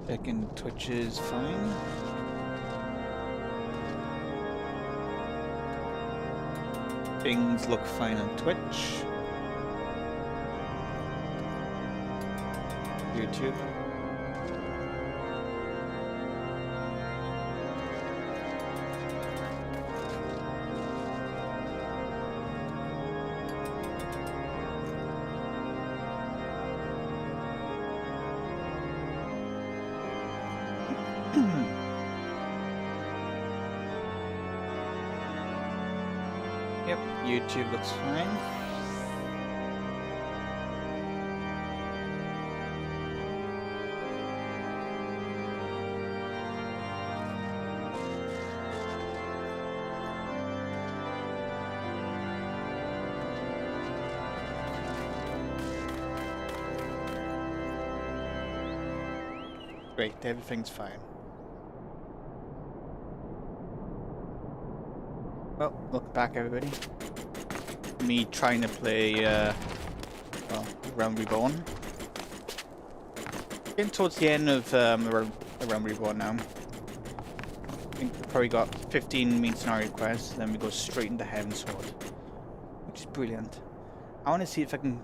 Checking Twitch is fine. Things look fine on Twitch. YouTube. Yep, YouTube looks fine. Great, everything's fine. Well, welcome back everybody. Me trying to play, well, Realm Reborn. Getting towards the end of Realm Reborn now. I think we've probably got 15 main scenario quests, then we go straight into Heaven's Sword, which is brilliant. I want to see if I can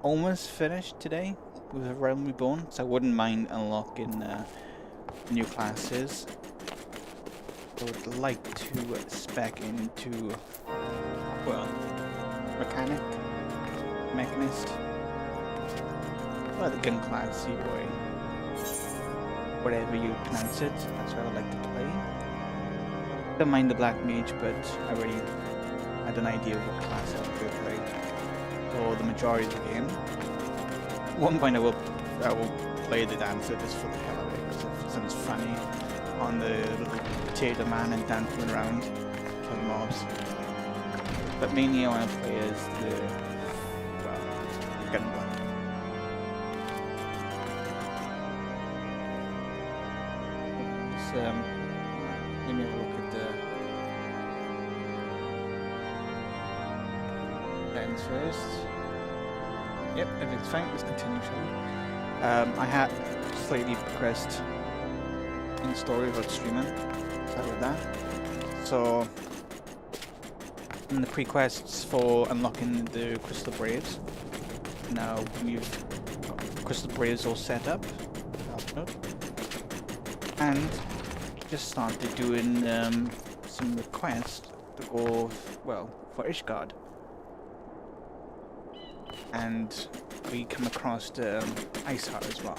almost finish today with a Realm Reborn, so I wouldn't mind unlocking new classes. I would like to spec into, well, Mechanist, well, the gun class, either way. Whatever you pronounce it, that's what I would like to play. Don't mind the Black Mage, but I already had an idea of what class I would play for the majority of the game. At one point I will play the dancer just for the hell of it, because it sounds funny on the little potato man and dancing around, killing mobs. But mainly I want to play as the, well, gunblock. Let me have a look at the settings first. Yep, everything's fine. Let's continue, shall we? I had slightly progressed in story about streaming. Sorry about that. So, in the pre-quests for unlocking the Crystal Braves, now we've got Crystal Braves all set up, and just started doing some requests to go, well, for Ishgard. And we come across the Ice Heart as well.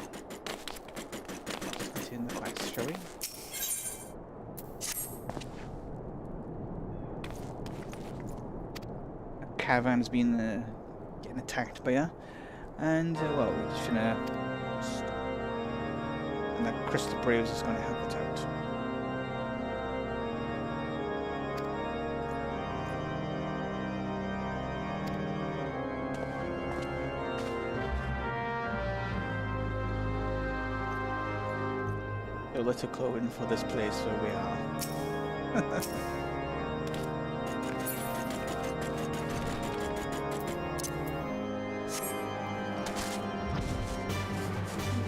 Let's continue the quest, shall we? A caravan's been getting attacked by her, and well, we're just gonna. And the Crystal Braves is going to help it out. A little clothing for this place where we are.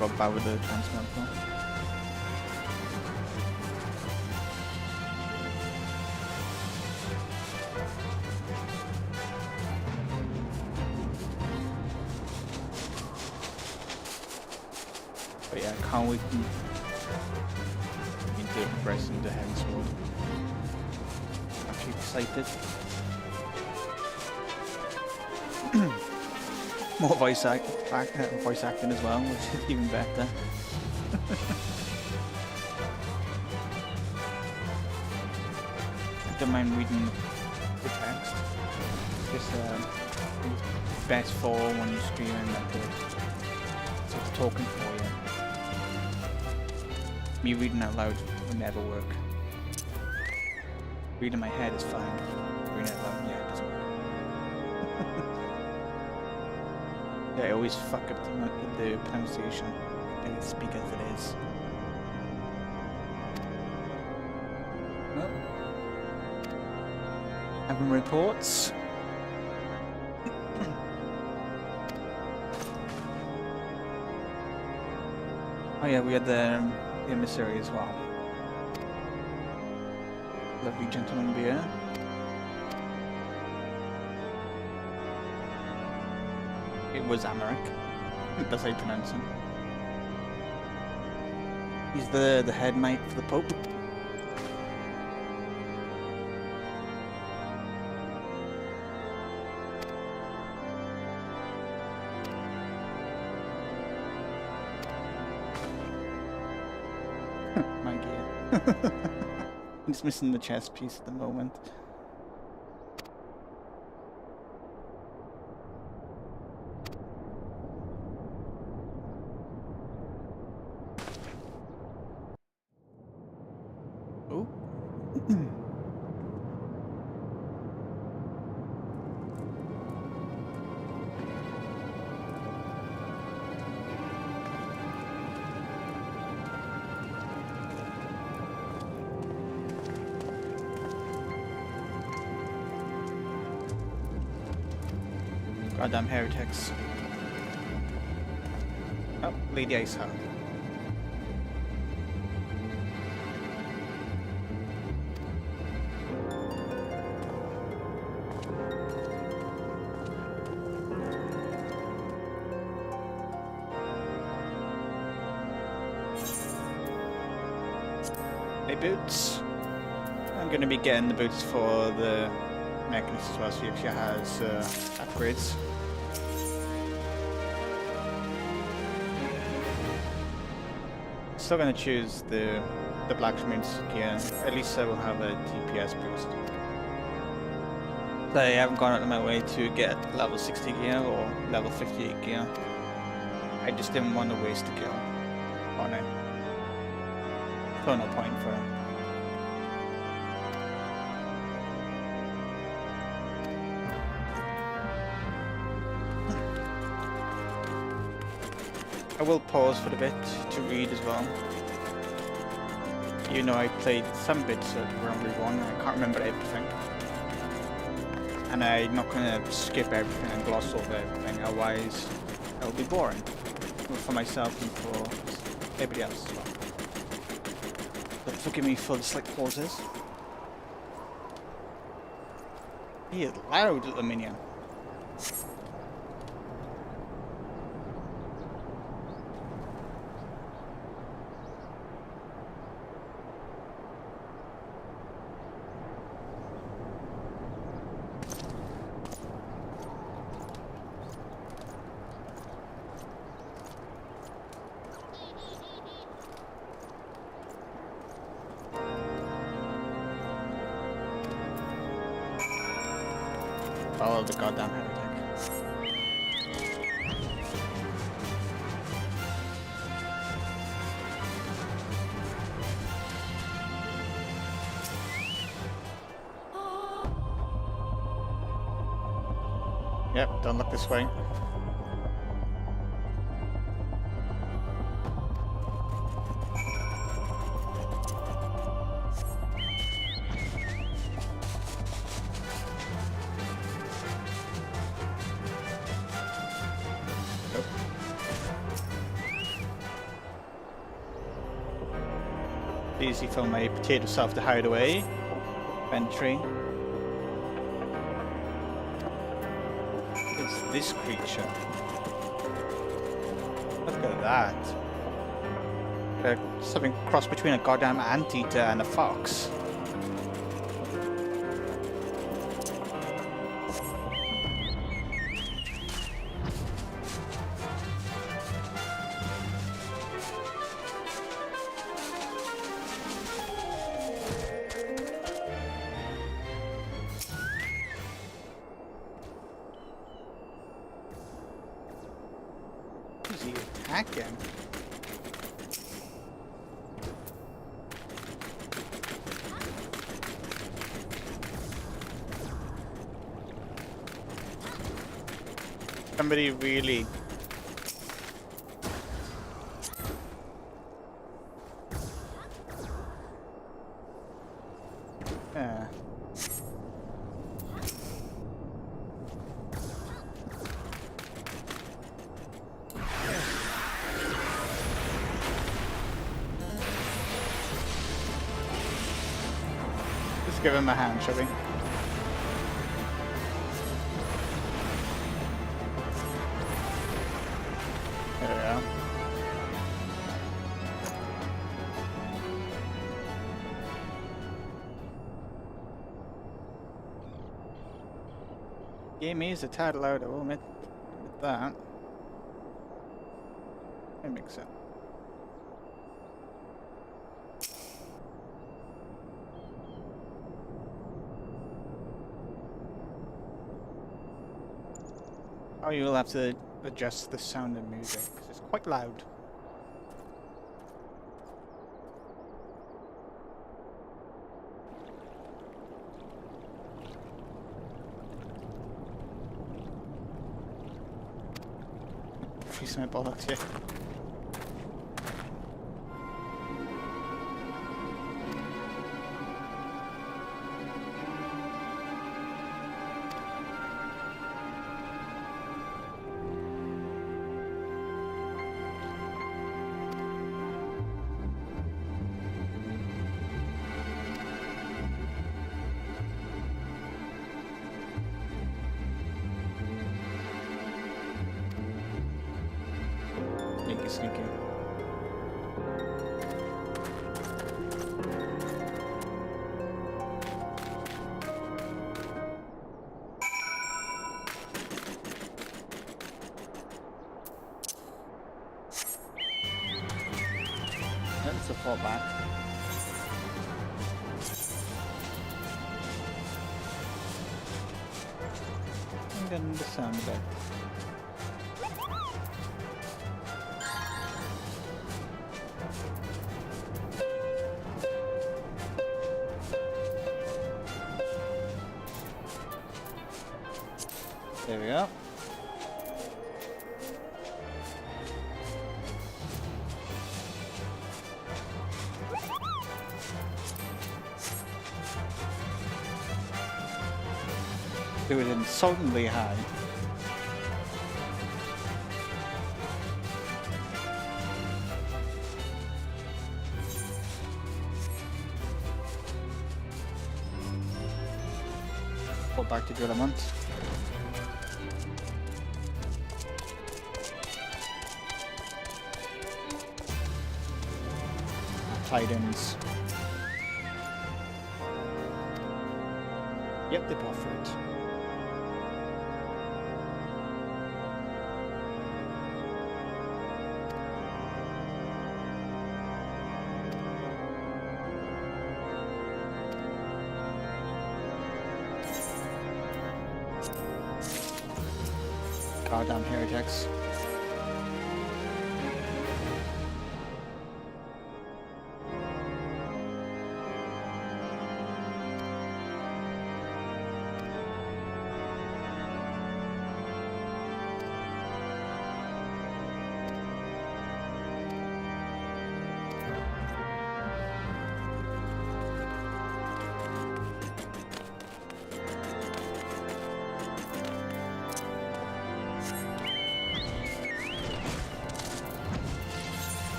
Got bad with the transport now. But yeah, I can't wait to progress into Heaven's Sword. I'm actually excited. More voice acting as well, which is even better. I don't mind reading the text. Just best for when you're streaming that sort of talking for you. Me reading out loud will never work. Reading my head is fine. Reading out loud, yeah, it doesn't work. Yeah, I always fuck up the pronunciation. I speak as it is. Well, having reports. Oh yeah, we had the emissary as well. Lovely gentleman beer. It was Amaric. That's how you pronounce him. He's the head knight for the Pope. My gear. I'm just missing the chest piece at the moment. Oh. Goddamn heretics. Oh, Lady Iceheart. Hey, boots. I'm gonna be getting the boots for the mechanist as well, so he actually has upgrades. Still gonna choose the blacksmith's gear. At least I will have a DPS boost. So I haven't gone out of my way to get level 60 gear or level 58 gear. I just didn't want to waste a kill on it. So no point for it. I will pause for a bit to read as well. You know, I played some bits of Rumble 1, I can't remember everything. And I'm not going to skip everything and gloss over everything, otherwise it will be boring. For myself and for everybody else as well. But forgive me for the slight pauses. He is loud, little minion. Follow the goddamn heretic. Yep, don't look this way. Easy for my potato self to hide away. Entry. It's this creature. Look at that. Something cross between a goddamn anteater and a fox. Who's he attacking? Somebody really... Yeah. give him a hand, shall we? There we go. Game is a tad loud, I will admit that. That makes sense. Oh, you will have to adjust the sound of music, because it's quite loud. Freeze my bollocks, yeah. Sneaky. That's a fallback. I'm getting the sound back. There we go. Do it insultingly high. Pull back to Drillamont. Titans. Yep, they buffer it. Goddamn heretics.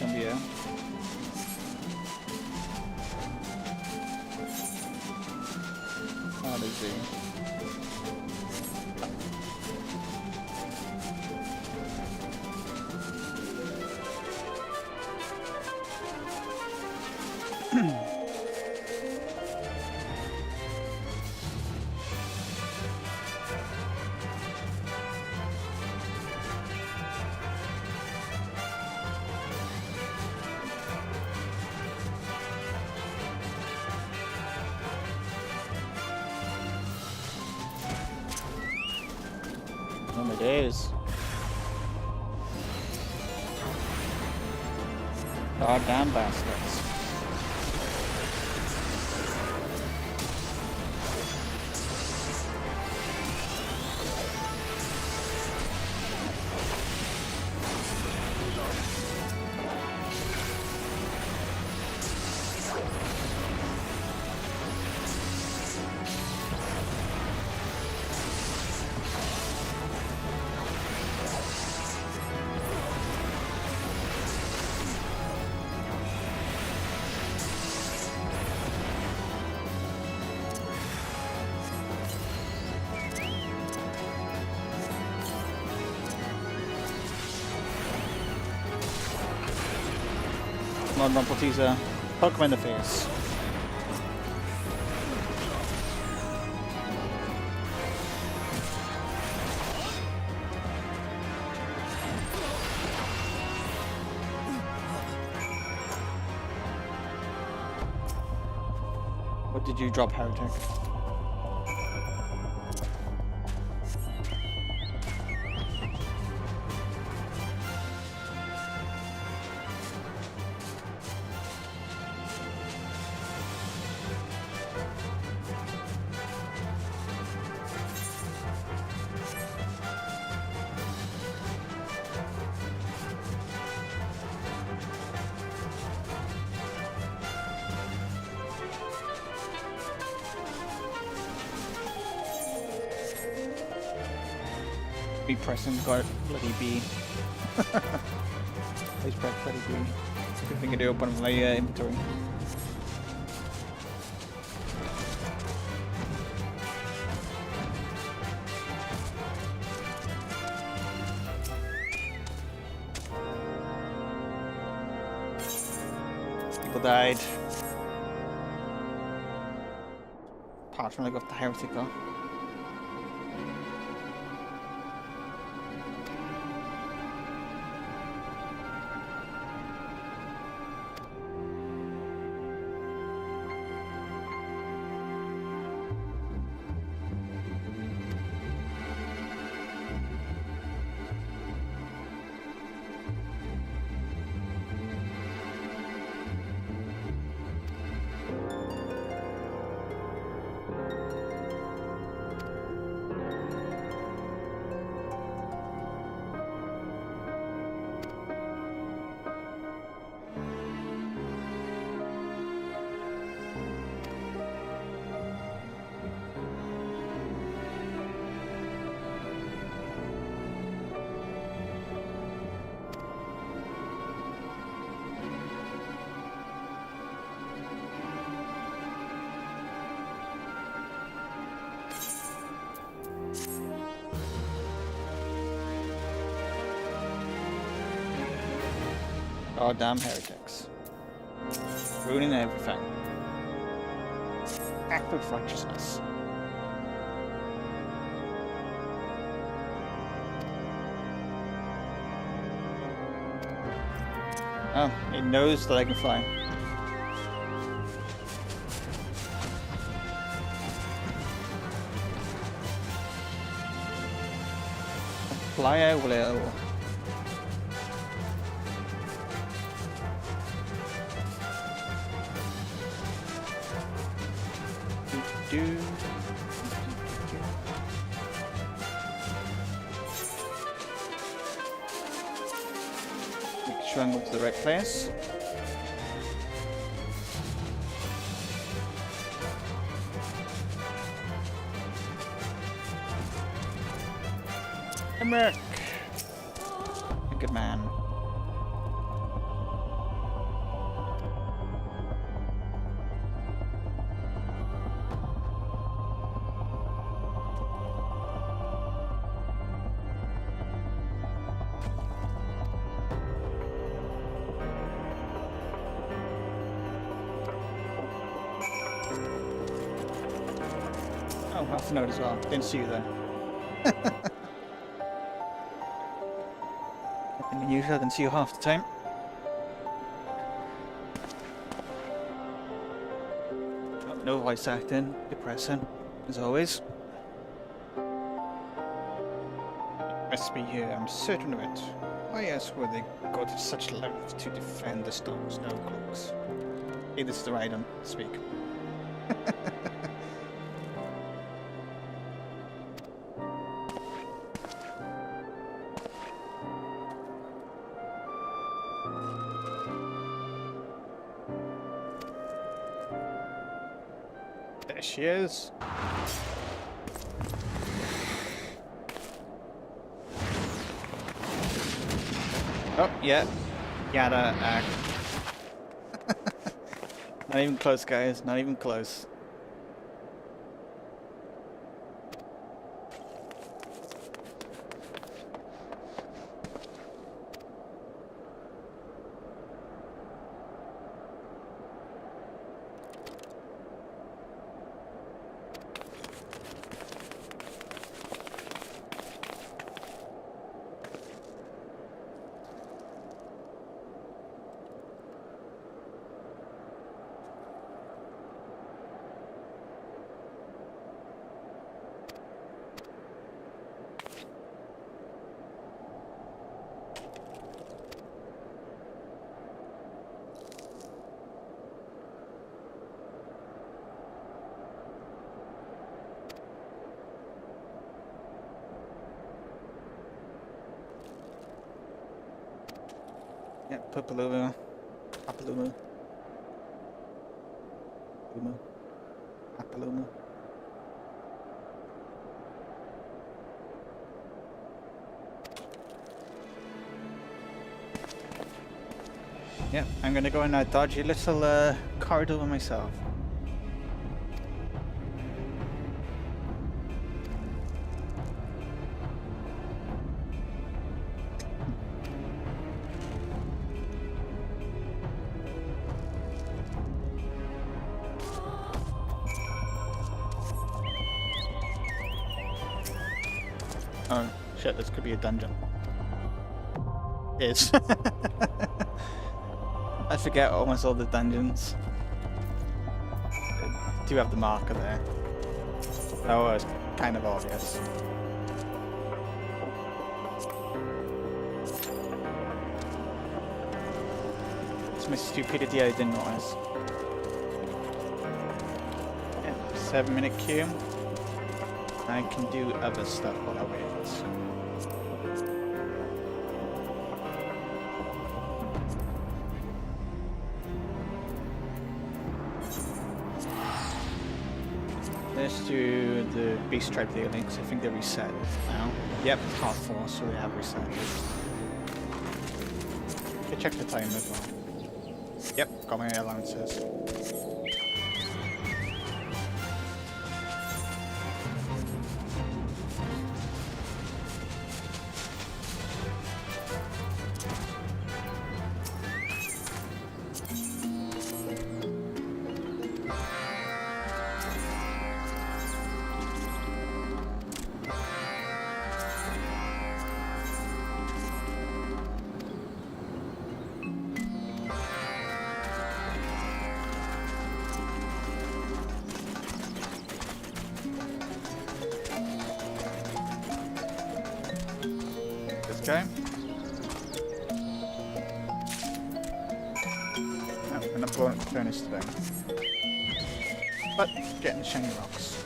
Yeah. How does he? Oh my days. Goddamn bastards. Not Rumpelteazer. Poke him in the face. What did you drop, Heretic? Be pressing got bloody B. Please press bloody B. Good thing I do open my inventory. People died. Apart from I got the heretic off. Goddamn heretics. Ruining everything. Act of righteousness. Oh, it knows that I can fly. Fly I will. Make sure I go to the right place. Emmerich! A good man. Oh, half a note as well. Didn't see you there. Nothing unusual, I didn't see you half the time. Oh, no voice acting. Depressing, as always. Must be here, I'm certain of it. Why else would they go to such lengths to defend the stone snow cloaks? Hey, this is the right one. Speak. There she is. Oh, yeah. Gotta act. Not even close, guys. Not even close. Yeah, Pupaluma. Papaluma. Puma. Papaluma. Yeah, I'm gonna go in a dodgy little corridor myself. Oh shit, this could be a dungeon. It is. I forget almost all the dungeons. I do have the marker there. That was kind of obvious. It's my stupidity I didn't notice. Yeah, 7-minute queue. I can do other stuff while I wait. Let's do the beast tribe daily, because I think they reset now. Yep, it's half 4, so they have reset. Okay, check the time as well. Yep, got my allowances. Okay. I'm gonna blow up the furnace today. But getting shiny rocks.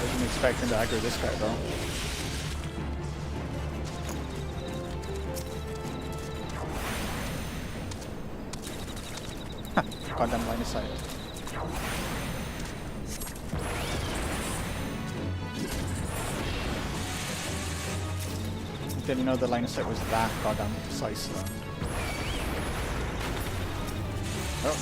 Wasn't expecting to aggro this guy though. Goddamn line of sight. Didn't know the line of sight was that goddamn precise though. Oh.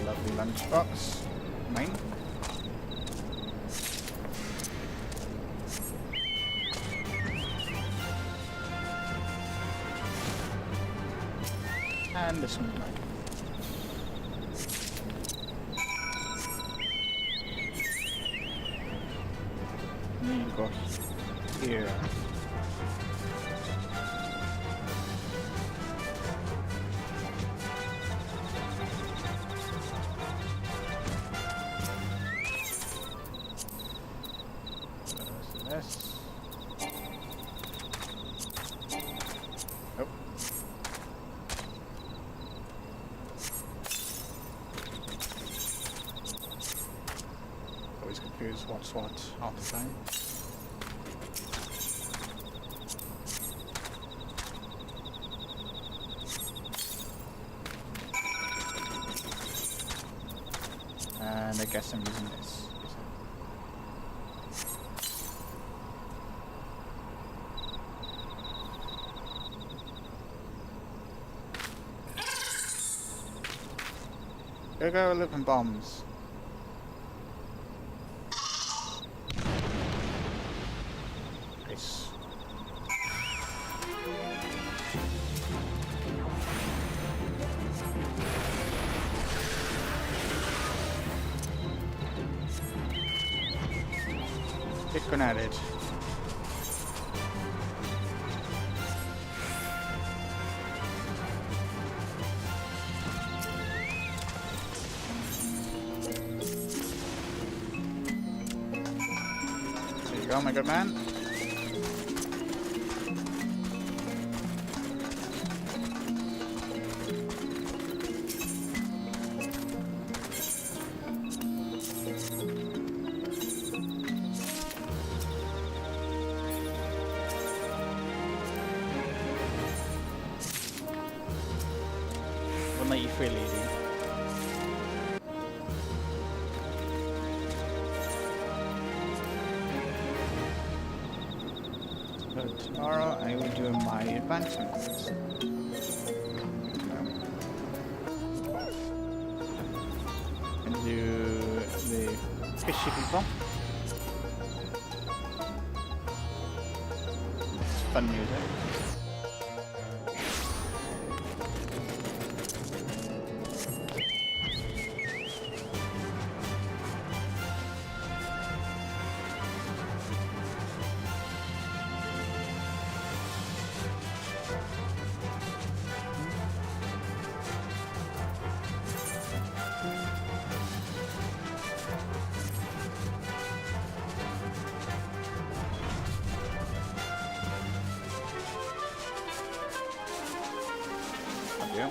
Lovely lunchbox. Mine. And this one's mine. And you go here. This. Nope. Always confused what's what half the time. And I guess I'm using this. Go living bombs. Nice. Get at it. There you go, my good man. We'll let you free, lady. So tomorrow I will do my advancements. And do the fishy people. It's fun music. Yeah.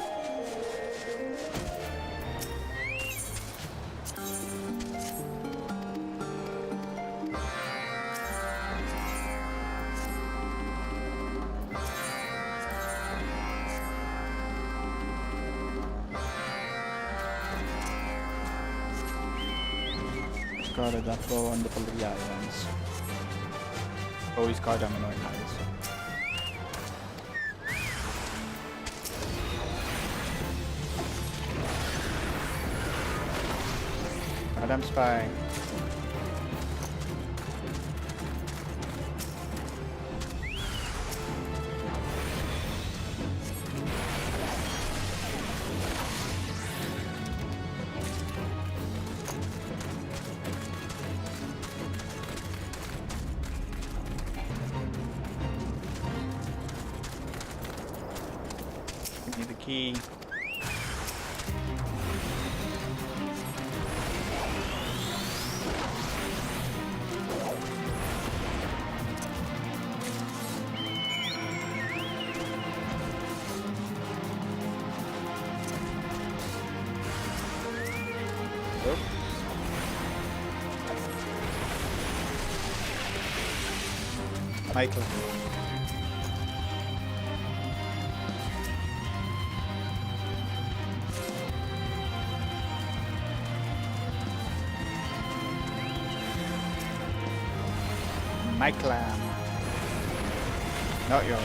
Guarded that bow on the islands. Always guard them annoying eyes. I'm spying. Give me the key. Michael. My clan. Not yours.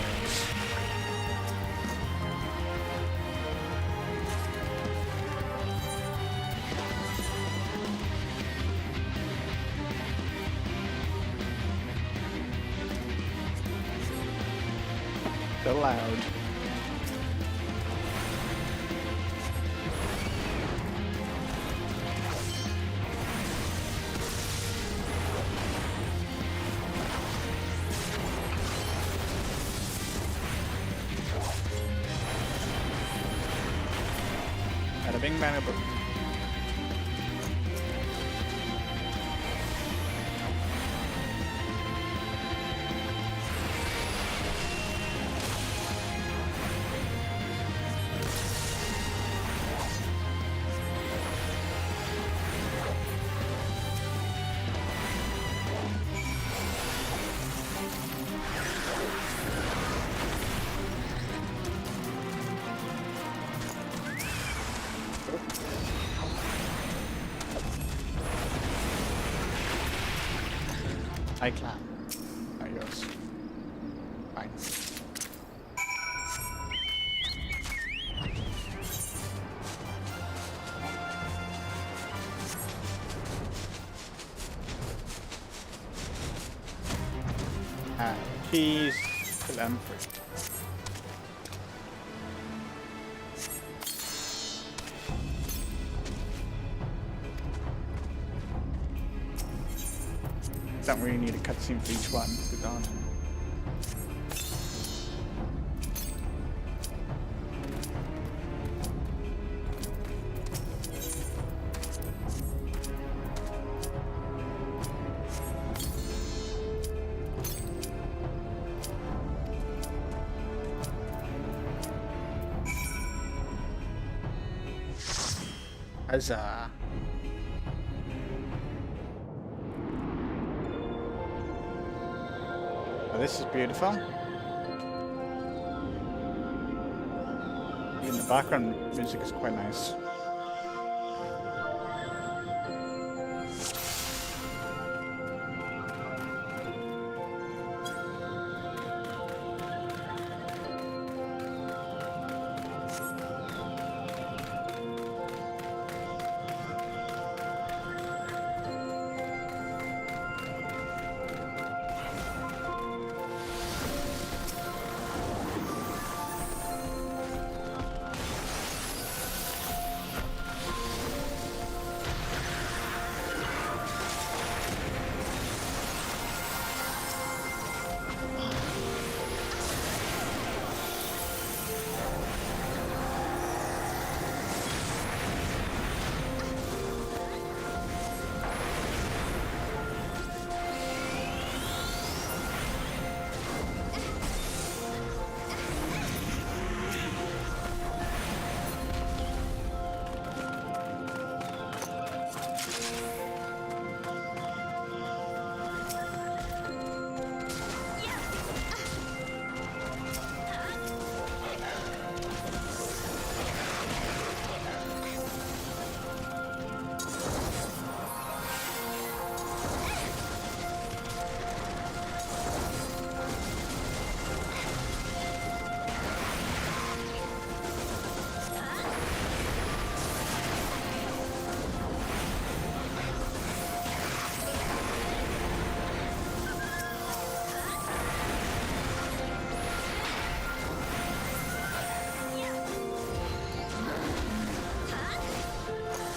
So loud. Bada bing, bada boom. My clan. Not yours. Fine. Ah. Please kill them first. Don't really need a cutscene for each one, to be honest. Huzzah. Oh, this is beautiful. Even the background music is quite nice.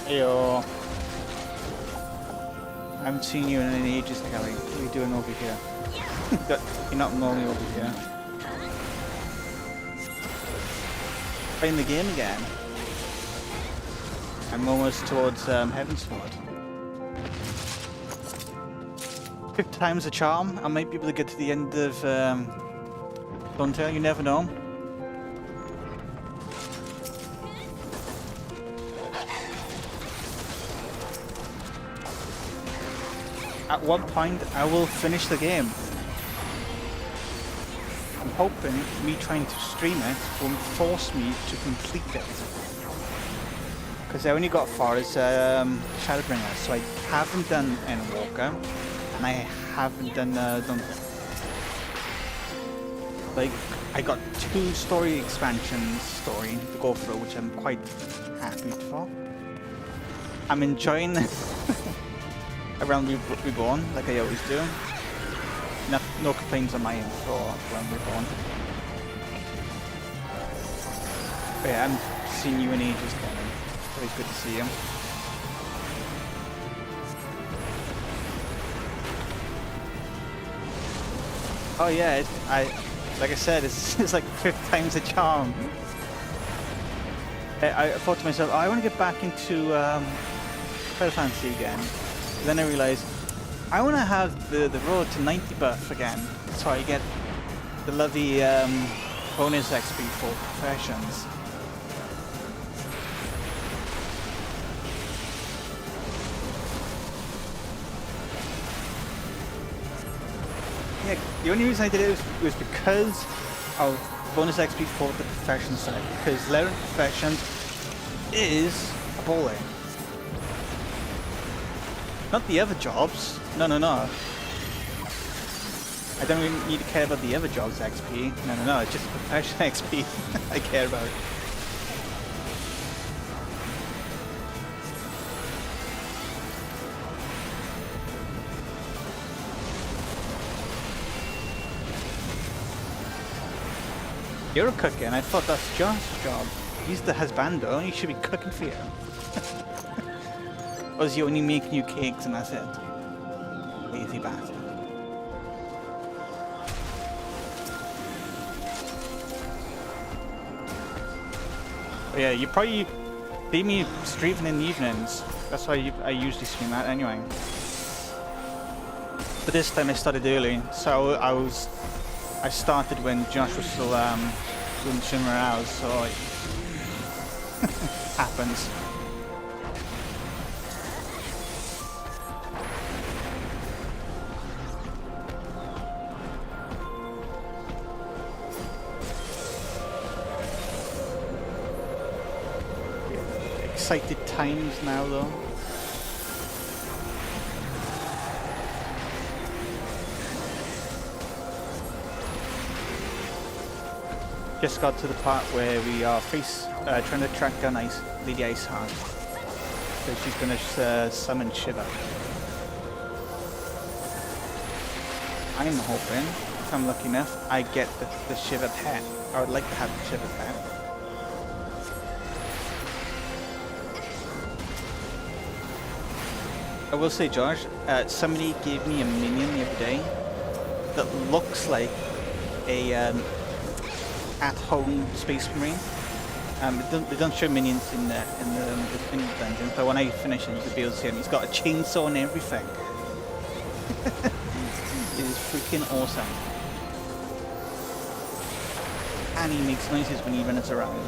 Heyo. I haven't seen you in ages, Kelly. What are you doing over here? You're not normally over here. Playing the game again. I'm almost towards Heavensward. 5 times the charm. I might be able to get to the end of Thunder. You never know. At one point, I will finish the game. I'm hoping me trying to stream it won't force me to complete it. Because I only got far as Shadowbringer, so I haven't done Endwalker, and I haven't done like, I got 2 story expansions to go through, which I'm quite happy for. I'm enjoying Around Reborn, like I always do. No complaints on my end for Around Reborn. But yeah, I haven't seen you in ages, Colin. It's always good to see you. Oh yeah, like I said, it's like 5 times the charm. I thought to myself, oh, I want to get back into Final Fantasy again. Then I realized I want to have the road to 90 buff again, so I get the lovely bonus XP for professions. Yeah, the only reason I did it was because of bonus XP for the professions side, because learning professions is a bowling. Not the other jobs. No. I don't really need to care about the other jobs' XP. No. It's just professional XP I care about. You're cooking. I thought that's Josh's job. He's the husbando. He should be cooking for you. Or is he only making you cakes and that's it? Lazy bastard. But yeah, you probably see me streaming in the evenings. That's why I usually stream that anyway. But this time I started early, so I started when Josh was still doing similar hours, so it happens. Excited times now though. Just got to the part where we are trying to track down Lady Iceheart. So she's going to summon Shiva. I'm hoping, if I'm lucky enough, I get the Shiva pet. I would like to have the Shiva pet. I will say, Josh, somebody gave me a minion the other day that looks like a at-home Space Marine. They don't show minions in the dungeon, but when I finish it, you could be able to see him. He's got a chainsaw and everything. It is freaking awesome. And he makes noises when he runs around.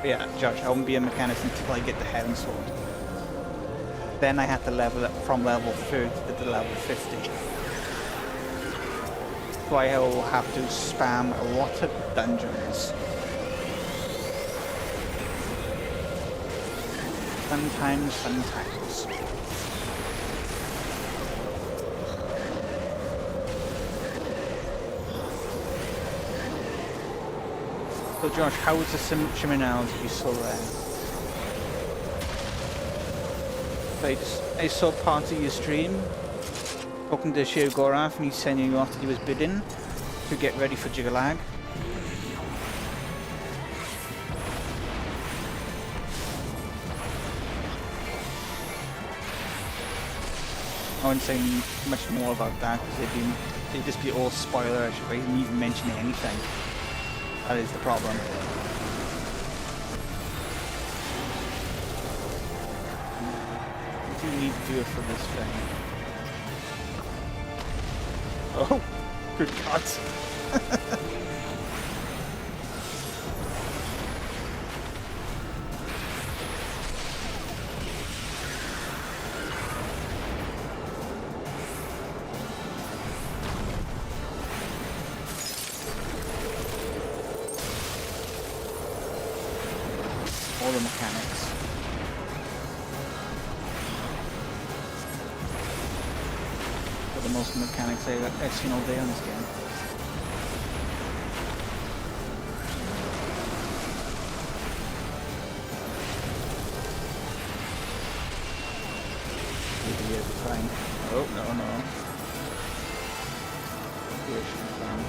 But yeah, Josh, I won't be a mechanist until I get the Heaven Sword. Then I had to level up from level 30 to level 50. So I will have to spam a lot of dungeons. Sometimes. So Josh, how was the Shimmer Now you saw there? I saw part of your stream talking to Shio Gorath and he's sending you off to do his bidding to get ready for Jigalag. I wouldn't say much more about that because they'd just be all spoilerish if I didn't even mention anything. That is the problem. What do you need to do for this thing? Oh, good cut. All the mechanics. For the most mechanics I've seen all day on this game. Maybe every time. Oh, no. Here should be fine.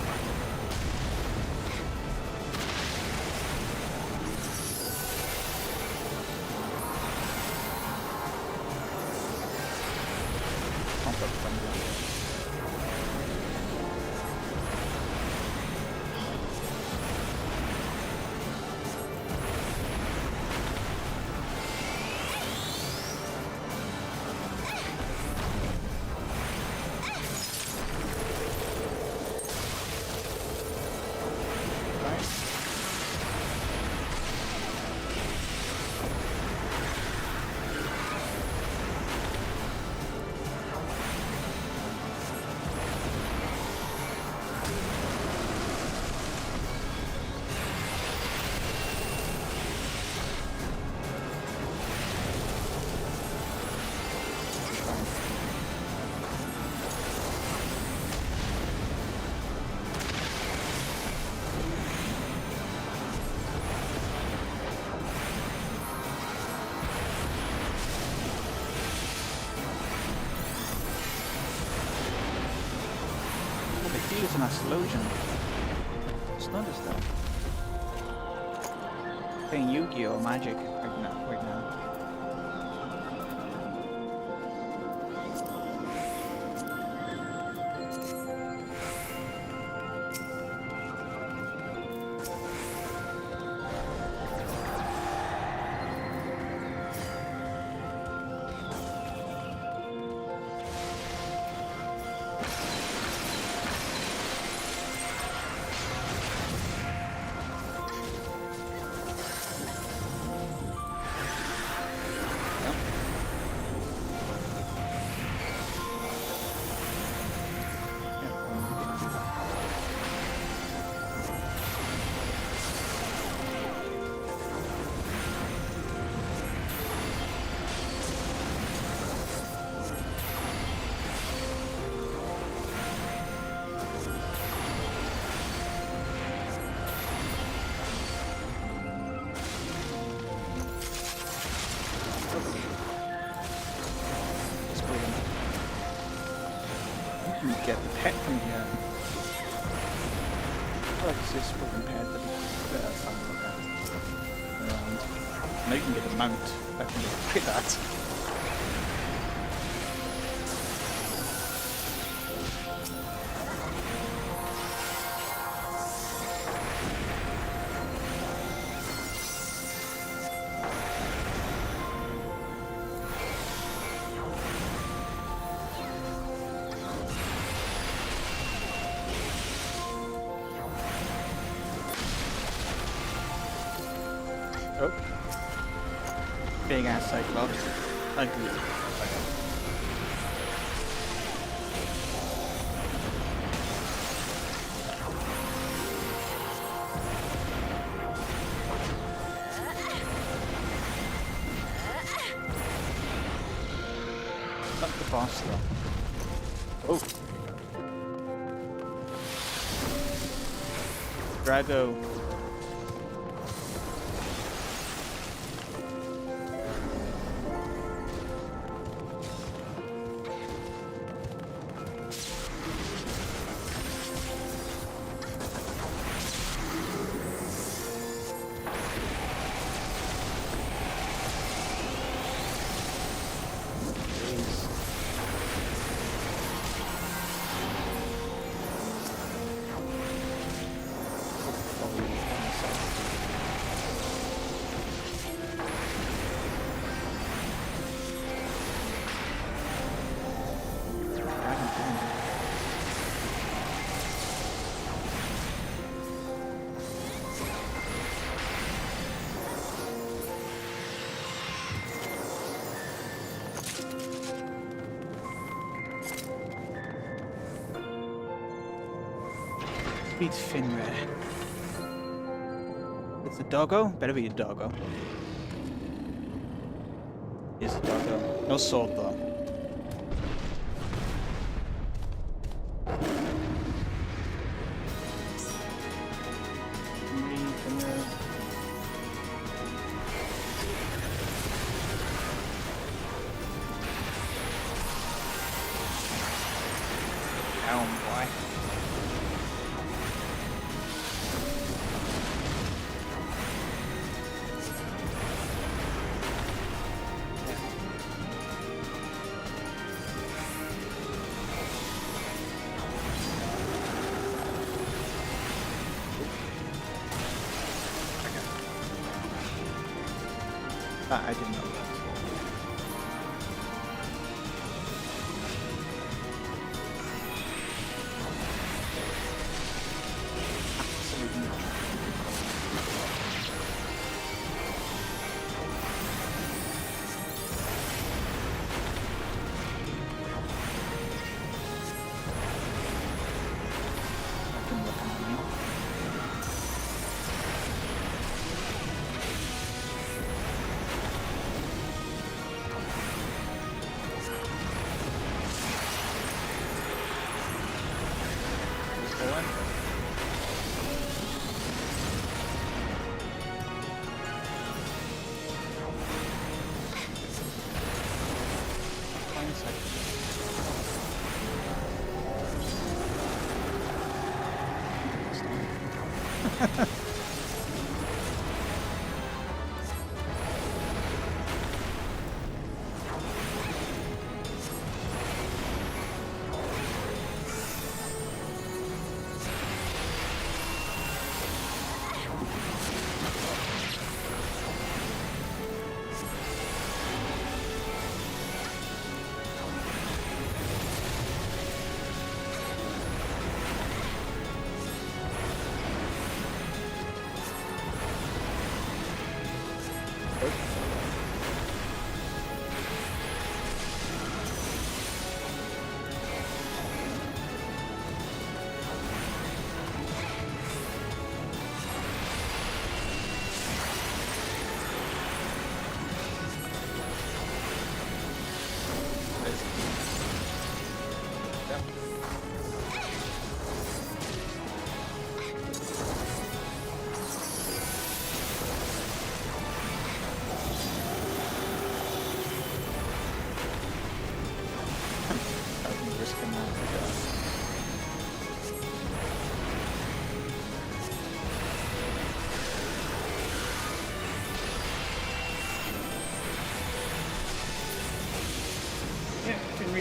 a nice illusion. Just noticed that. Playing Yu-Gi-Oh! Magic right now. Get the pet from here. I like to see a spoken pet, but it's better fun to look at around. Now you can get a mount. I can look at that. Oh. Big ass Cyclops. Ugly. Not the boss though. Oh. Drago. Beat Finred. It's a doggo? Better be a doggo. It's a doggo. No sword though. I didn't know that.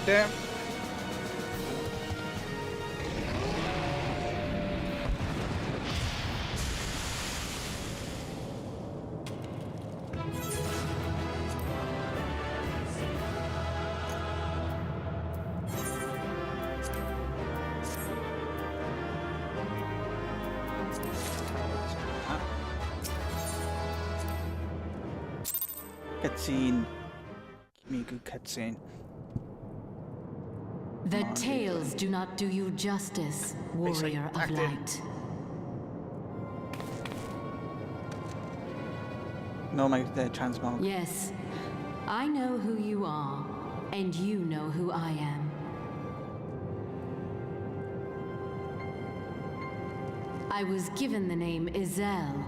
There. Cutscene. Give me a good cutscene. The tales do not do you justice, warrior of light. No, my transmog. Yes, I know who you are, and you know who I am. I was given the name Izel,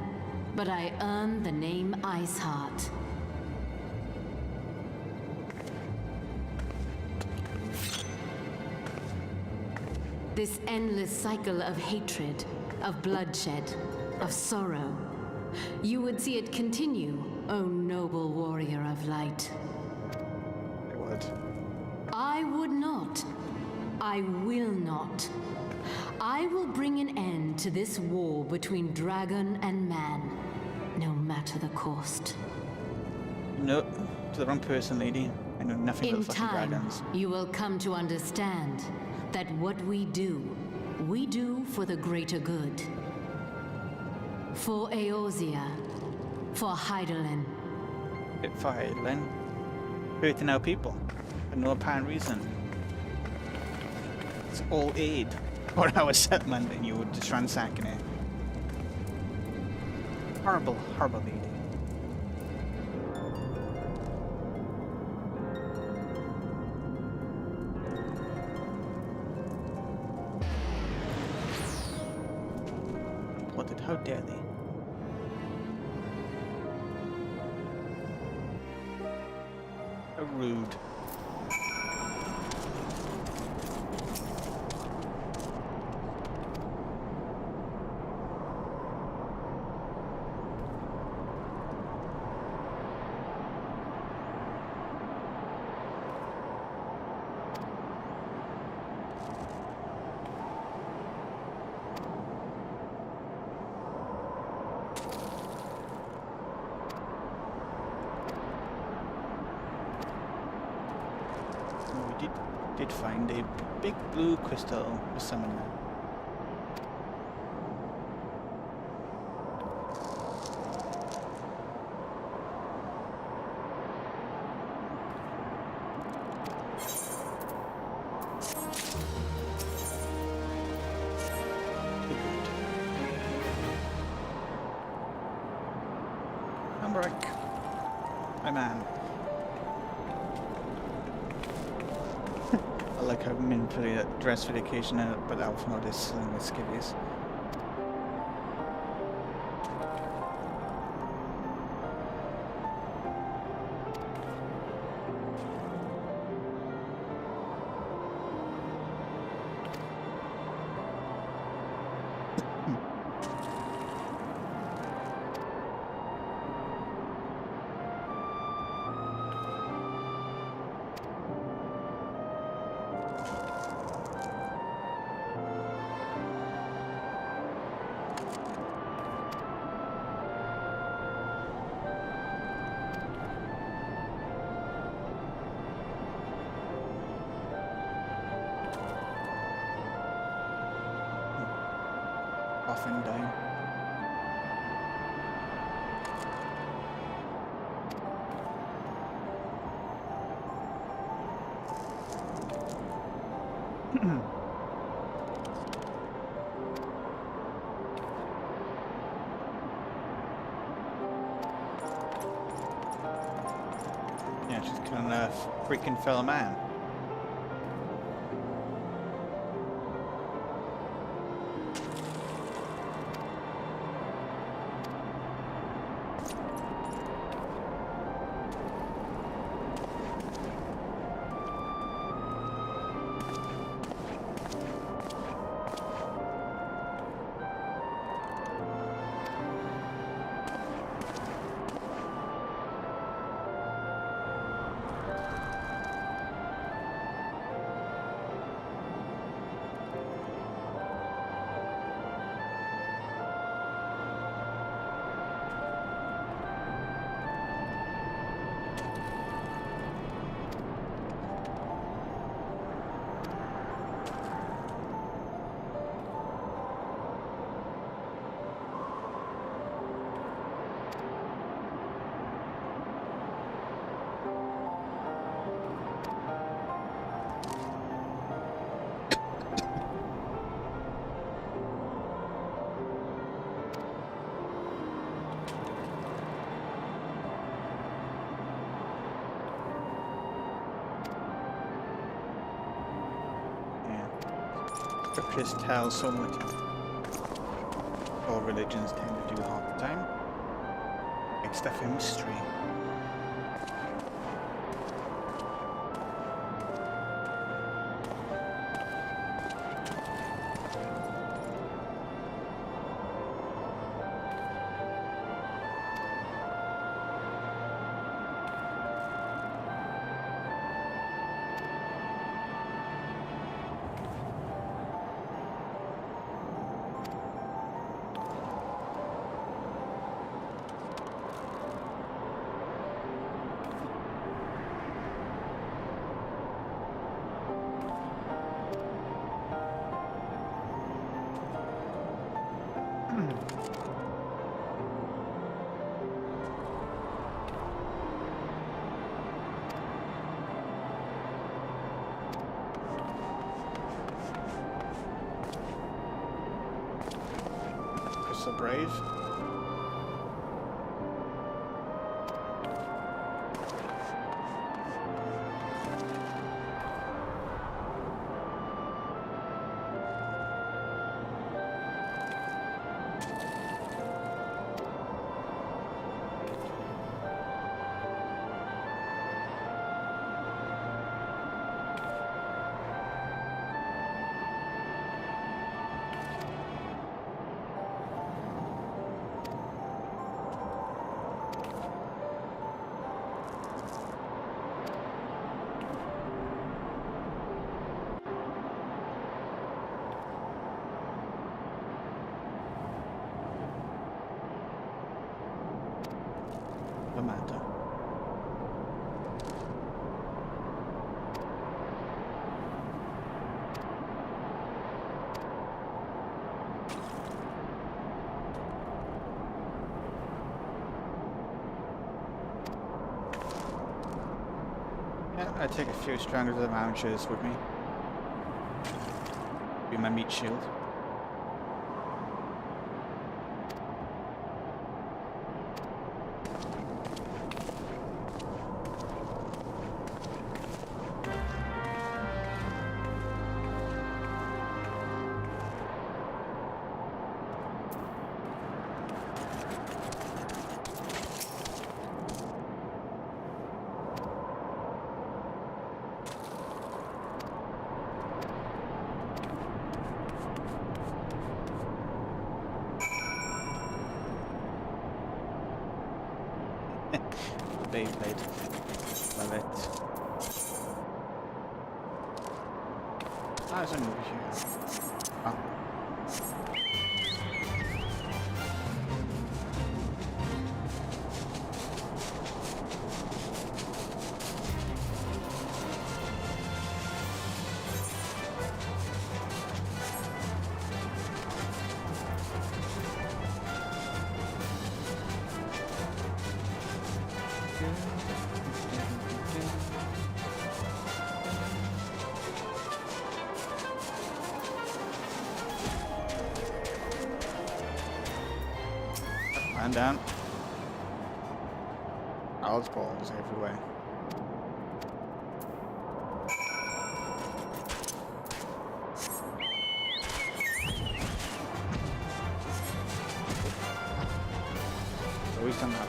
but I earned the name Iceheart. This endless cycle of hatred, of bloodshed, of sorrow. You would see it continue, O noble warrior of light. I would. I would not. I will not. I will bring an end to this war between dragon and man, no matter the cost. No, to the wrong person, lady. I know nothing about fucking dragons. In time, you will come to understand that what we do for the greater good. For Eorzea, for Hydaelyn. For Hydaelyn? Hurting our people, for no apparent reason. It's all aid for our settlement and you're just ransacking it. Horrible, horrible lady. How dare they? How rude. Did find a big blue crystal for someone. I'm back. My man. I like how I'm in for the dress for the occasion, but I'll know this sling with skivvies. off and dying. Yeah, she's killing a freaking fellow man. Scriptures tell so much. All religions tend to do half the time. Make stuff a mystery. So brave. The matter. Yeah, I take a few strangers of archers with me. Be my meat shield. Beyblade. Love it. Ah, there's an over here. Ah. Man down. Owl's balls everywhere. Always done that.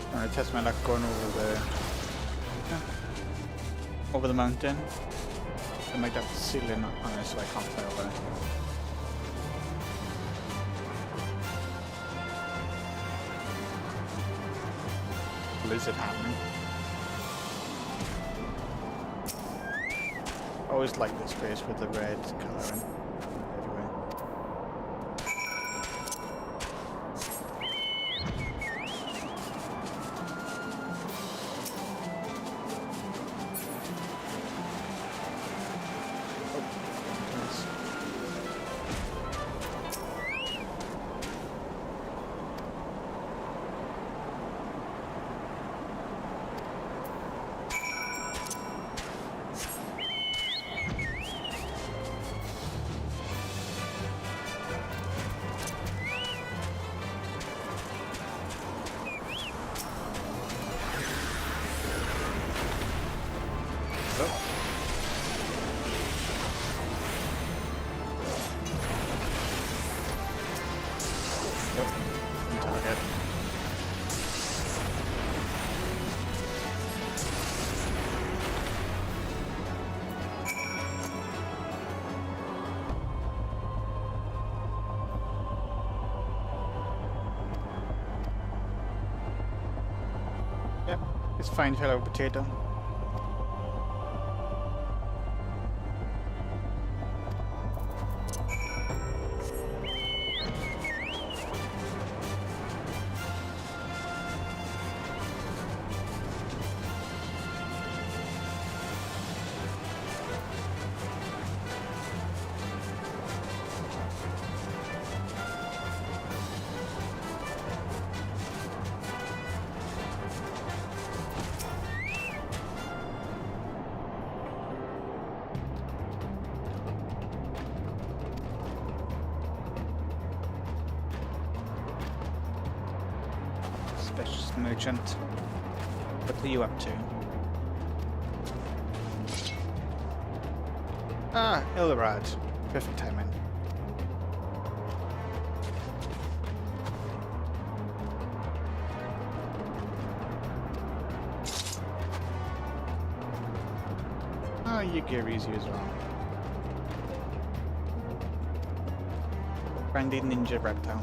I'm gonna test my luck going over the mountain. I might have ceiling on it so I can't fly over. Is it happening? Always like this place with the red coloring everywhere. Yep, it's fine, fellow potato. Specialist merchant. What are you up to? Ah, Ilrad. Perfect timing. Ah, your gear easy as well. Brandy Ninja Reptile.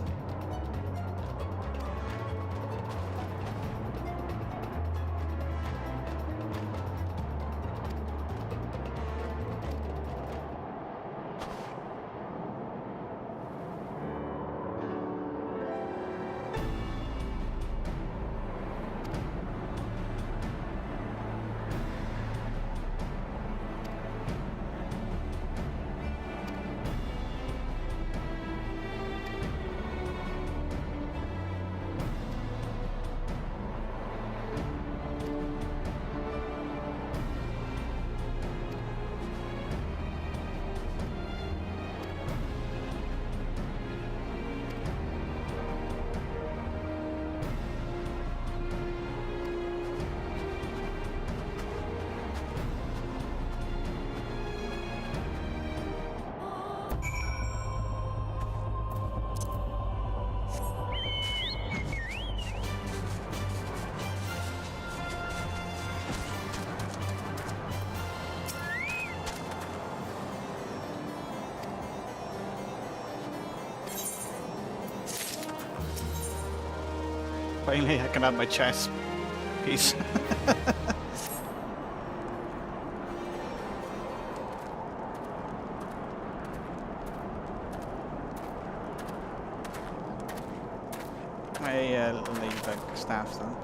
Finally, I can add my chest piece. My ladybug staff though.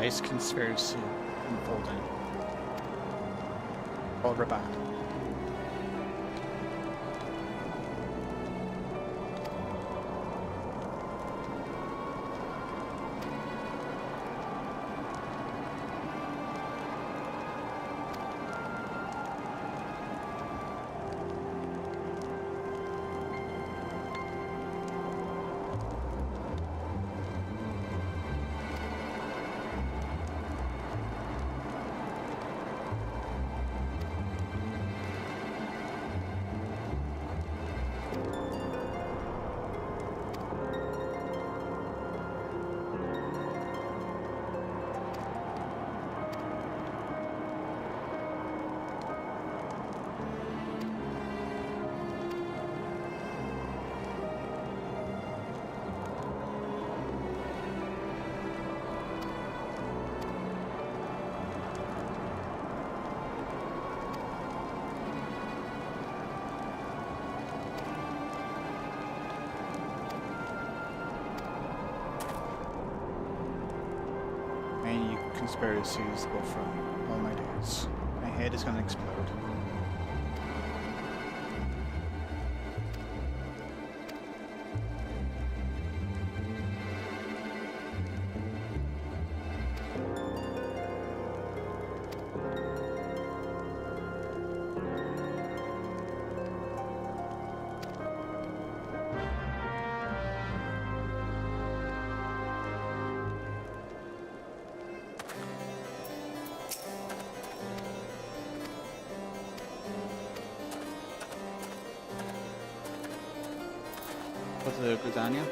Ice conspiracy unfolding. All bad. Conspiracies go from all my days. My head is gonna explode. What's the lasagna?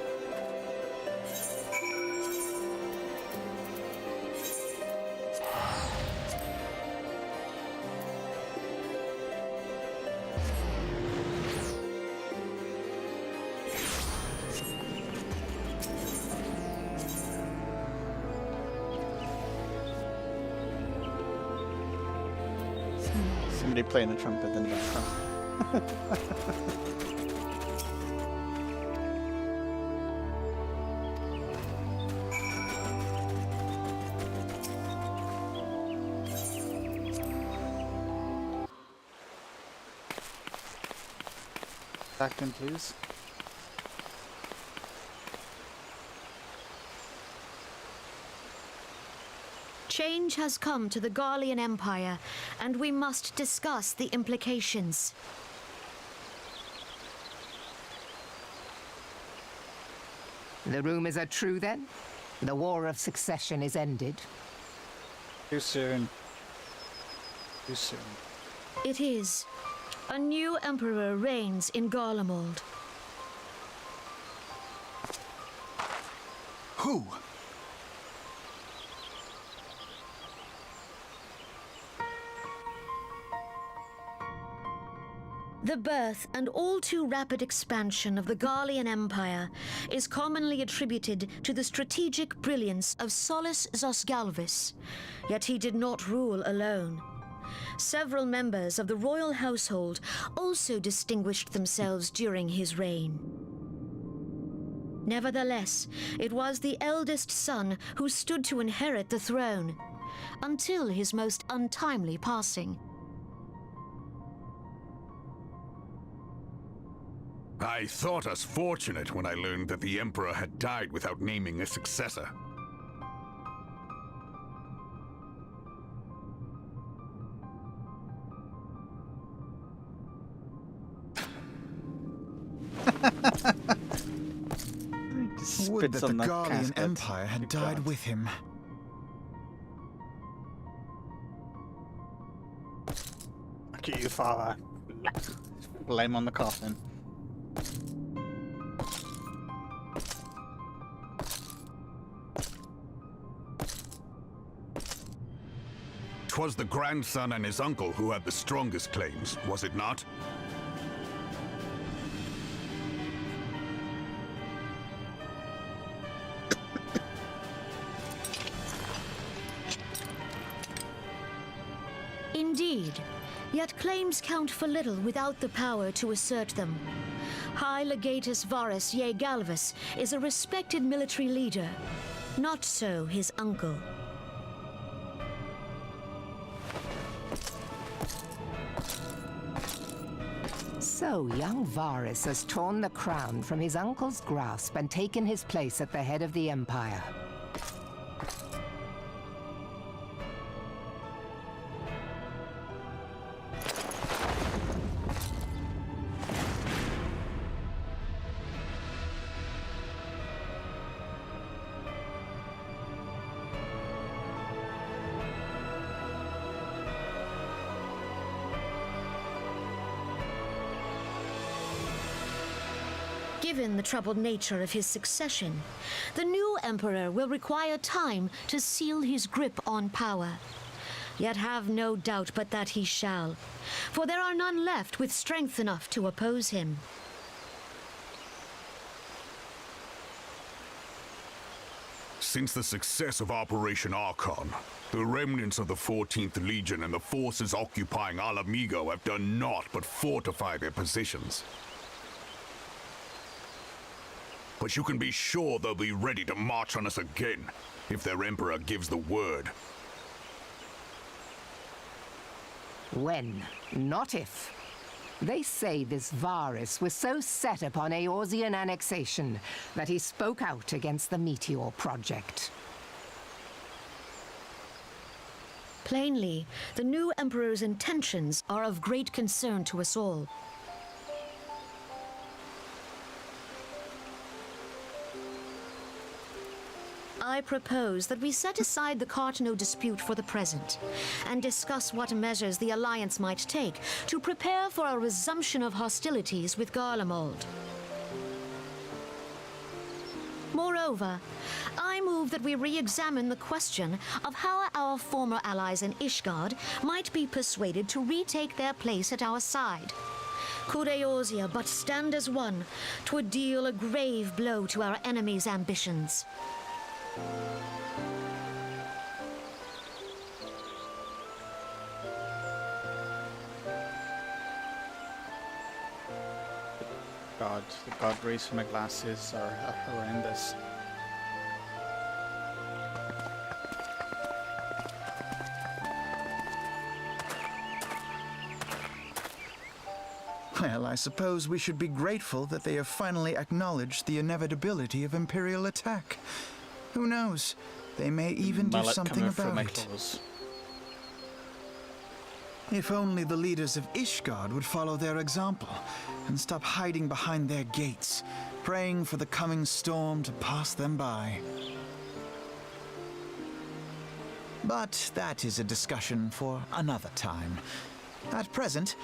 Somebody playing the trumpet in the background. Back in, please. Change has come to the Garlean Empire, and we must discuss the implications. The rumors are true, then? The War of Succession is ended? Too soon. Too soon. It is. A new emperor reigns in Garlemald. Who? The birth and all too rapid expansion of the Garlean Empire is commonly attributed to the strategic brilliance of Solus Zosgalvis, yet he did not rule alone. Several members of the royal household also distinguished themselves during his reign. Nevertheless, it was the eldest son who stood to inherit the throne, until his most untimely passing. I thought us fortunate when I learned that the Emperor had died without naming a successor. Would that the Garlean Empire had died with him. Look at you, father. Blame on the coffin. 'Twas the grandson and his uncle who had the strongest claims, was it not? Indeed, yet claims count for little without the power to assert them. High Legatus Varus Ye Galvus is a respected military leader. Not so his uncle. So young Varys has torn the crown from his uncle's grasp and taken his place at the head of the Empire. Given the troubled nature of his succession, the new emperor will require time to seal his grip on power. Yet have no doubt but that he shall, for there are none left with strength enough to oppose him. Since the success of Operation Archon, the remnants of the 14th Legion and the forces occupying Alamigo have done naught but fortify their positions. But you can be sure they'll be ready to march on us again, if their Emperor gives the word. When, not if. They say this Varys was so set upon Eorzean annexation that he spoke out against the Meteor Project. Plainly, the new emperor's intentions are of great concern to us all. I propose that we set aside the Cartano dispute for the present and discuss what measures the Alliance might take to prepare for a resumption of hostilities with Garlemald. Moreover, I move that we re-examine the question of how our former allies in Ishgard might be persuaded to retake their place at our side. Could Eorzea but stand as one, 'twould deal a grave blow to our enemies' ambitions. God, the god rays from my glasses are horrendous. Well, I suppose we should be grateful that they have finally acknowledged the inevitability of Imperial attack. Who knows? They may even do Mullet something coming from about my it. clothes. If only the leaders of Ishgard would follow their example and stop hiding behind their gates, praying for the coming storm to pass them by. But that is a discussion for another time. At present,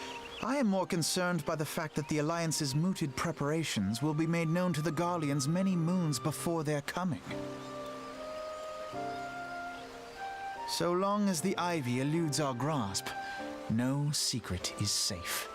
I am more concerned by the fact that the Alliance's mooted preparations will be made known to the Garleans many moons before their coming. So long as the ivy eludes our grasp, no secret is safe.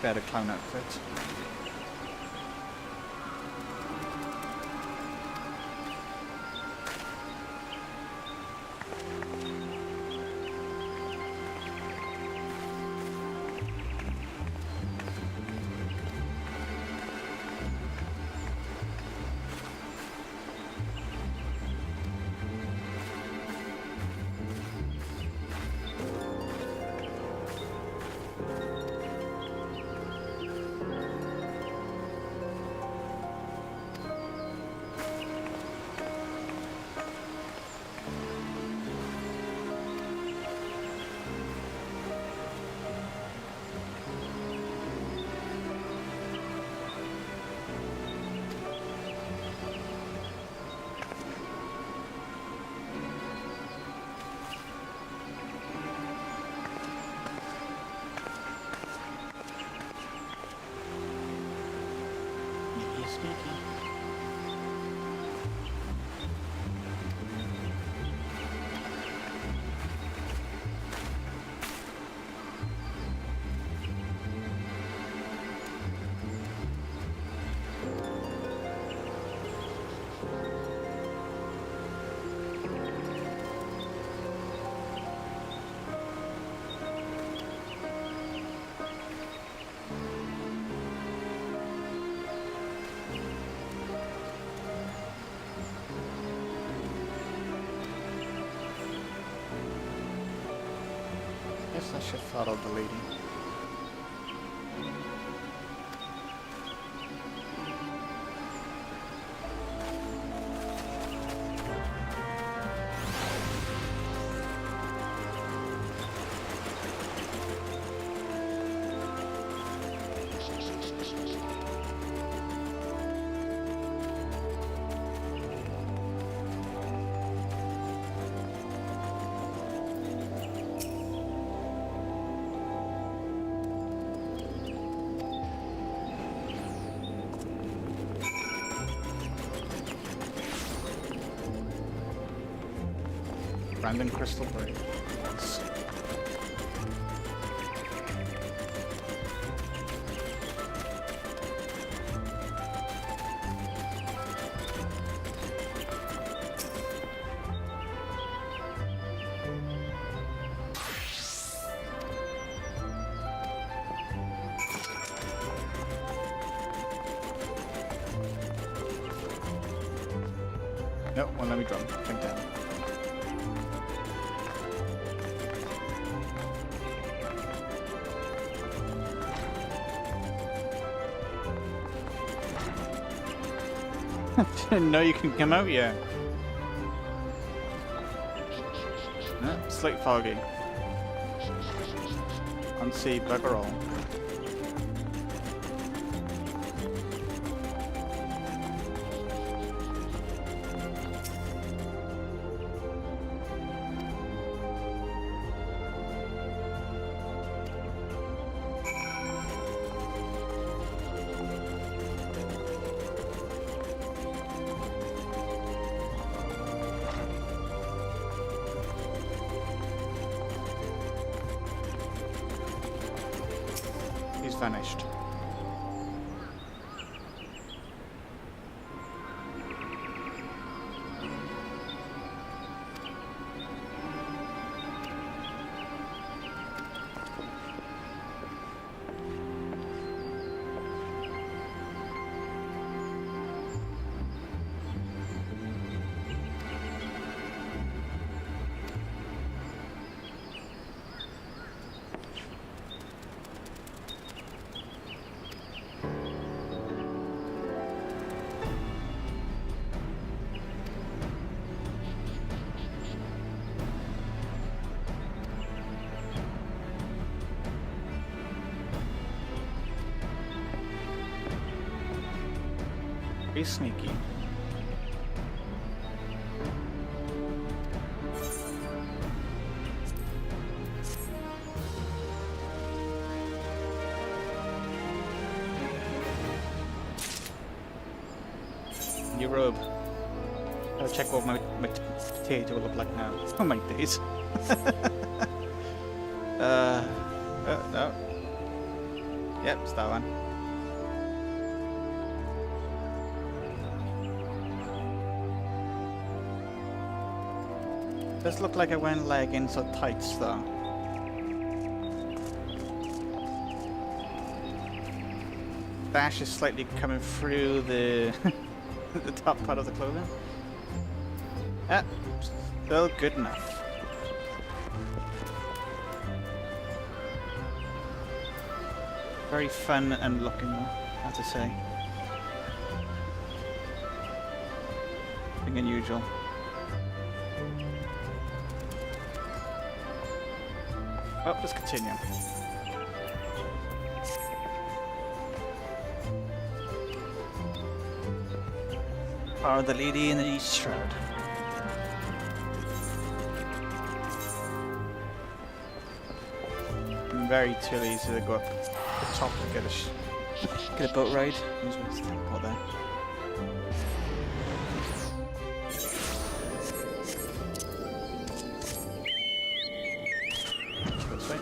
better clown outfit. Guess I should follow the lady. Random crystal break. Nice. Nope, won't let me jump down. Didn't know you can come out yet. No, slight foggy. Unsee bugger all. He's vanished. Be sneaky. New robe. Gotta check what my potato will look like now. Oh my days. No. Yep, it's that one. Does look like I went like inside tights though. Dash is slightly coming through the the top part of the clothing. Ah, still good enough. Very fun and looking though, I have to say. Nothing unusual. Well, let's continue. Power of the lady in the east shroud. I'm very too lazy to go up the top to get a boat ride. Use what's the boat there. This way.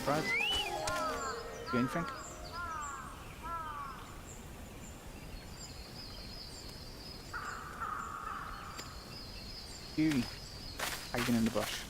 Brad? You anything? You hiding in the bush.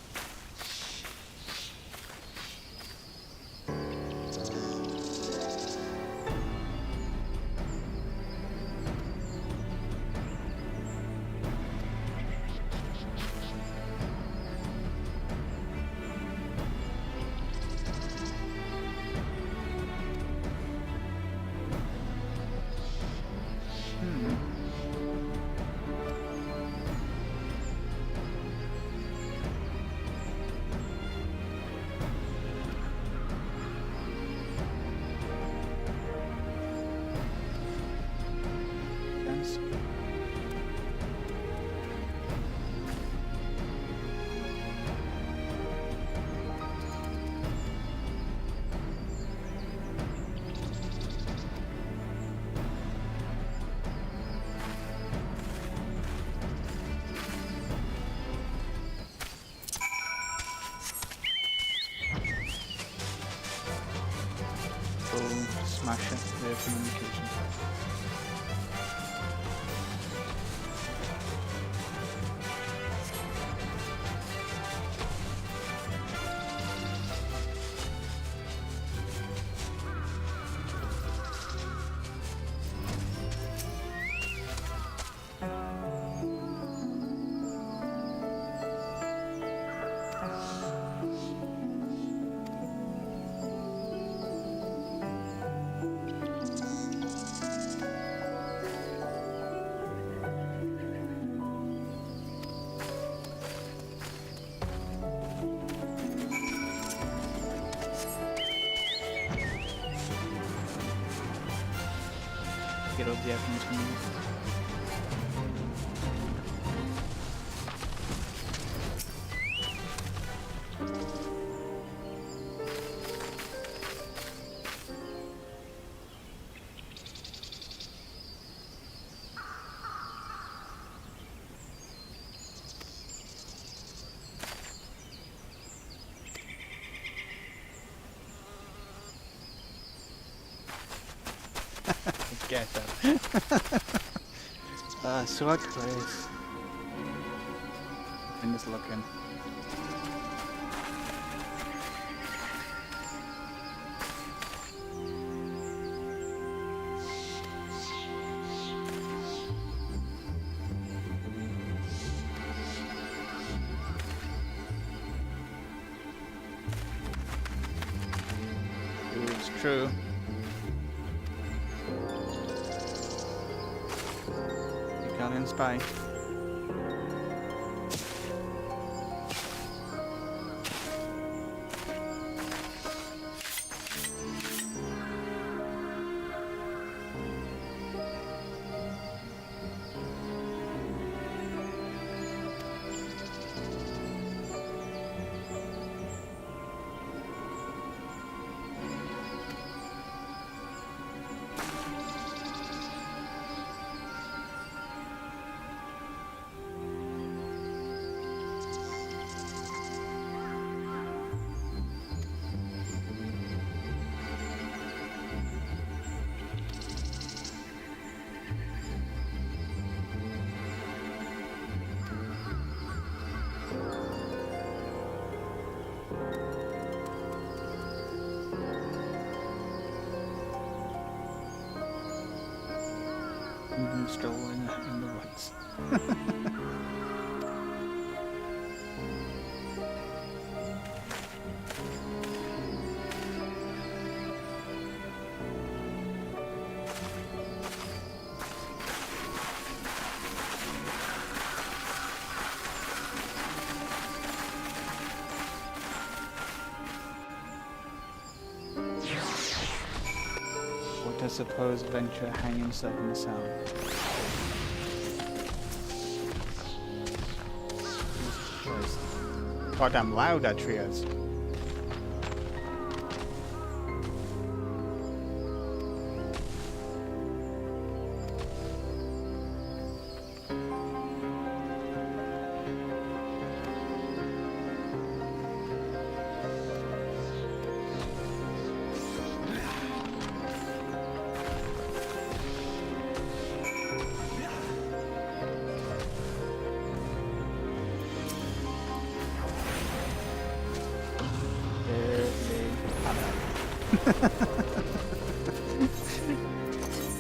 Smash it, their communication. Get over the Japanese community. Get that. Sword place. I'm just looking. Ooh, it's true. Italian spy. random stroll in the woods. What does supposed venture hang himself in the sound? Goddamn loud that tree is.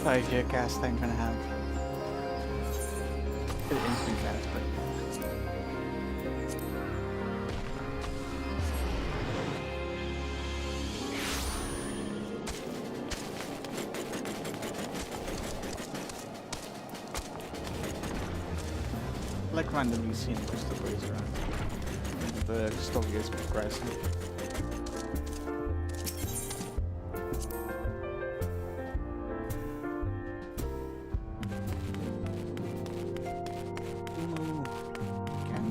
Five-year cast I'm gonna have. Could instant cast, but I like randomly seeing crystal blaze around. The story is progressing.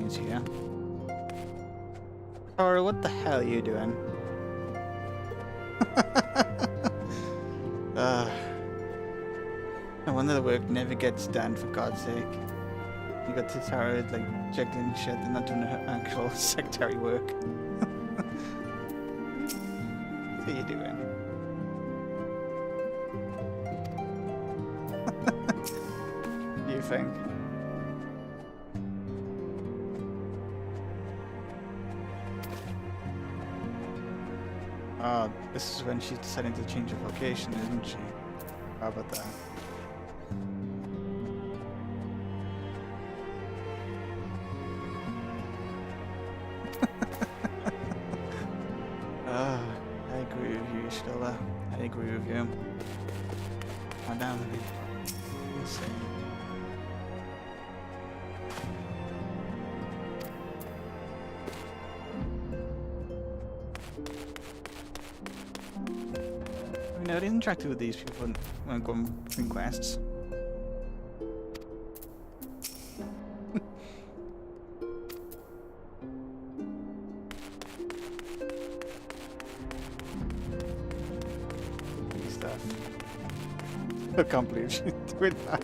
Here. Or what the hell are you doing? No wonder the work never gets done, for God's sake. You got Tara like juggling shit and not doing her actual secretary work. What are you doing? What do you think? Oh, this is when she's deciding to change her vocation, isn't she? How about that? I agree with you, Stella. I agree with you. Oh, damn. Insane. I never interacted with these people when going between quests. Stuff. I can't believe she's doing that.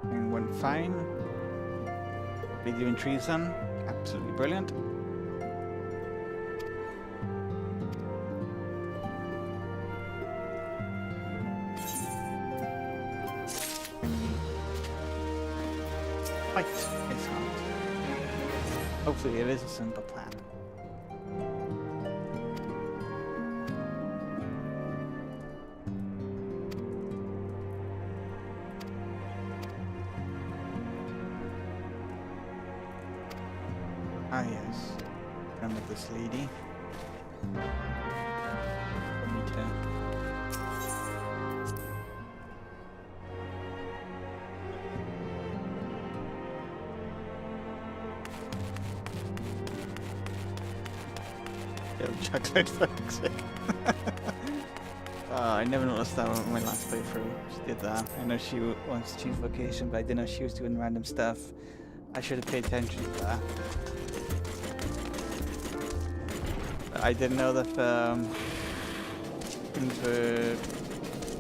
And went fine. Video in treason, absolutely brilliant. Fight is hard. Hopefully it is a simple plan. Ah yes, remember this lady? Me too. Chocolate fuck's sake. I never noticed that on my last playthrough. She did that. I know she wants to change vocation, but I didn't know she was doing random stuff. I should have paid attention to that. I didn't know that things were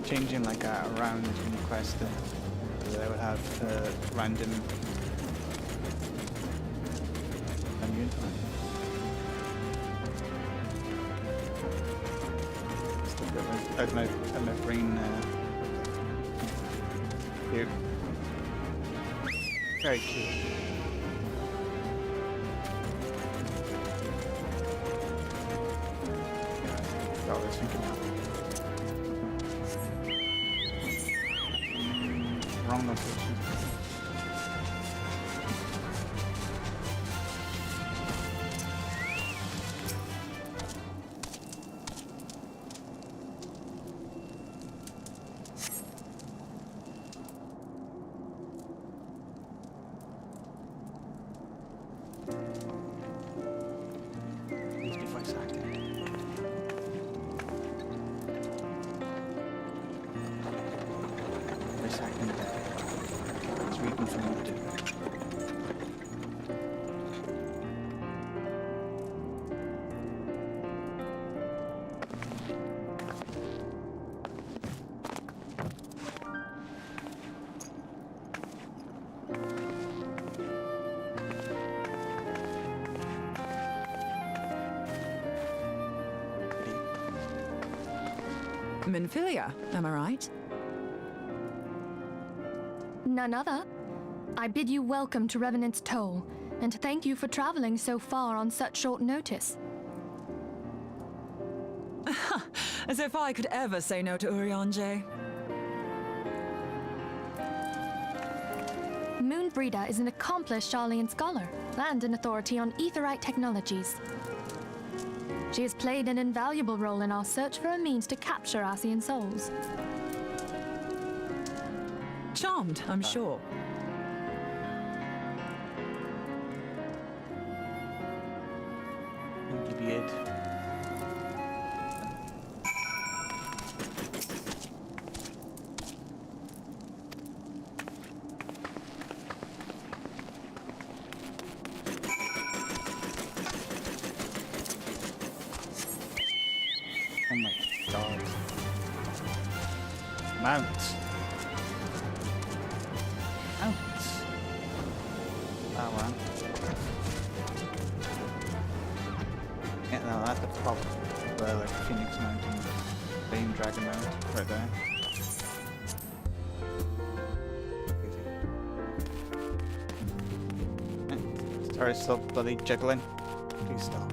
changing like around when you quested. I would have random immune time. Still good, right? Let my brain here. Very cute. I was thinking wrong location. Please be voice acted. Voice acting. It's reading from what to do. Minfilia, am I right? None other. I bid you welcome to Revenant's Toll, and thank you for traveling so far on such short notice. As if I could ever say no to Urianger. Moonbreeder is an accomplished Sharlayan scholar and an authority on aetherite technologies. She has played an invaluable role in our search for a means to capture Ascian souls. Charmed, I'm sure. Maybe it. Oh my god. Mount. Oh wow. Yeah, no, that's the problem. Where like Phoenix Mount and Flame Dragon Mount, right there. Crazy. Sorry, stop bloody jiggling. Please stop.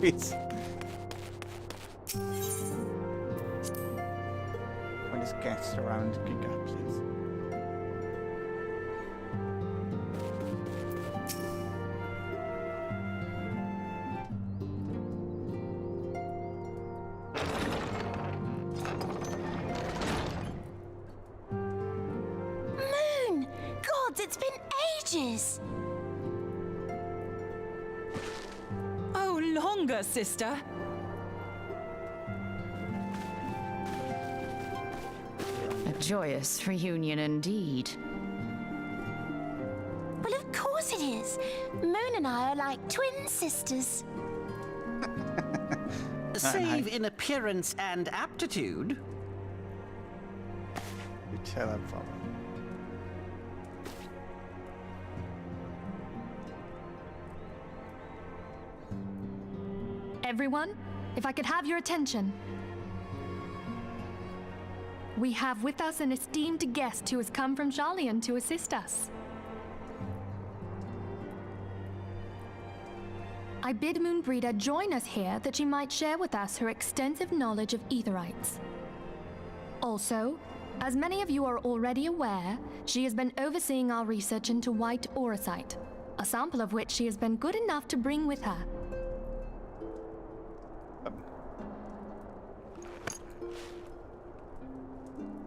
Please. When this gets around, Giga, please. Moon! Gods, it's been ages! Oh, longer, sister. A joyous reunion indeed. Well, of course it is. Moon and I are like twin sisters. Save in appearance and aptitude. You tell that problem. Everyone, if I could have your attention. We have with us an esteemed guest who has come from Sharlayan to assist us. I bid Moonbreeder join us here that she might share with us her extensive knowledge of aetherites. Also, as many of you are already aware, she has been overseeing our research into white auracite, a sample of which she has been good enough to bring with her.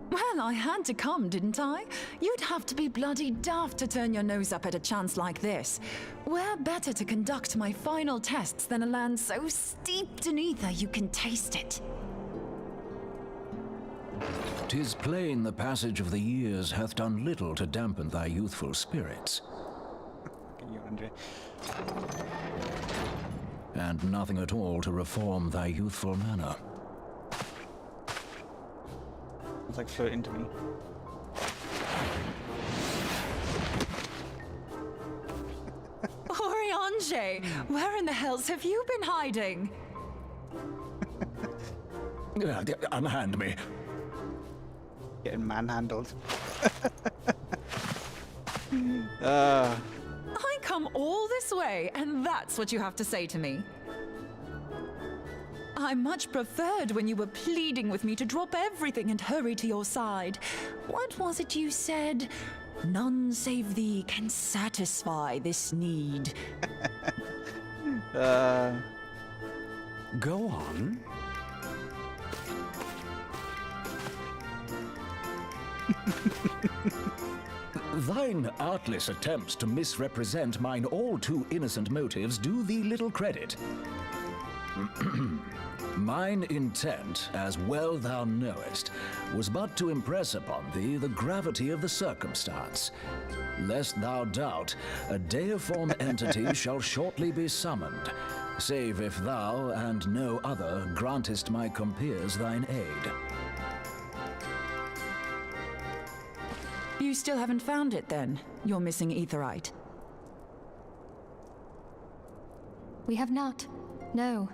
Well, I had to come, didn't I? You'd have to be bloody daft to turn your nose up at a chance like this. Where better to conduct my final tests than a land so steeped in ether you can taste it? 'Tis plain the passage of the years hath done little to dampen thy youthful spirits. Can you, Andre? And nothing at all to reform thy youthful manner. It's like float into me. Urianger, where in the hells have you been hiding? Unhand me. Getting manhandled. I come all this way, and that's what you have to say to me. I much preferred when you were pleading with me to drop everything and hurry to your side. What was it you said? None save thee can satisfy this need. Go on. Thine artless attempts to misrepresent mine all too innocent motives do thee little credit. Mine intent, as well thou knowest, was but to impress upon thee the gravity of the circumstance. Lest thou doubt, a deiform entity shall shortly be summoned, save if thou and no other grantest my compeers thine aid. You still haven't found it, then? Your missing aetherite? We have not. No.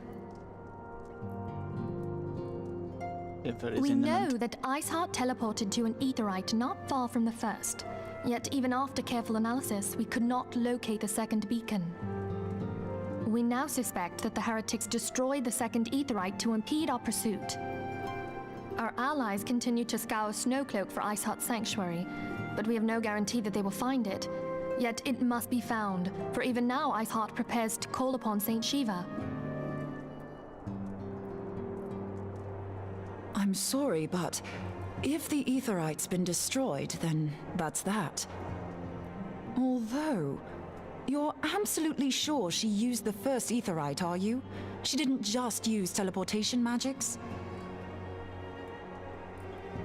If it is We know imminent. that Iceheart teleported to an aetherite not far from the first. Yet even after careful analysis, we could not locate the second beacon. We now suspect that the heretics destroyed the second aetherite to impede our pursuit. Our allies continue to scour Snowcloak for Iceheart's sanctuary, but we have no guarantee that they will find it. Yet it must be found, for even now Iceheart prepares to call upon Saint Shiva. I'm sorry, but if the aetherite's been destroyed, then that's that. Although, you're absolutely sure she used the first aetherite, are you? She didn't just use teleportation magics?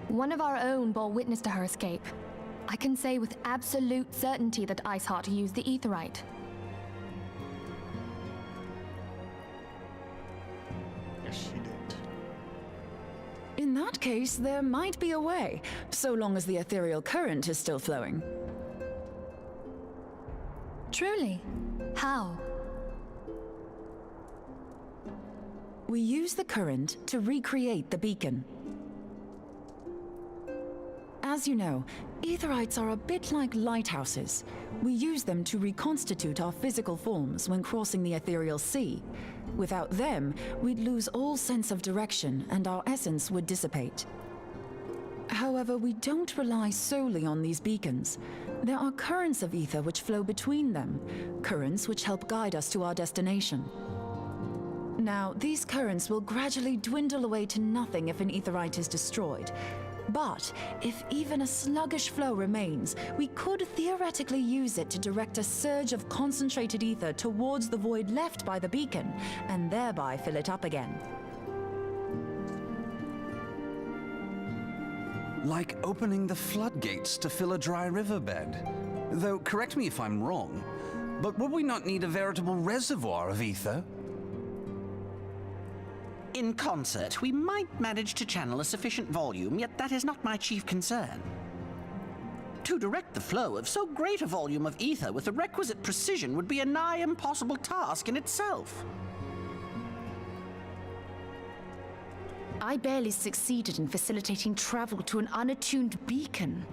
One of our own bore witness to her escape. I can say with absolute certainty that Iceheart used the aetherite. Yes, she did. In that case, there might be a way, so long as the ethereal current is still flowing. Truly? How? We use the current to recreate the beacon. As you know, aetherites are a bit like lighthouses. We use them to reconstitute our physical forms when crossing the ethereal sea. Without them, we'd lose all sense of direction and our essence would dissipate. However, we don't rely solely on these beacons. There are currents of ether which flow between them, currents which help guide us to our destination. Now, these currents will gradually dwindle away to nothing if an aetherite is destroyed. But if even a sluggish flow remains, we could theoretically use it to direct a surge of concentrated ether towards the void left by the beacon, and thereby fill it up again. Like opening the floodgates to fill a dry riverbed. Though, correct me if I'm wrong, but would we not need a veritable reservoir of ether? In concert, we might manage to channel a sufficient volume, yet that is not my chief concern. To direct the flow of so great a volume of ether with the requisite precision would be a nigh impossible task in itself. I barely succeeded in facilitating travel to an unattuned beacon.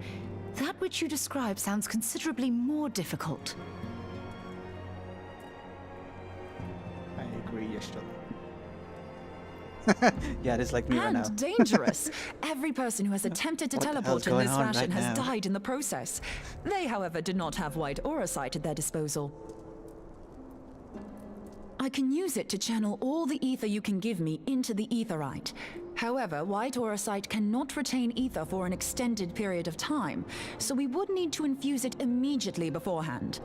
That which you describe sounds considerably more difficult. I agree, Yashtal. Yeah, it is like me right now. And dangerous. Every person who has attempted to What the hell's teleport in going this on fashion right has now? died in the process. They, however, did not have white aura sight at their disposal. I can use it to channel all the ether you can give me into the aetherite. However, white aura sight cannot retain ether for an extended period of time, so we would need to infuse it immediately beforehand.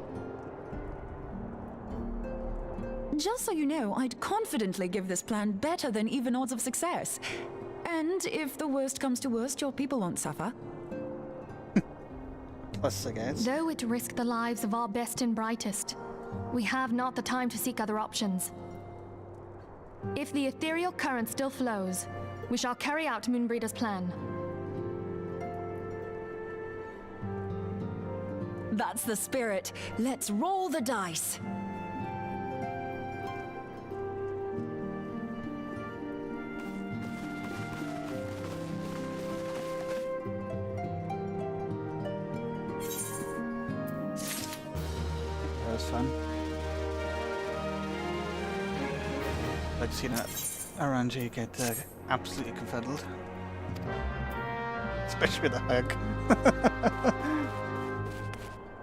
Just so you know, I'd confidently give this plan better than even odds of success. And if the worst comes to worst, your people won't suffer. Plus, I guess. Though it risked the lives of our best and brightest, we have not the time to seek other options. If the ethereal current still flows, we shall carry out Moonbreeder's plan. That's the spirit. Let's roll the dice. was fun. I've seen it around here get absolutely confuddled. Especially with a hug.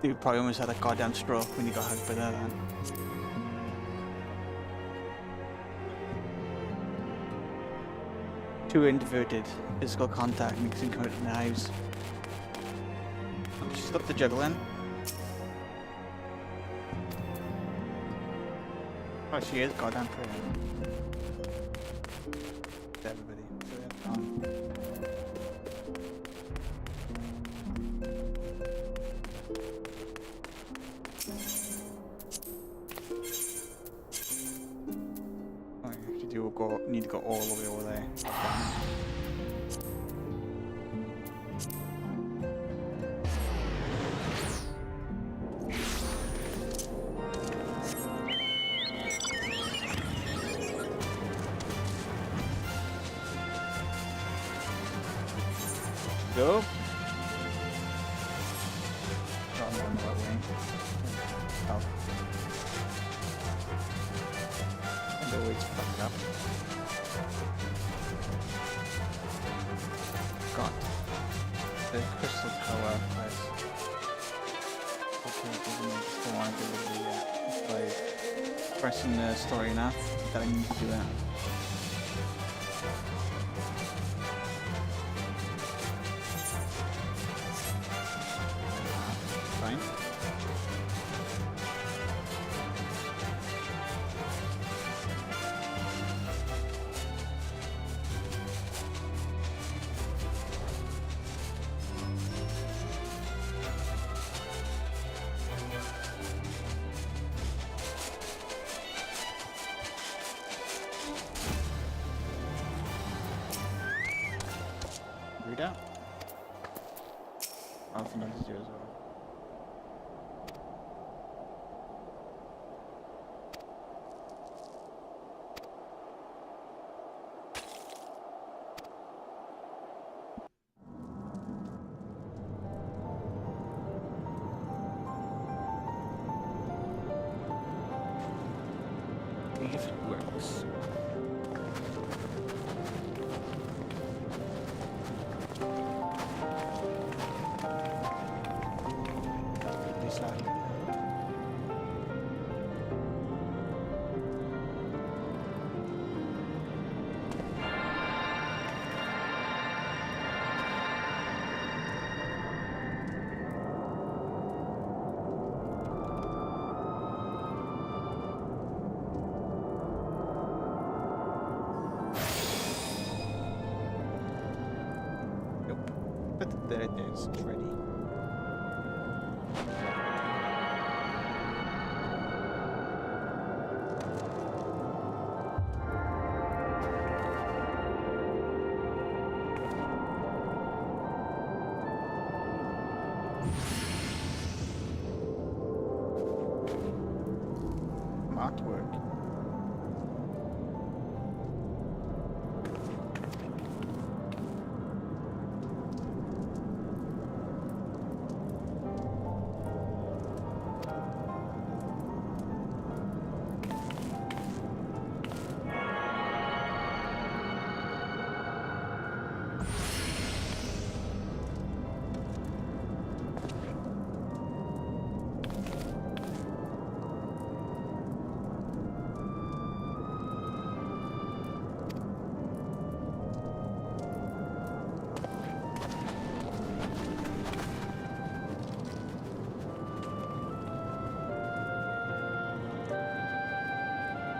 You probably almost had a goddamn stroke when you got hugged by that. Too introverted. Physical contact mixing current knives. She's got the juggling. Oh, she is goddamn pretty. Everybody. So yeah, need to go all the way over there. Go. And always fucked up. Got the crystal tower place. Okay, still want to do it yet. It's like pressing the story enough that I need to do that. Fine. Read out. I'll have to do as well. See if it works. But there it is, it's ready. Artwork.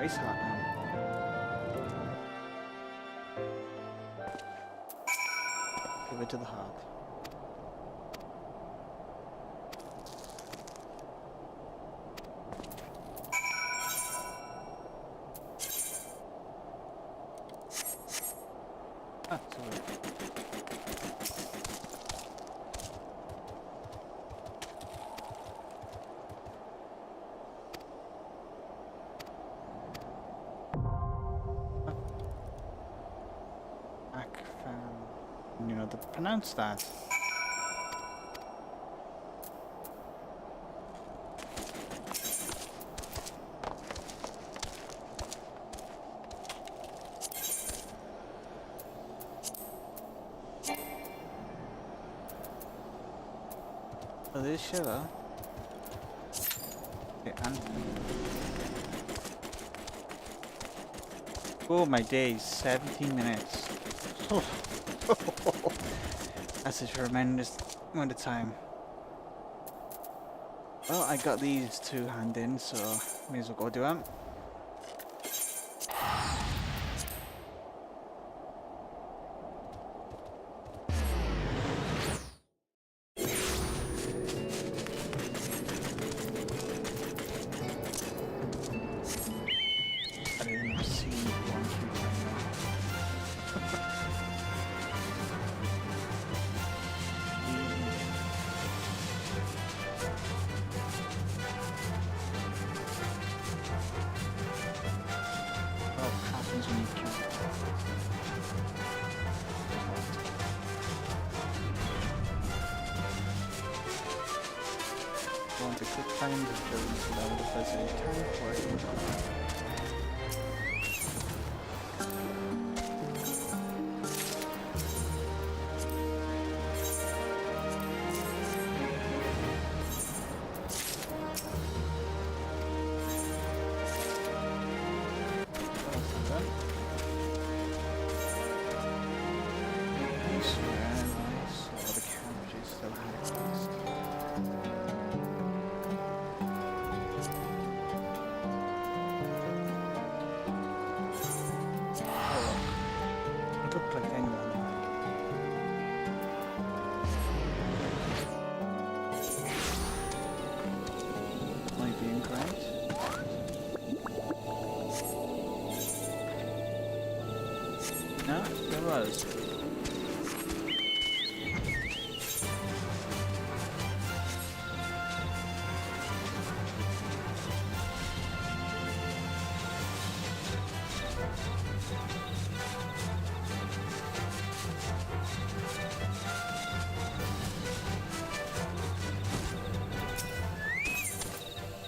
It's hot now. Give it to the heart. Ah, sorry. You know to pronounce that. Oh, there's Shiva. Okay, and oh my days, 17 minutes. That's a tremendous amount of time. Well, I got these two hand in, so may as well go do them. I didn't even see one through right now. What happens when you kill? Want to quick find the buildings without the president time for it. No, there was.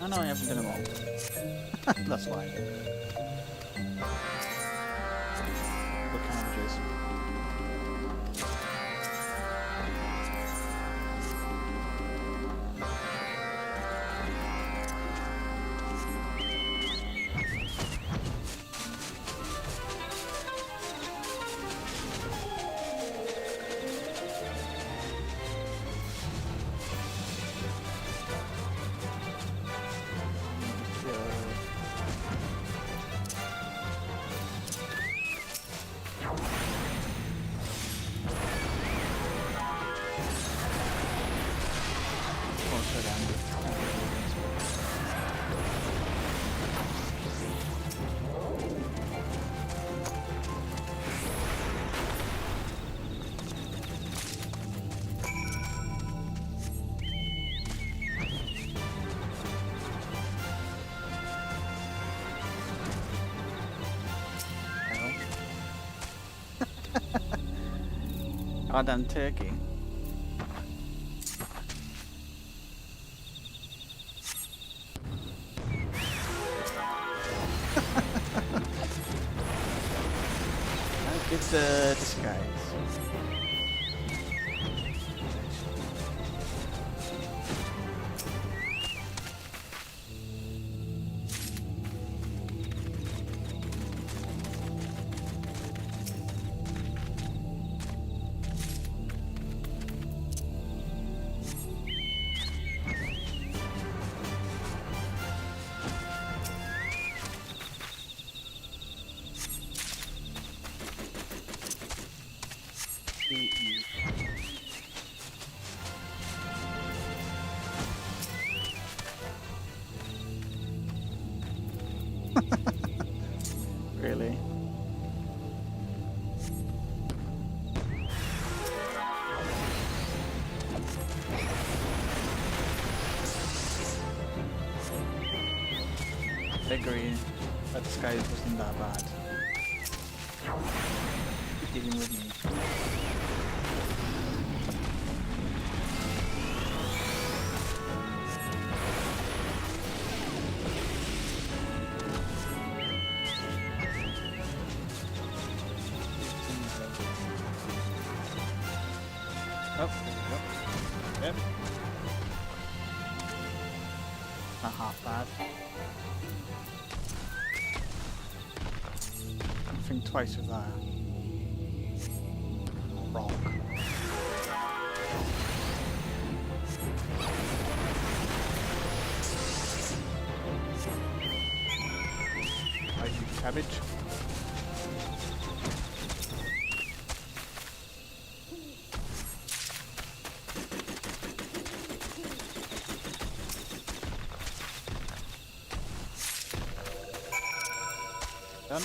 Oh no, I haven't done them all. That's why. What kind of juice? Goddamn turkey. It's a disguise. Really? I agree. That disguise wasn't that bad. Keep dealing with me. Oh, there we go. Yep. Not half bad. Think twice with that. Rock. I do cabbage. Done.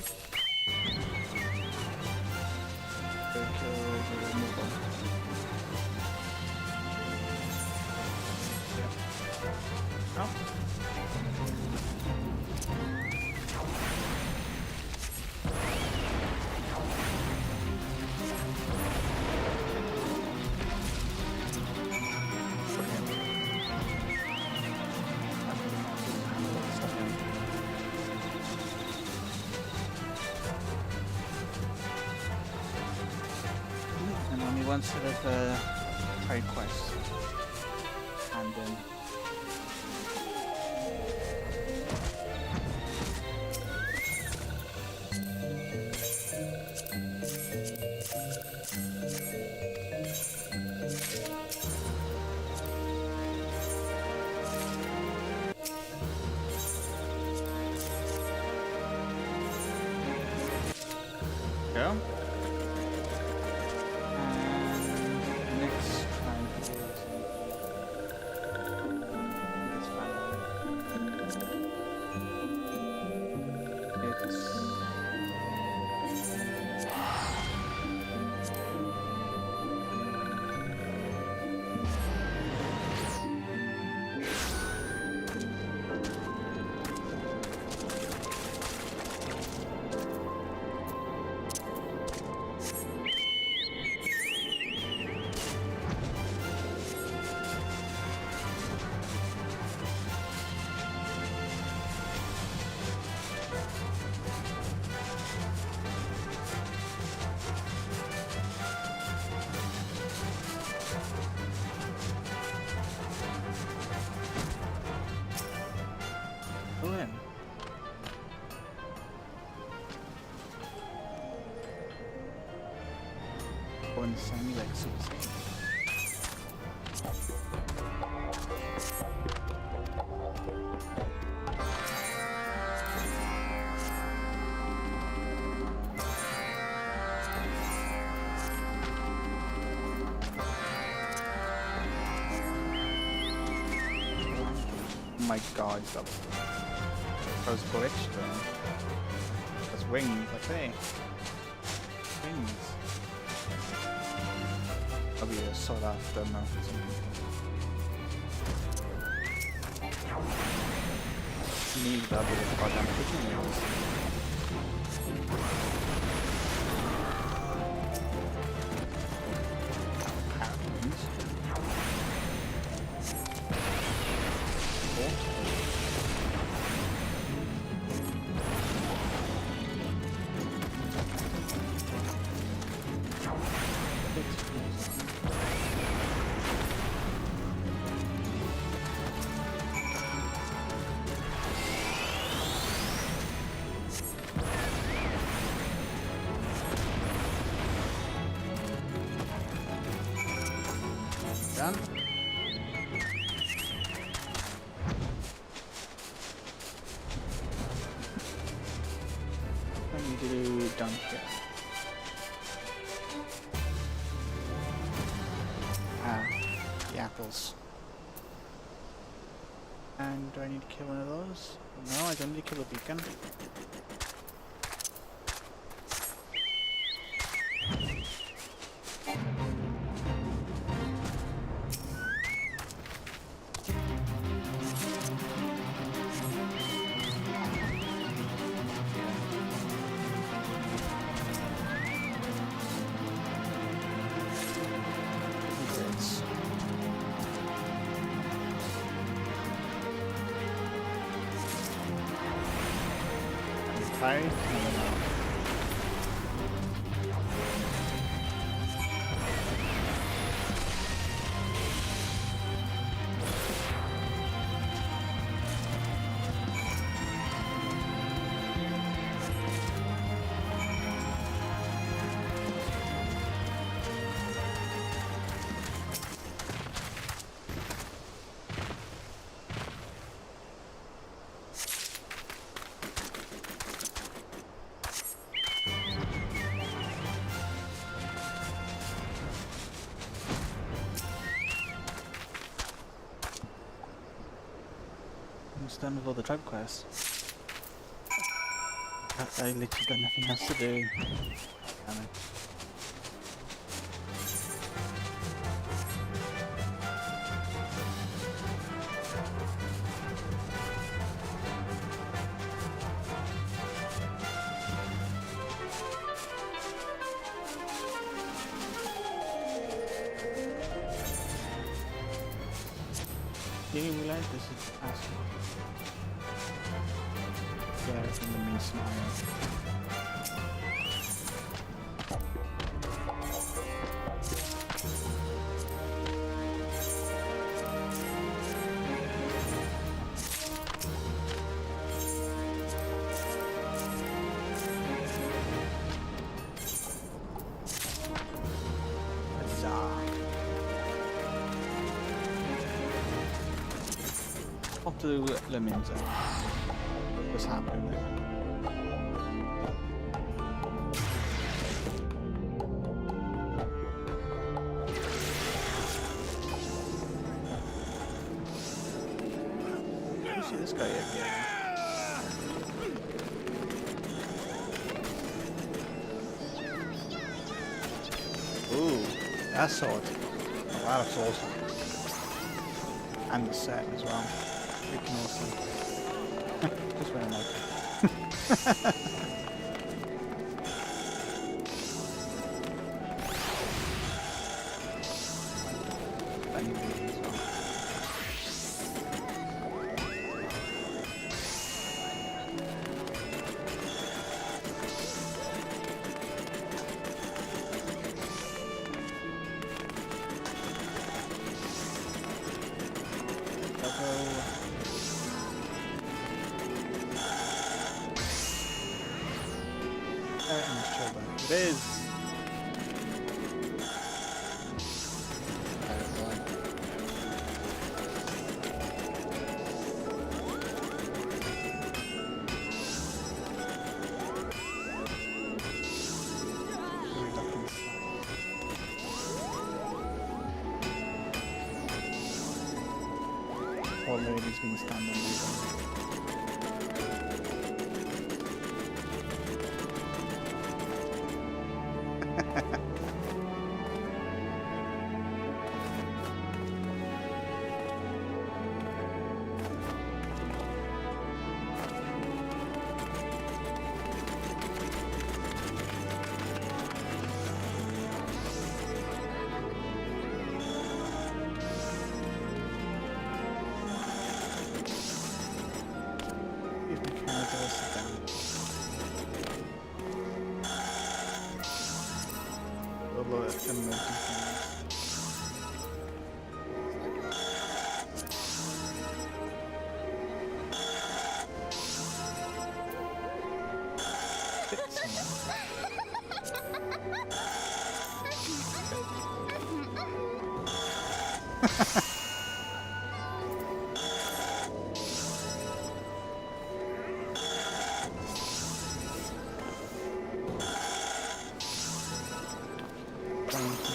And only one set of trade quests. And then go. And next time is go in. Go in the same like suicide. Oh my god, stop. That was glitched though. That's wings, I say. Wings. I'll be a sought after mouth or something. You need that bit of goddamn cooking wheels. Done. I need to do done here. Ah, the apples. And do I need to kill one of those? No, I don't need to kill a beacon. Tired? almost done with all the tribe quests. I literally got nothing else to do. Damn it. Didn't realize this is the password. Yeah, it's in the main scenario. Up to Leminza. What's happening there? You see this guy again? Ooh, that sword. A lot of swords. And the set as well. Freaking awesome. Just when I like it. Bunny baby as well. It is. Old lady's being standing there.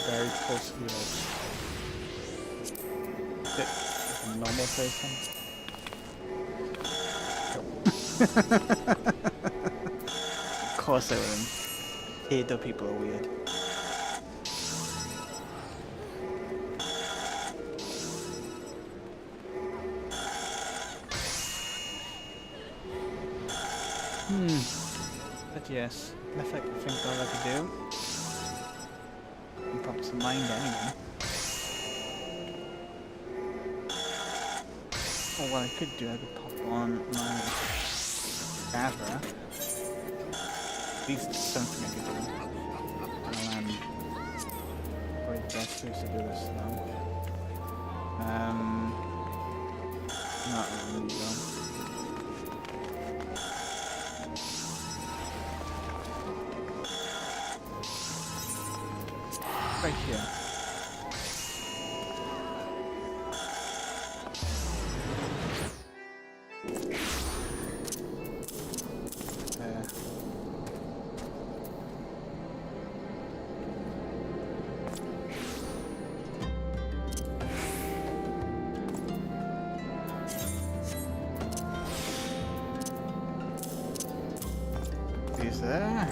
Very close to the edge. Bit like a normal person. Of course I wouldn't. Hater people are weird. But yes, left I think all I could do. And pop some mind anyway. Or what I could do, I could pop on my gather. At least something I could do. Probably the best place to do this now. Not really though. Right here. there.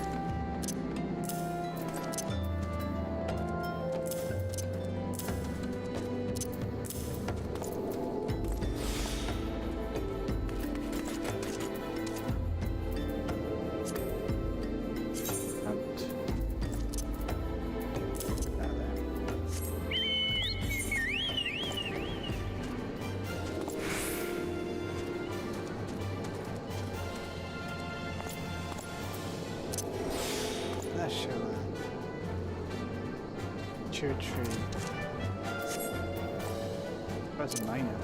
Cherry tree. That's a miner.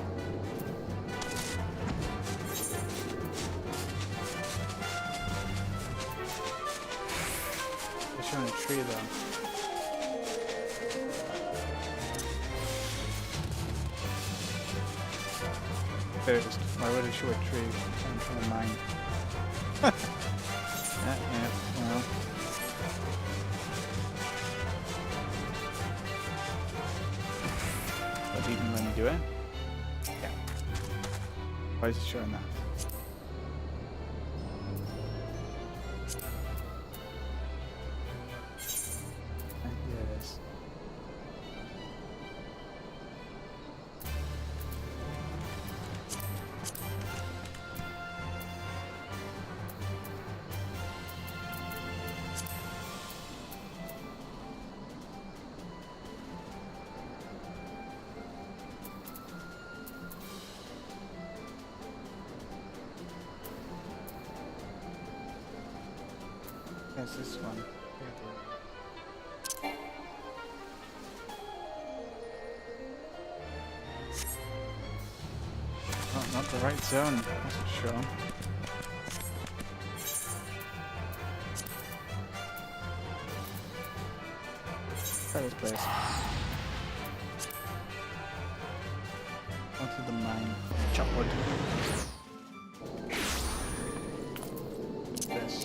They're showing a tree though. There it is. Why would it show a tree? I'm trying to mine. Yeah, well. Even when you do it? Yeah. Why is it showing that? Here it is. Yes, this one. Oh, not the right zone, that's for sure. Try this place. Onto the mine. Chop wood. This.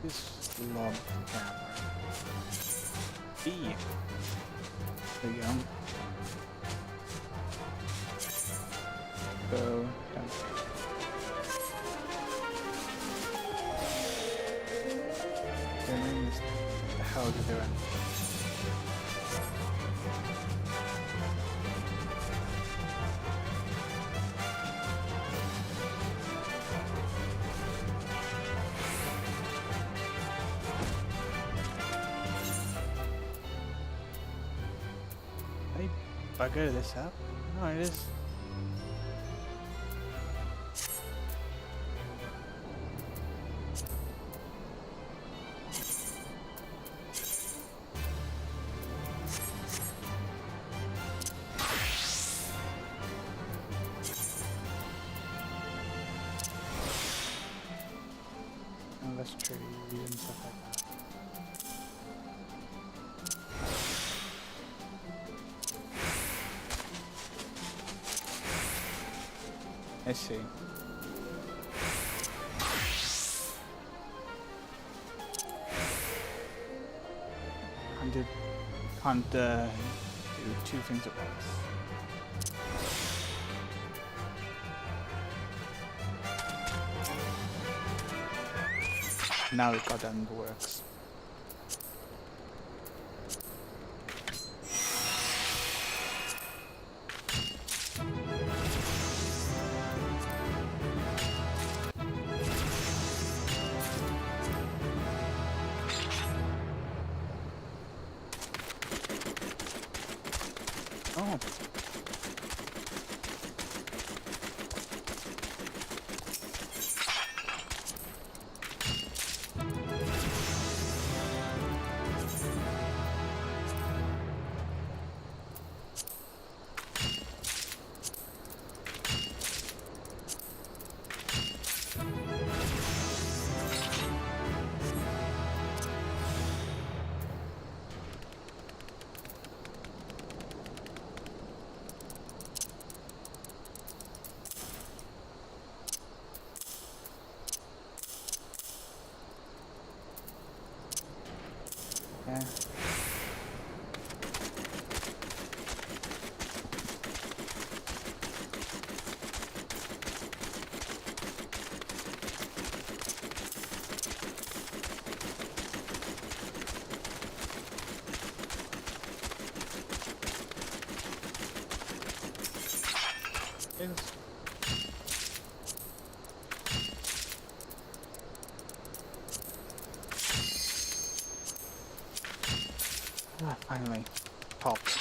This log camera. B. There you go. Go down. What the hell are you doing? Bugger this up? No, it is. Oh, that's true, and stuff like that. I see. Can't do two things at once. Now it got done in the works. Oh. Finally. Popped.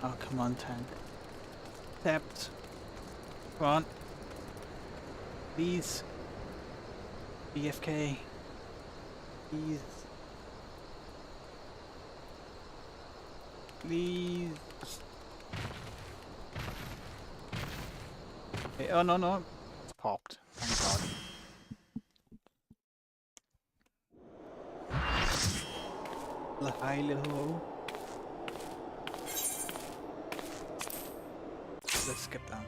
Oh, come on, tank. Tapped. Come on. Please. BFK. Please. Please. Okay, oh, no, no. It's popped. Thank God. Hi, little. Let's skip down.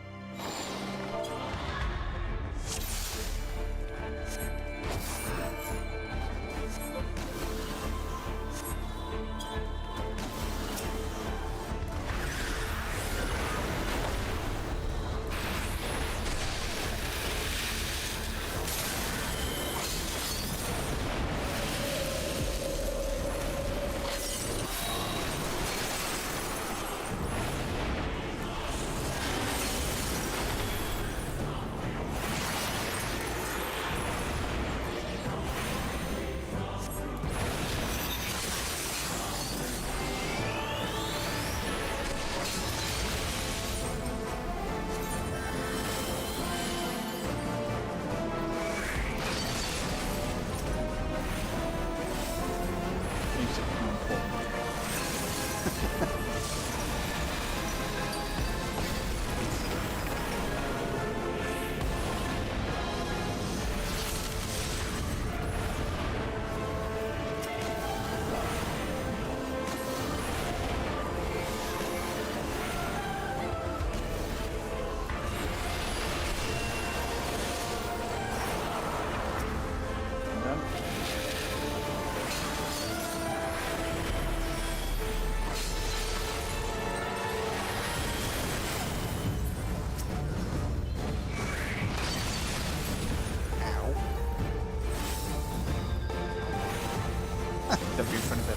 W in front of it.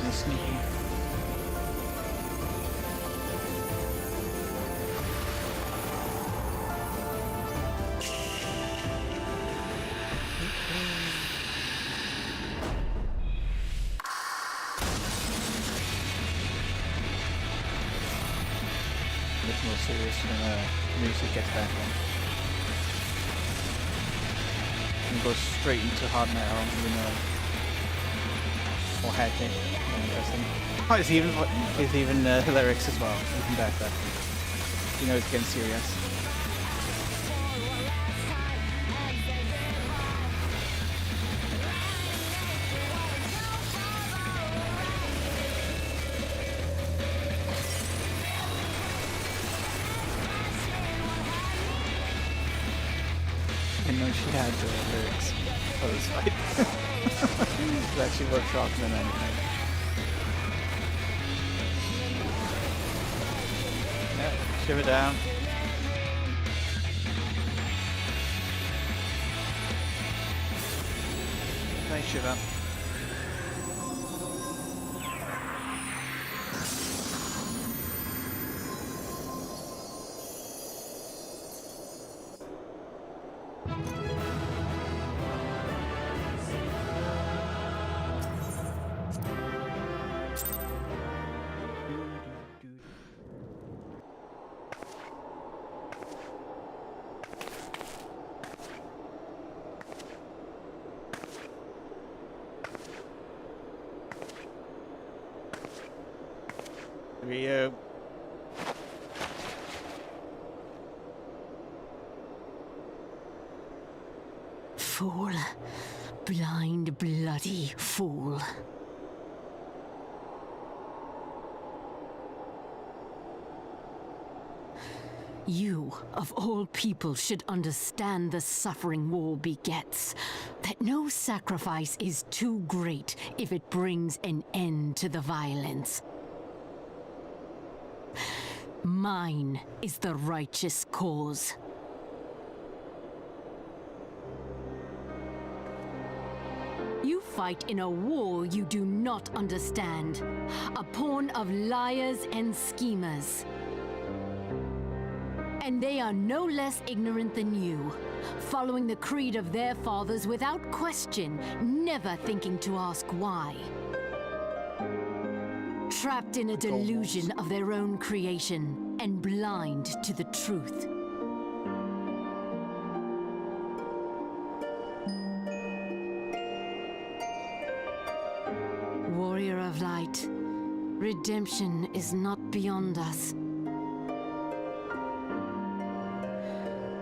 Nice sneaky. It's more serious when music gets back on. And goes straight into hard metal, you know, or hectic. Interesting. Oh, it's even lyrics as well. Even better. You know, it's getting serious. I know she had the lyrics for this fight. It's actually more shocking than anything. Yeah, shiver down. Nice shiver. Rio. Fool. Blind, bloody fool. You, of all people, should understand the suffering war begets. That no sacrifice is too great if it brings an end to the violence. Mine is the righteous cause. You fight in a war you do not understand. A pawn of liars and schemers. And they are no less ignorant than you, following the creed of their fathers without question, never thinking to ask why. Trapped in a delusion of their own creation and blind to the truth. Warrior of light, redemption is not beyond us.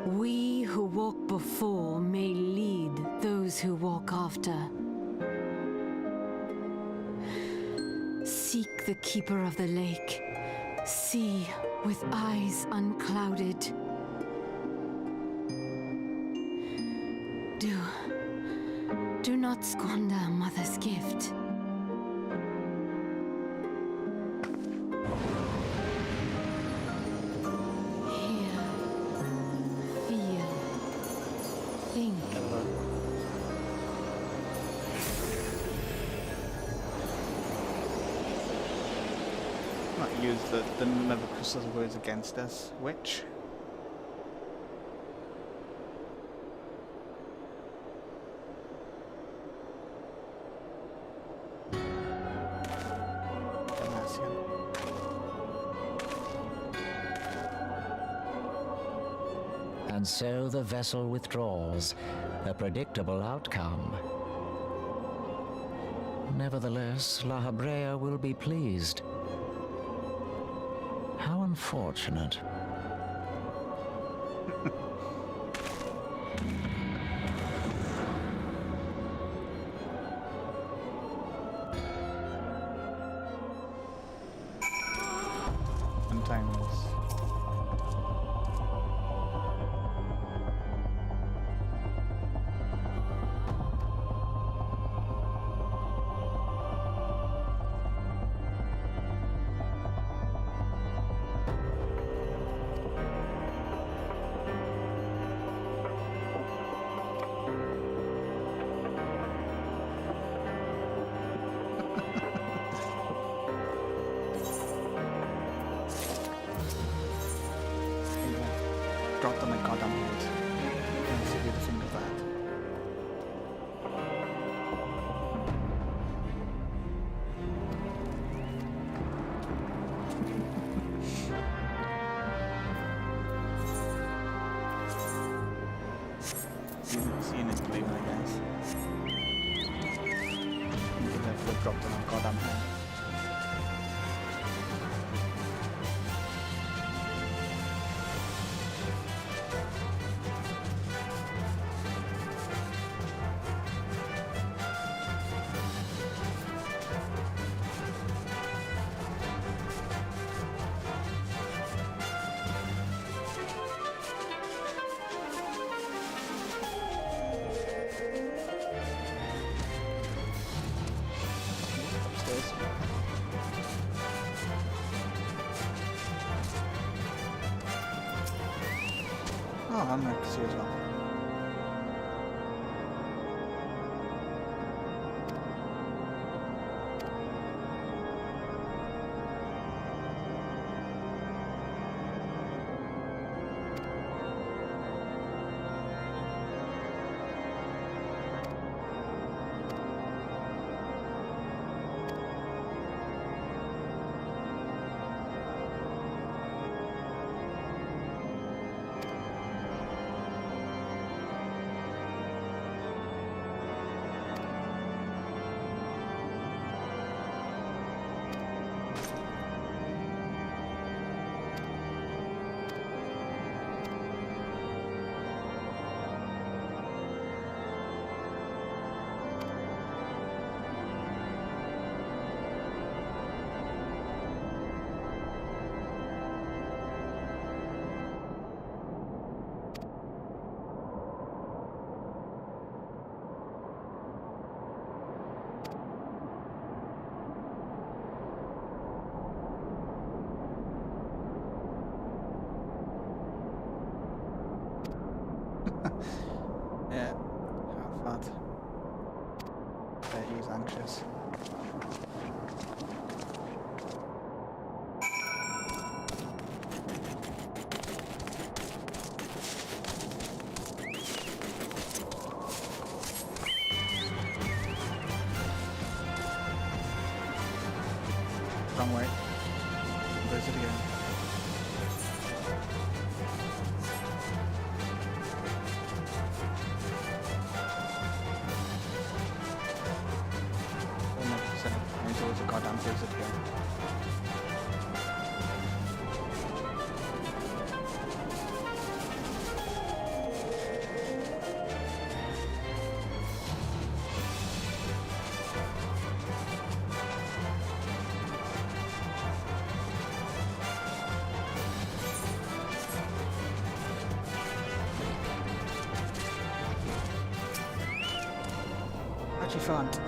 We who walk before may lead those who walk after. Seek the keeper of the lake. See with eyes unclouded. Do not squander Mother's gift. Not use the Never Crystal's words against us, witch. And so the vessel withdraws, a predictable outcome. Nevertheless, La Habrea will be pleased. How unfortunate. Sometimes. Dropped on my goddamn head. Let's see the thing of that. Seeing his claim, I guess. Therefore dropped on my goddamn head. Oh, I'm going to see as well. this. Wrong way. Where's it again? Oh no, set up. There's always a goddamn exit here. Actually front.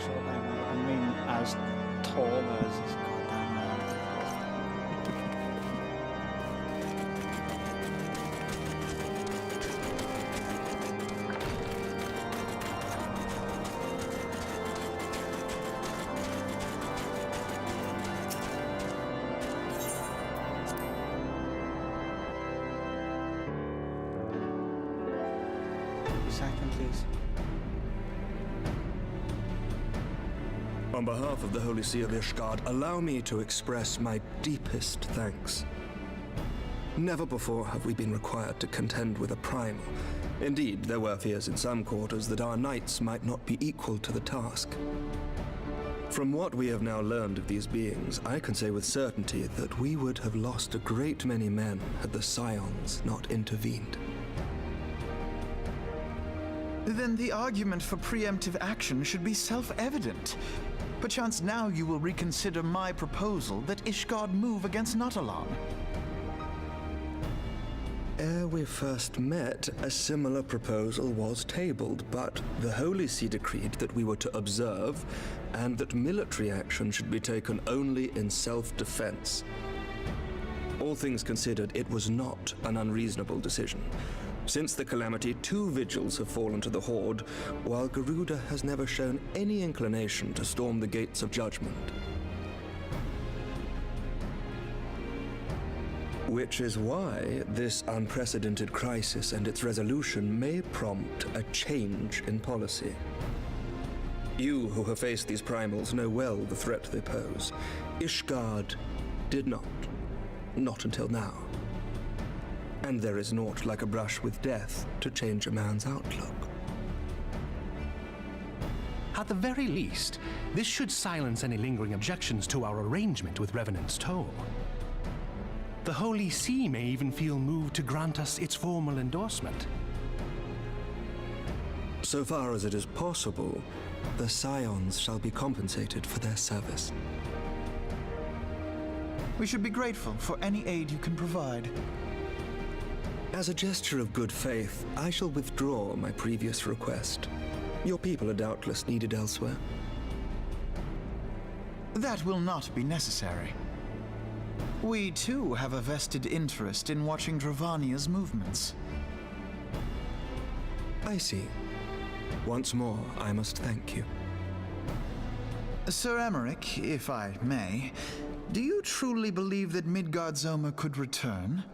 I mean, as tall as this goddamn man. Second, please. On behalf of the Holy See of Ishgard, allow me to express my deepest thanks. Never before have we been required to contend with a primal. Indeed, there were fears in some quarters that our knights might not be equal to the task. From what we have now learned of these beings, I can say with certainty that we would have lost a great many men had the Scions not intervened. Then the argument for preemptive action should be self-evident. Perchance now you will reconsider my proposal that Ishgard move against Natalan. Ere we first met, a similar proposal was tabled, but the Holy See decreed that we were to observe, and that military action should be taken only in self-defense. All things considered, it was not an unreasonable decision. Since the calamity, 2 vigils have fallen to the Horde, while Garuda has never shown any inclination to storm the gates of judgment. Which is why this unprecedented crisis and its resolution may prompt a change in policy. You who have faced these primals know well the threat they pose. Ishgard did not. Not until now. And there is naught like a brush with death to change a man's outlook. At the very least, this should silence any lingering objections to our arrangement with Revenant's Toll. The Holy See may even feel moved to grant us its formal endorsement. So far as it is possible, the Scions shall be compensated for their service. We should be grateful for any aid you can provide. As a gesture of good faith, I shall withdraw my previous request. Your people are doubtless needed elsewhere. That will not be necessary. We too have a vested interest in watching Dravania's movements. I see. Once more, I must thank you. Sir Emmerich, if I may, do you truly believe that Midgard-Zoma could return?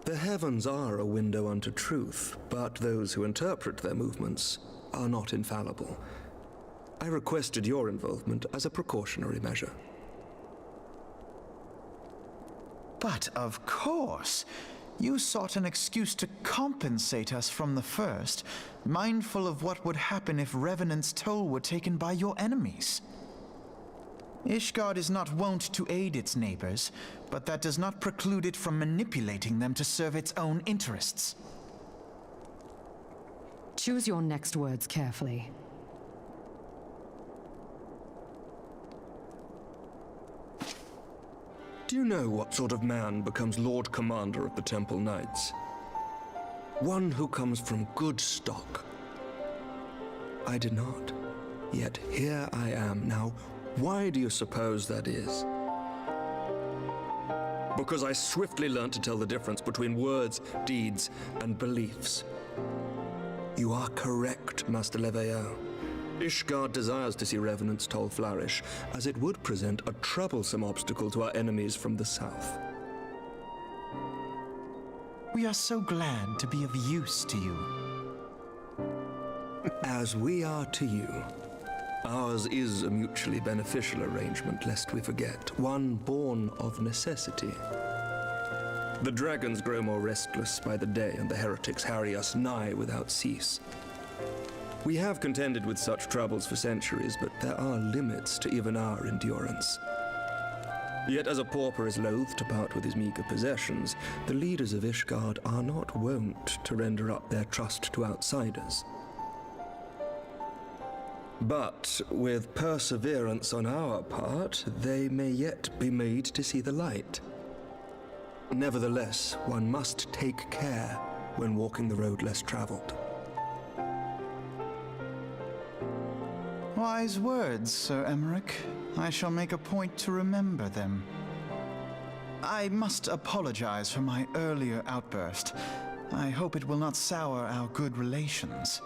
The heavens are a window unto truth, but those who interpret their movements are not infallible. I requested your involvement as a precautionary measure. But of course, you sought an excuse to compensate us from the first, mindful of what would happen if Revenant's Toll were taken by your enemies. Ishgard is not wont to aid its neighbors, but that does not preclude it from manipulating them to serve its own interests. Choose your next words carefully. Do you know what sort of man becomes Lord Commander of the Temple Knights? One who comes from good stock. I did not. Yet here I am now. Why do you suppose that is? Because I swiftly learned to tell the difference between words, deeds, and beliefs. You are correct, Master Leveilleur. Ishgard desires to see Revenant's toll flourish, as it would present a troublesome obstacle to our enemies from the south. We are so glad to be of use to you. As we are to you. Ours is a mutually beneficial arrangement, lest we forget, one born of necessity. The dragons grow more restless by the day, and the heretics harry us nigh without cease. We have contended with such troubles for centuries, but there are limits to even our endurance. Yet as a pauper is loath to part with his meager possessions, the leaders of Ishgard are not wont to render up their trust to outsiders. But with perseverance on our part, they may yet be made to see the light. Nevertheless, one must take care when walking the road less traveled. Wise words, Sir Emmerich. I shall make a point to remember them. I must apologize for my earlier outburst. I hope it will not sour our good relations.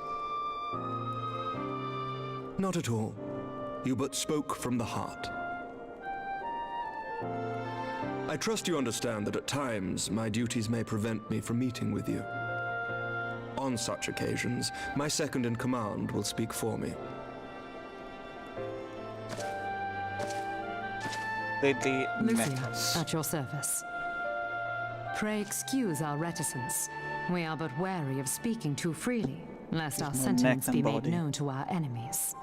Not at all. You but spoke from the heart. I trust you understand that at times my duties may prevent me from meeting with you. On such occasions, my second-in-command will speak for me. Lucia, at your service. Pray excuse our reticence. We are but wary of speaking too freely, lest our sentiments be made known to our enemies.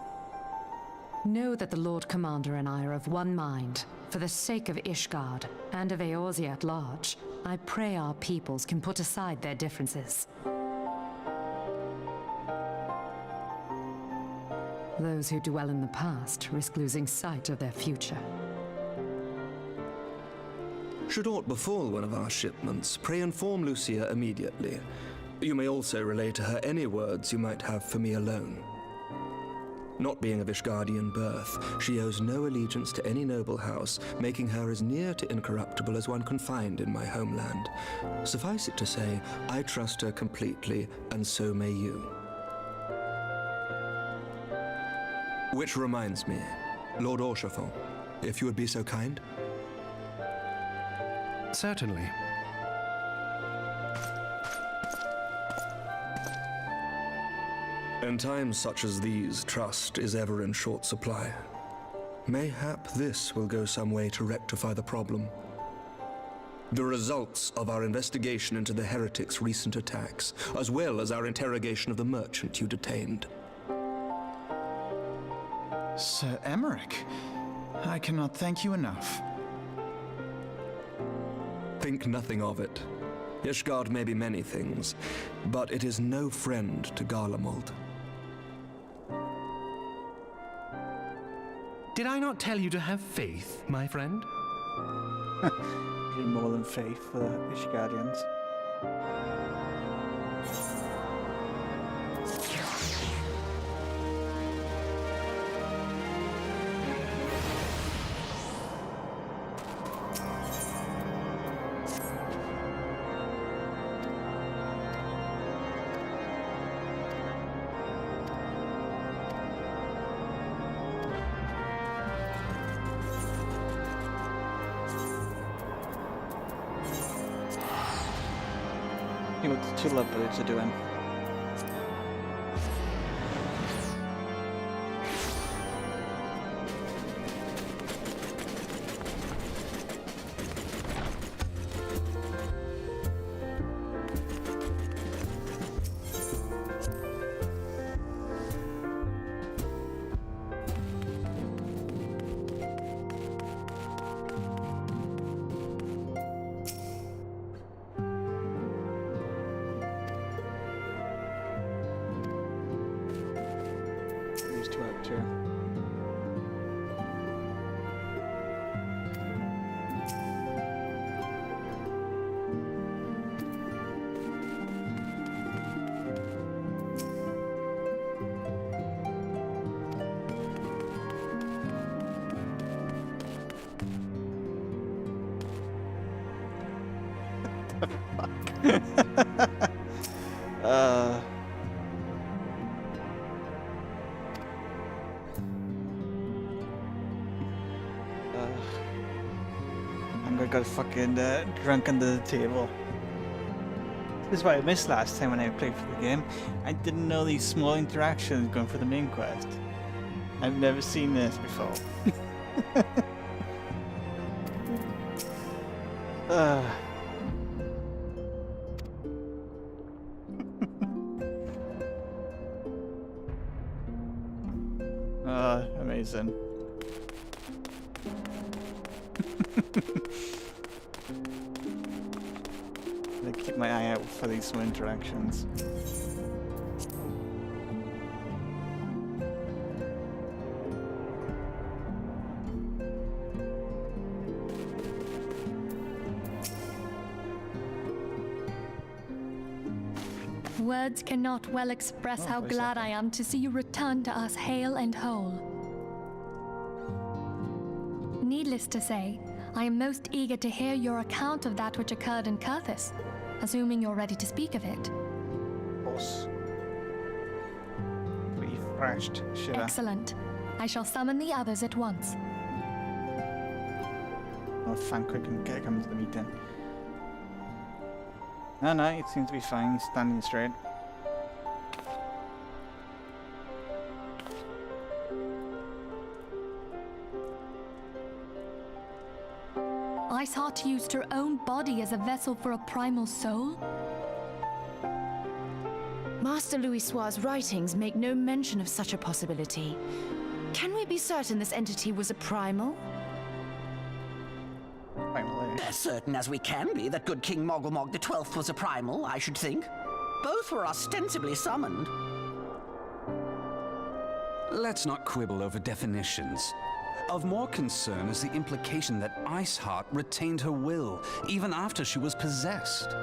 Know that the Lord Commander and I are of one mind. For the sake of Ishgard, and of Eorzea at large, I pray our peoples can put aside their differences. Those who dwell in the past risk losing sight of their future. Should aught befall one of our shipments, pray inform Lucia immediately. You may also relay to her any words you might have for me alone. Not being of Ishgardian birth, she owes no allegiance to any noble house, making her as near to incorruptible as one can find in my homeland. Suffice it to say, I trust her completely, and so may you. Which reminds me, Lord Orshafon, if you would be so kind. Certainly. In times such as these, trust is ever in short supply. Mayhap this will go some way to rectify the problem. The results of our investigation into the heretics' recent attacks, as well as our interrogation of the merchant you detained. Sir Emmerich, I cannot thank you enough. Think nothing of it. Ishgard may be many things, but it is no friend to Garlemald. Did I not tell you to have faith, my friend? Need more than faith for the Ishgardians. See what the two lovebirds are doing. I got fucking drunk under the table. This is what I missed last time when I played for the game. I didn't know these small interactions going for the main quest. I've never seen this before. Amazing. I keep my eye out for these small interactions. Words cannot well express how glad I am to see you return to us hale and whole. Needless to say, I am most eager to hear your account of that which occurred in Kurthis, assuming you're ready to speak of it. Boss. Refreshed, should I? Excellent. I shall summon the others at once. Oh, thank quick and get come to the meeting. No, it seems to be fine. He's standing straight. Iceheart used her own body as a vessel for a primal soul? Master Louisoir's writings make no mention of such a possibility. Can we be certain this entity was a primal? As certain as we can be that good King Mogglmog the 12th was a primal, I should think. Both were ostensibly summoned. Let's not quibble over definitions. Of more concern is the implication that Iceheart retained her will, even after she was possessed.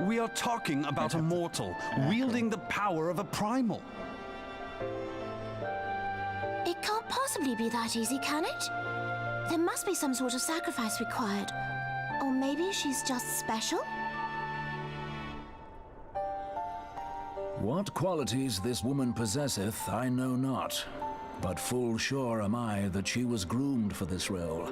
We are talking about a mortal, wielding the power of a primal. It can't possibly be that easy, can it? There must be some sort of sacrifice required. Or maybe she's just special? What qualities this woman possesseth, I know not. But full sure am I that she was groomed for this role.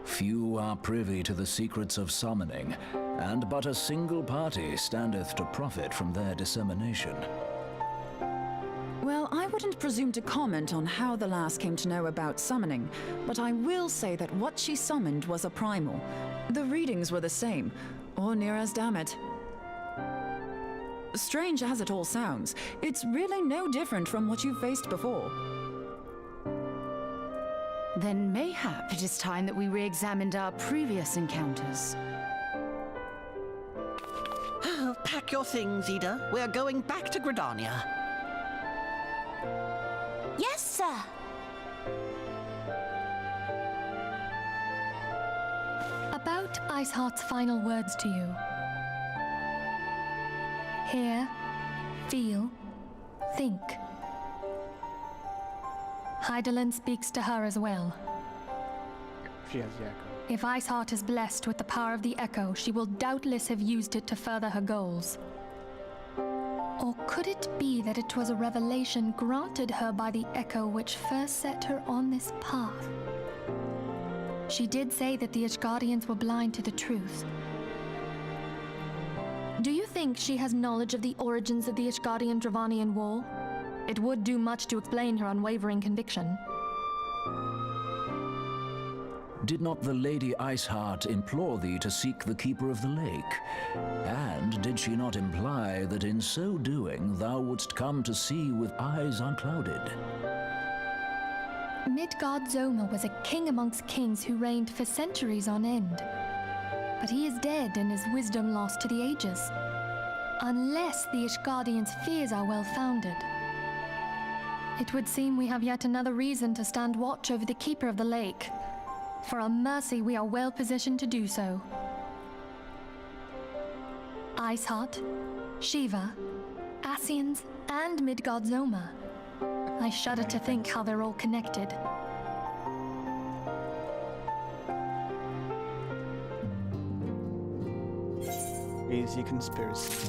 Few are privy to the secrets of summoning, and but a single party standeth to profit from their dissemination. Well, I wouldn't presume to comment on how the lass came to know about summoning, but I will say that what she summoned was a primal. The readings were the same, or near as damn it. Strange as it all sounds, it's really no different from what you've faced before. Then mayhap it is time that we re-examined our previous encounters. Oh, pack your things, Ida. We're going back to Gridania. Yes, sir. About Iceheart's final words to you. Hear, feel, think. Hydaelyn speaks to her as well. She has the echo. If Iceheart is blessed with the power of the Echo, she will doubtless have used it to further her goals. Or could it be that it was a revelation granted her by the Echo which first set her on this path? She did say that the Ishgardians were blind to the truth. Do you think she has knowledge of the origins of the Ishgardian-Dravanian War? It would do much to explain her unwavering conviction. Did not the Lady Iceheart implore thee to seek the Keeper of the Lake? And did she not imply that in so doing thou wouldst come to see with eyes unclouded? Midgard-Zoma was a king amongst kings who reigned for centuries on end. But he is dead and his wisdom lost to the ages. Unless the Ishgardians' fears are well-founded. It would seem we have yet another reason to stand watch over the Keeper of the Lake. For our mercy, we are well positioned to do so. Iceheart, Shiva, Ascians, and Midgard-Zoma. I shudder to think how they're all connected. Crazy conspiracy.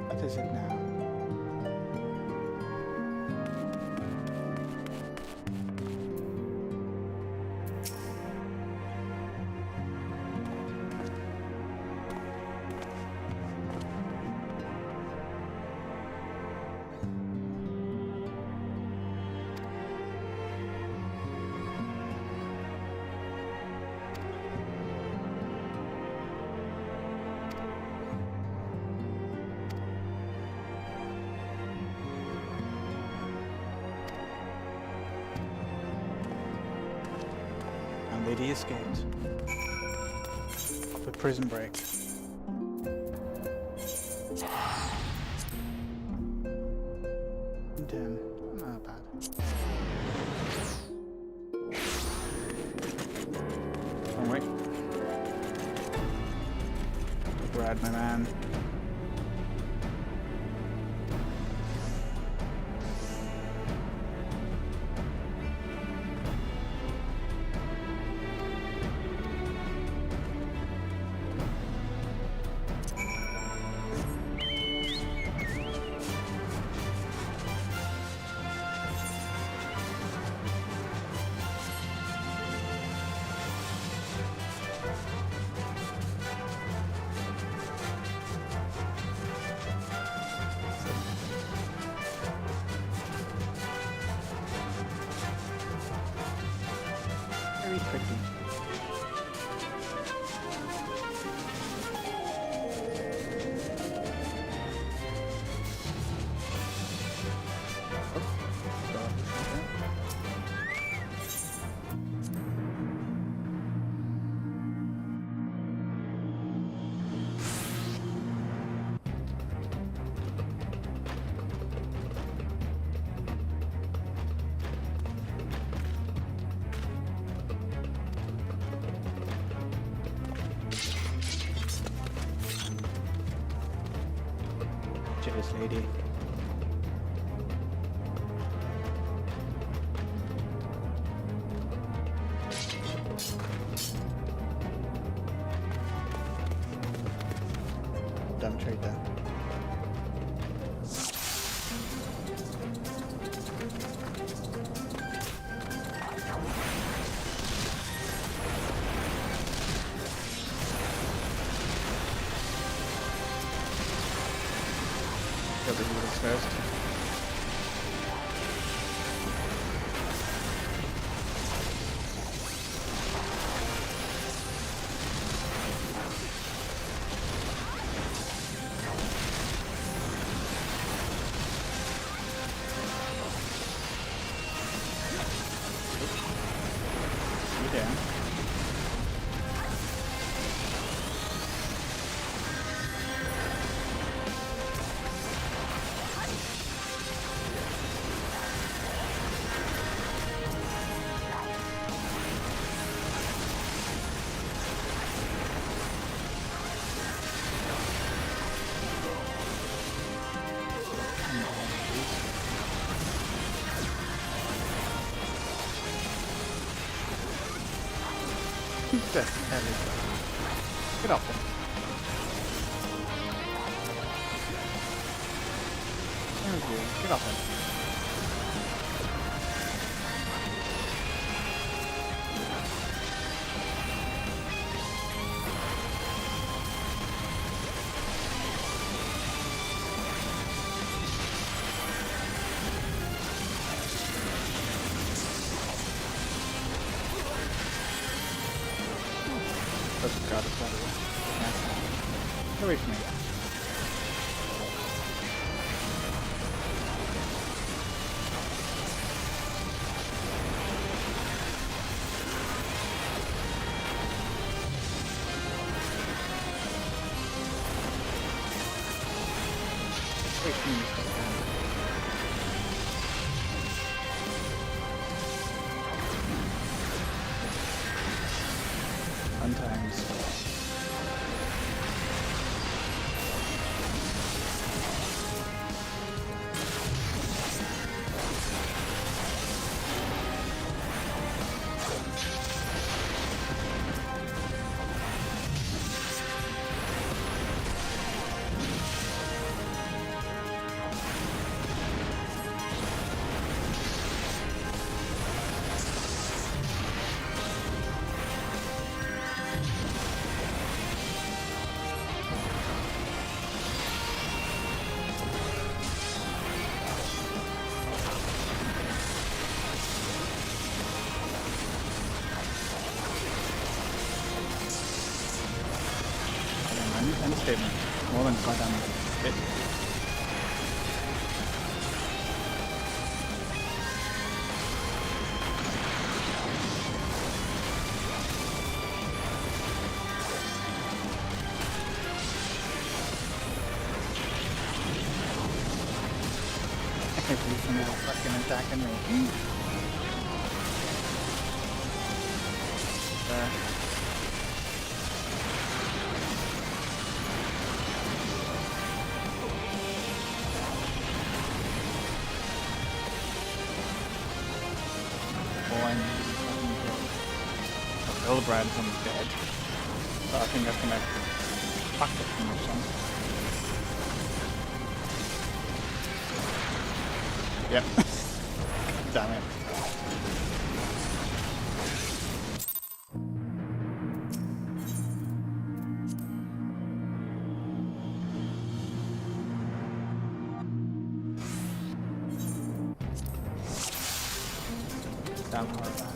What is it now? Lady escaped. With prison break. Damn, not bad. Oh wait. Brad, my man. Very tricky. Cheers, lady. Dumb trade there. Got the healers first. You down. The hell is that? Get off him. There we go. Get off him. God, it's Get away from me. Wait for me, Fun times. Statement. More than goddamn bit. I can't believe someone else fucking attacking me. Hildebrad's almost dead. So I think that's gonna fuck it from or something. Yep. Damn it. Down hard back.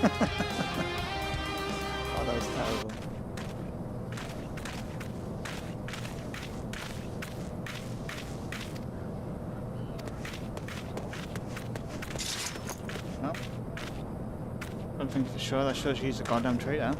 Oh, that was terrible. Well, one thing for sure, that shows she's a goddamn traitor.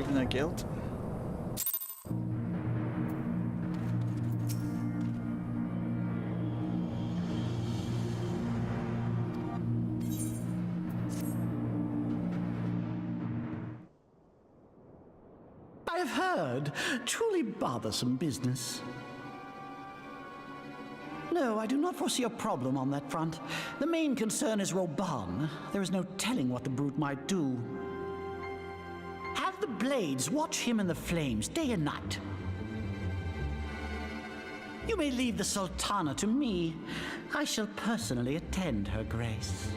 proven her guilt. I've heard. Truly bothersome business. No, I do not foresee a problem on that front. The main concern is Roban. There is no telling what the brute might do. Have the blades watch him in the flames day and night. You may leave the Sultana to me. I shall personally attend her grace.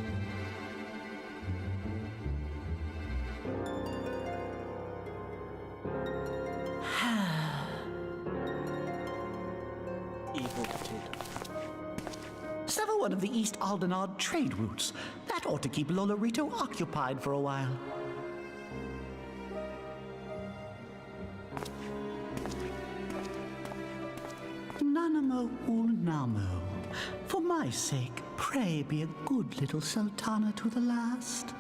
Evil potato. Sever one of the East Aldenard trade routes. That ought to keep Lolorito occupied for a while. Nanamo Ulnamo. For my sake, pray be a good little Sultana to the last.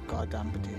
Goddamn potato.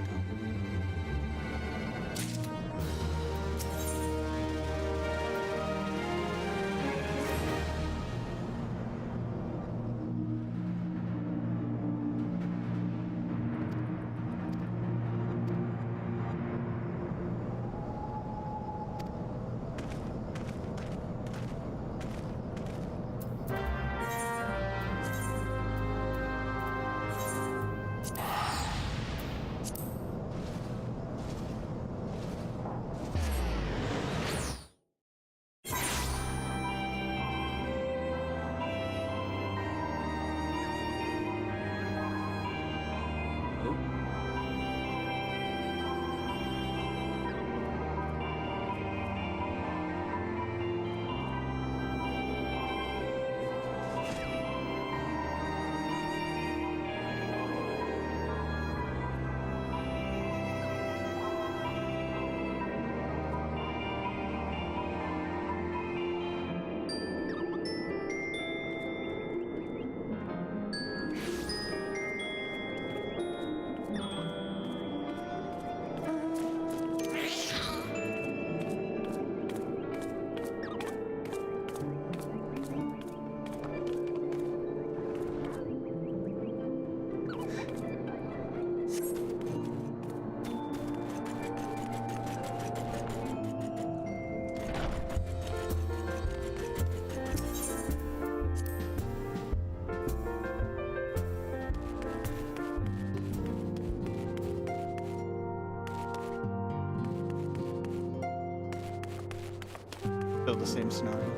Still the same scenario.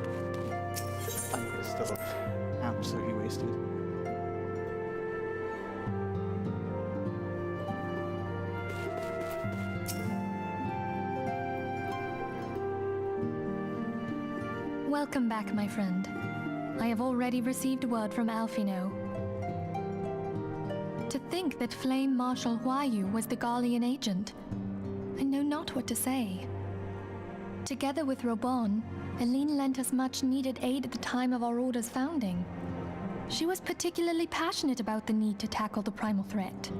Still absolutely wasted. Welcome back, my friend. I have already received word from Alfino. To think that Flame Marshal Huayu was the Garlean agent. I know not what to say. Together with Robon, Eileen lent us much-needed aid at the time of our Order's founding. She was particularly passionate about the need to tackle the primal threat.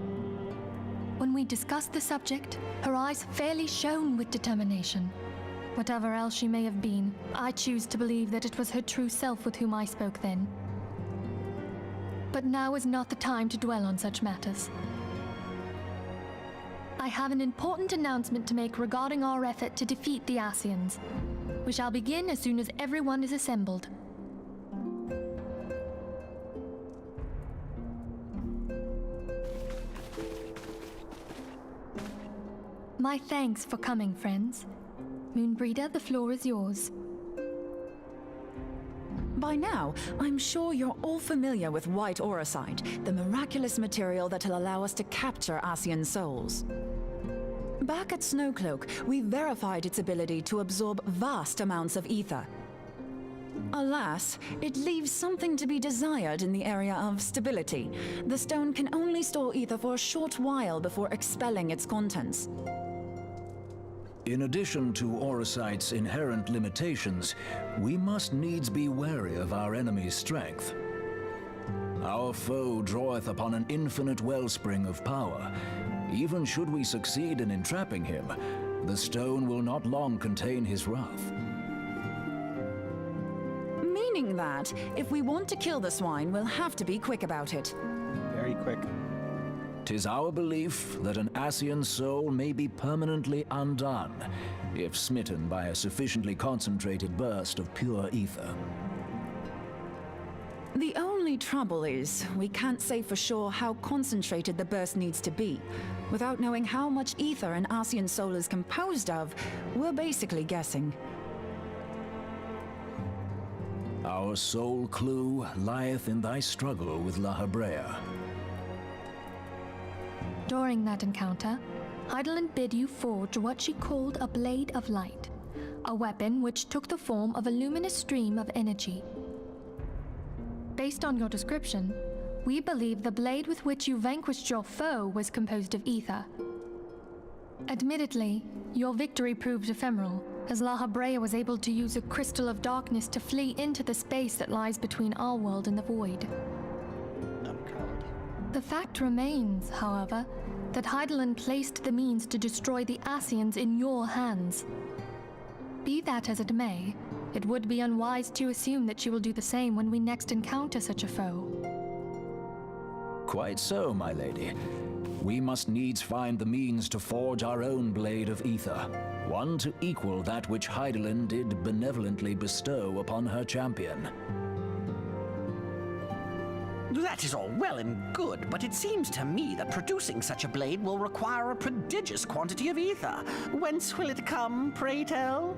When we discussed the subject, her eyes fairly shone with determination. Whatever else she may have been, I choose to believe that it was her true self with whom I spoke then. But now is not the time to dwell on such matters. I have an important announcement to make regarding our effort to defeat the Asians. We shall begin as soon as everyone is assembled. My thanks for coming, friends. Moonbreeder, the floor is yours. By now, I'm sure you're all familiar with White Auracite, the miraculous material that'll allow us to capture Asian souls. Back at Snowcloak, we verified its ability to absorb vast amounts of ether. Alas, it leaves something to be desired in the area of stability. The stone can only store ether for a short while before expelling its contents. In addition to Orocyte's inherent limitations, we must needs be wary of our enemy's strength. Our foe draweth upon an infinite wellspring of power. Even should we succeed in entrapping him, the stone will not long contain his wrath. Meaning that, if we want to kill the swine, we'll have to be quick about it. Very quick. 'Tis our belief that an Ascian soul may be permanently undone, if smitten by a sufficiently concentrated burst of pure ether. The only trouble is, we can't say for sure how concentrated the burst needs to be. Without knowing how much ether an Ascian soul is composed of, we're basically guessing. Our sole clue lieth in thy struggle with La Hebrea. During that encounter, Heidelin bid you forge what she called a Blade of Light, a weapon which took the form of a luminous stream of energy. Based on your description, we believe the blade with which you vanquished your foe was composed of ether. Admittedly, your victory proved ephemeral, as La Hebrea was able to use a crystal of darkness to flee into the space that lies between our world and the void. The fact remains, however, that Heidelin placed the means to destroy the Ascians in your hands. Be that as it may, it would be unwise to assume that she will do the same when we next encounter such a foe. Quite so, my lady. We must needs find the means to forge our own blade of ether, one to equal that which Heidelin did benevolently bestow upon her champion. That is all well and good, but it seems to me that producing such a blade will require a prodigious quantity of ether. Whence will it come, pray tell?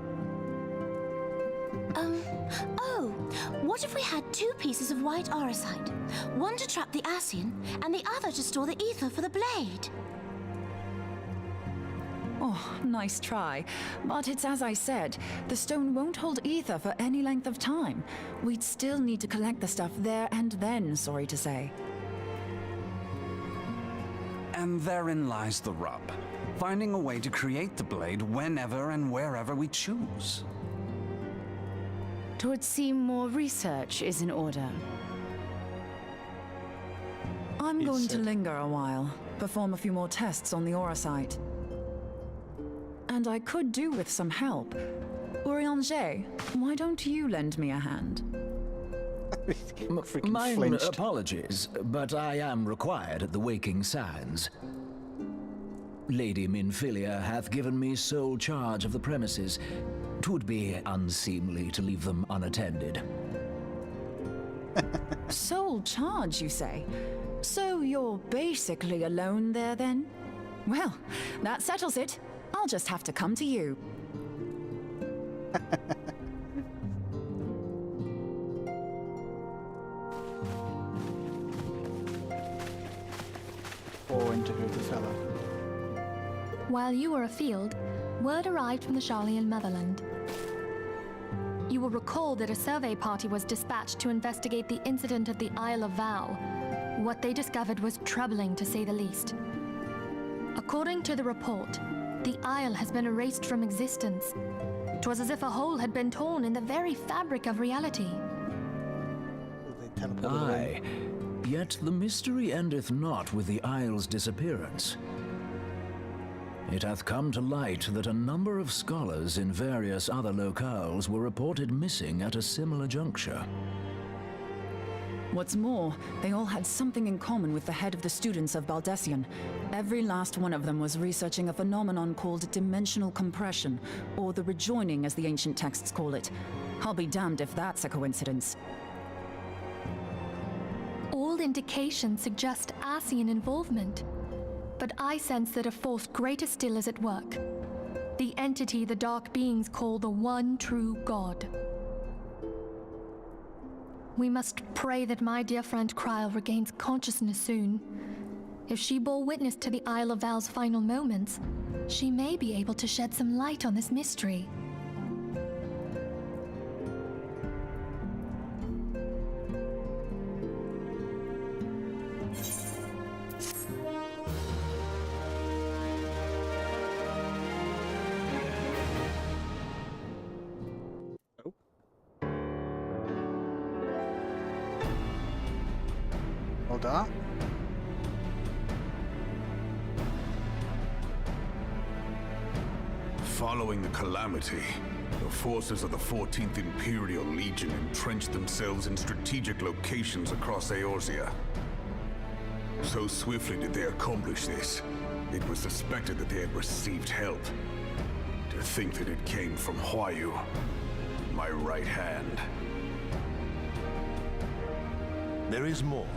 What if we had 2 pieces of white Orocyte? One to trap the Ascian, and the other to store the ether for the blade. Oh, nice try. But it's as I said, the stone won't hold ether for any length of time. We'd still need to collect the stuff there and then, sorry to say. And therein lies the rub. Finding a way to create the blade whenever and wherever we choose. 'Twould seem more research is in order. I'm going to linger a while, perform a few more tests on the Orocyte. And I could do with some help. Urianger, why don't you lend me a hand? Mine flinched. apologies, but I am required at the Waking Sands. Lady Minfilia hath given me sole charge of the premises. 'Twould be unseemly to leave them unattended. Sole charge, you say? So you're basically alone there, then? Well, that settles it. I'll just have to come to you. Or interview the fella. While you were afield, word arrived from the Sharlayan motherland. You will recall that a survey party was dispatched to investigate the incident at the Isle of Vow. What they discovered was troubling, to say the least. According to the report, the isle has been erased from existence. 'Twas as if a hole had been torn in the very fabric of reality. Aye, yet the mystery endeth not with the isle's disappearance. It hath come to light that a number of scholars in various other locales were reported missing at a similar juncture. What's more, they all had something in common with the head of the students of Baldessian. Every last one of them was researching a phenomenon called dimensional compression, or the rejoining as the ancient texts call it. I'll be damned if that's a coincidence. All indications suggest Ascian involvement. But I sense that a force greater still is at work. The entity the dark beings call the one true God. We must pray that my dear friend Kryl regains consciousness soon. If she bore witness to the Isle of Val's final moments, she may be able to shed some light on this mystery. order. Following the calamity, the forces of the 14th Imperial Legion entrenched themselves in strategic locations across Eorzea. So swiftly did they accomplish this, it was suspected that they had received help. To think that it came from Huayu, my right hand. There is more.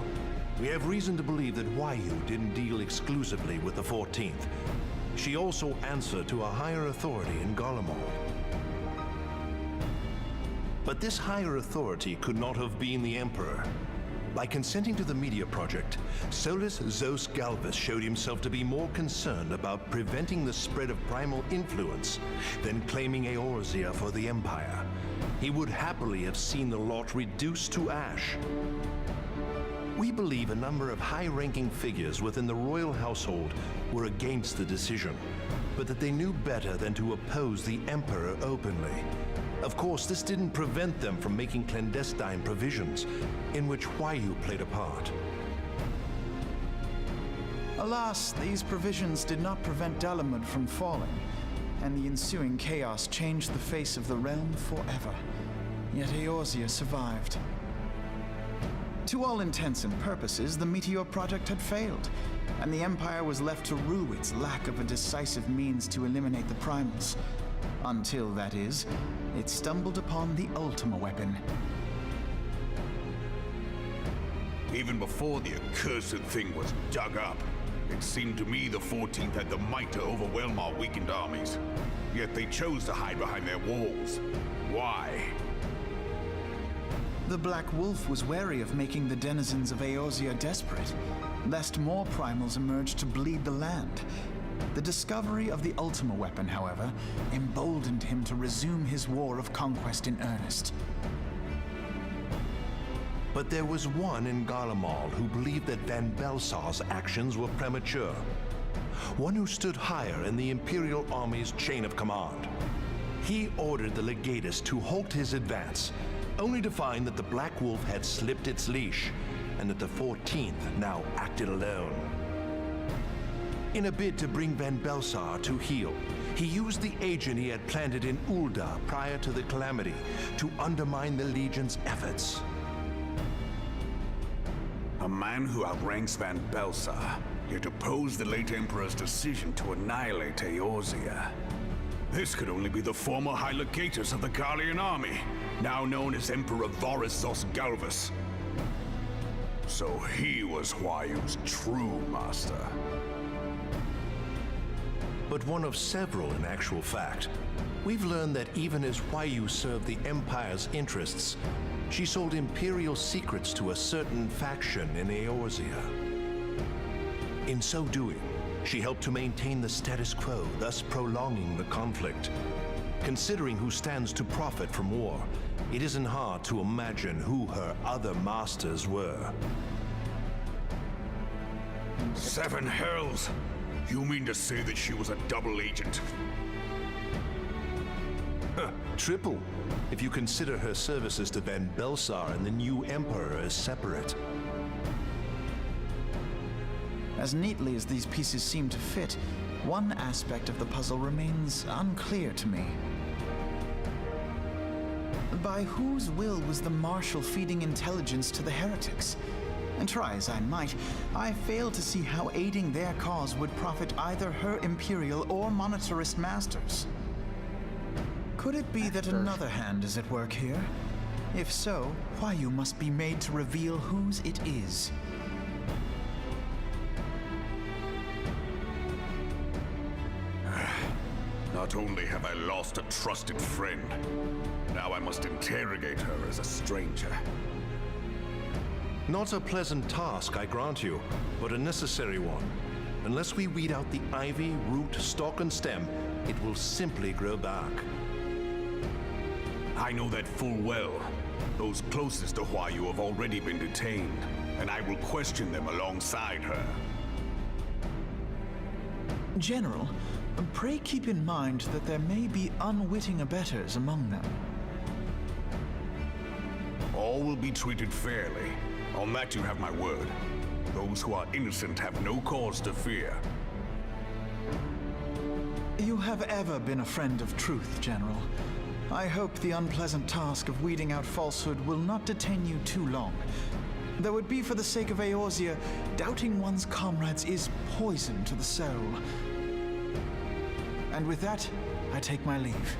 We have reason to believe that Huayu didn't deal exclusively with the 14th. She also answered to a higher authority in Garlemald. But this higher authority could not have been the Emperor. By consenting to the media project, Solus Zos Galvus showed himself to be more concerned about preventing the spread of primal influence than claiming Eorzea for the Empire. He would happily have seen the lot reduced to ash. We believe a number of high-ranking figures within the royal household were against the decision, but that they knew better than to oppose the Emperor openly. Of course, this didn't prevent them from making clandestine provisions, in which Huayu played a part. Alas, these provisions did not prevent Dalamud from falling, and the ensuing chaos changed the face of the realm forever. Yet Eorzea survived. To all intents and purposes, the Meteor Project had failed, and the Empire was left to rue its lack of a decisive means to eliminate the primals. Until, that is, it stumbled upon the Ultima weapon. Even before the accursed thing was dug up, it seemed to me the 14th had the might to overwhelm our weakened armies. Yet they chose to hide behind their walls. Why? The Black Wolf was wary of making the denizens of Eorzea desperate, lest more primals emerge to bleed the land. The discovery of the Ultima weapon, however, emboldened him to resume his war of conquest in earnest. But there was one in Garlemald who believed that Van Belsar's actions were premature. One who stood higher in the Imperial Army's chain of command. He ordered the Legatus to halt his advance, only to find that the Black Wolf had slipped its leash, and that the 14th now acted alone. In a bid to bring Van Belsar to heel, he used the agent he had planted in Ul'dah prior to the calamity to undermine the Legion's efforts. A man who outranks Van Belsar, yet opposed the late Emperor's decision to annihilate Eorzea. This could only be the former High Legatus of the Garlean army, now known as Emperor Varus Zos Galvus. So he was Huayu's true master. But one of several in actual fact. We've learned that even as Huayu served the Empire's interests, she sold Imperial secrets to a certain faction in Eorzea. In so doing, she helped to maintain the status quo, thus prolonging the conflict. Considering who stands to profit from war, it isn't hard to imagine who her other masters were. Seven hells! You mean to say that she was a double agent? Triple, if you consider her services to Van Belsar and the new Emperor as separate. As neatly as these pieces seem to fit, one aspect of the puzzle remains unclear to me. By whose will was the Marshal feeding intelligence to the heretics? And try as I might, I fail to see how aiding their cause would profit either her Imperial or monetarist masters. Could it be that another hand is at work here? If so, Huayu must be made to reveal whose it is. Not only have I lost a trusted friend, now I must interrogate her as a stranger. Not a pleasant task, I grant you, but a necessary one. Unless we weed out the ivy, root, stalk, and stem, it will simply grow back. I know that full well. Those closest to Huayu have already been detained, and I will question them alongside her. General, pray keep in mind that there may be unwitting abettors among them. All will be treated fairly. On that you have my word. Those who are innocent have no cause to fear. You have ever been a friend of truth, General. I hope the unpleasant task of weeding out falsehood will not detain you too long. Though it be for the sake of Eorzea, doubting one's comrades is poison to the soul. And with that, I take my leave.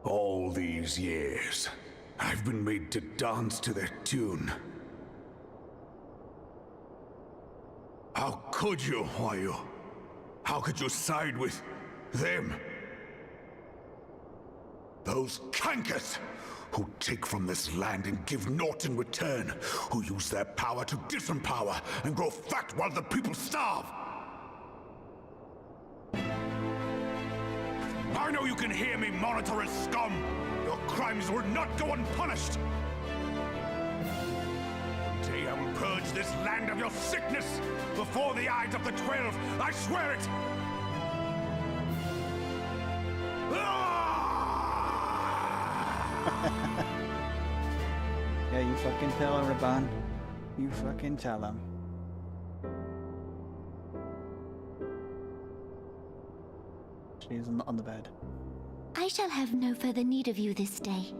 All these years, I've been made to dance to their tune. How could you, Huayu? How could you side with them? Those cankers who take from this land and give naught in return, who use their power to disempower and grow fat while the people starve. I know you can hear me, monitorous scum! Your crimes will not go unpunished! Day I will purge this land of your sickness before the eyes of the 12, I swear it! Yeah, you fucking tell him, Raban. You fucking tell him. She's on the bed. I shall have no further need of you this day.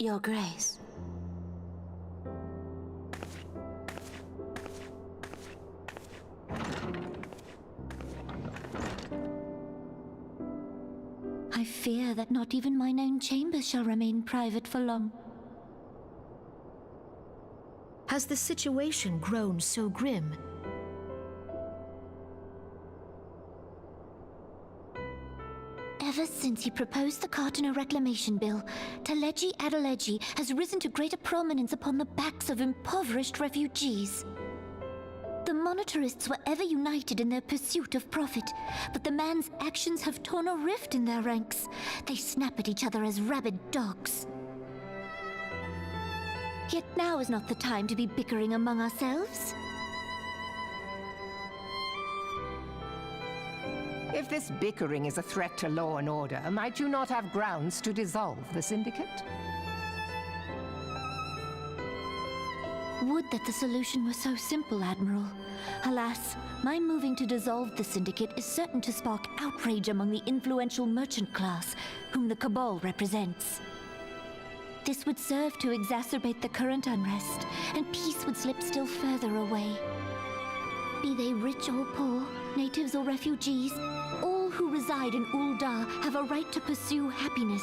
Your Grace. I fear that not even mine own chambers shall remain private for long. Has the situation grown so grim? Ever since he proposed the Cartiner Reclamation Bill, Teleji Adeleji has risen to greater prominence upon the backs of impoverished refugees. The monitorists were ever united in their pursuit of profit, but the man's actions have torn a rift in their ranks. They snap at each other as rabid dogs. Yet now is not the time to be bickering among ourselves. If this bickering is a threat to law and order, might you not have grounds to dissolve the Syndicate? Would that the solution were so simple, Admiral. Alas, my moving to dissolve the Syndicate is certain to spark outrage among the influential merchant class, whom the Cabal represents. This would serve to exacerbate the current unrest, and peace would slip still further away. Be they rich or poor, natives or refugees, all who reside in Ul'dah have a right to pursue happiness.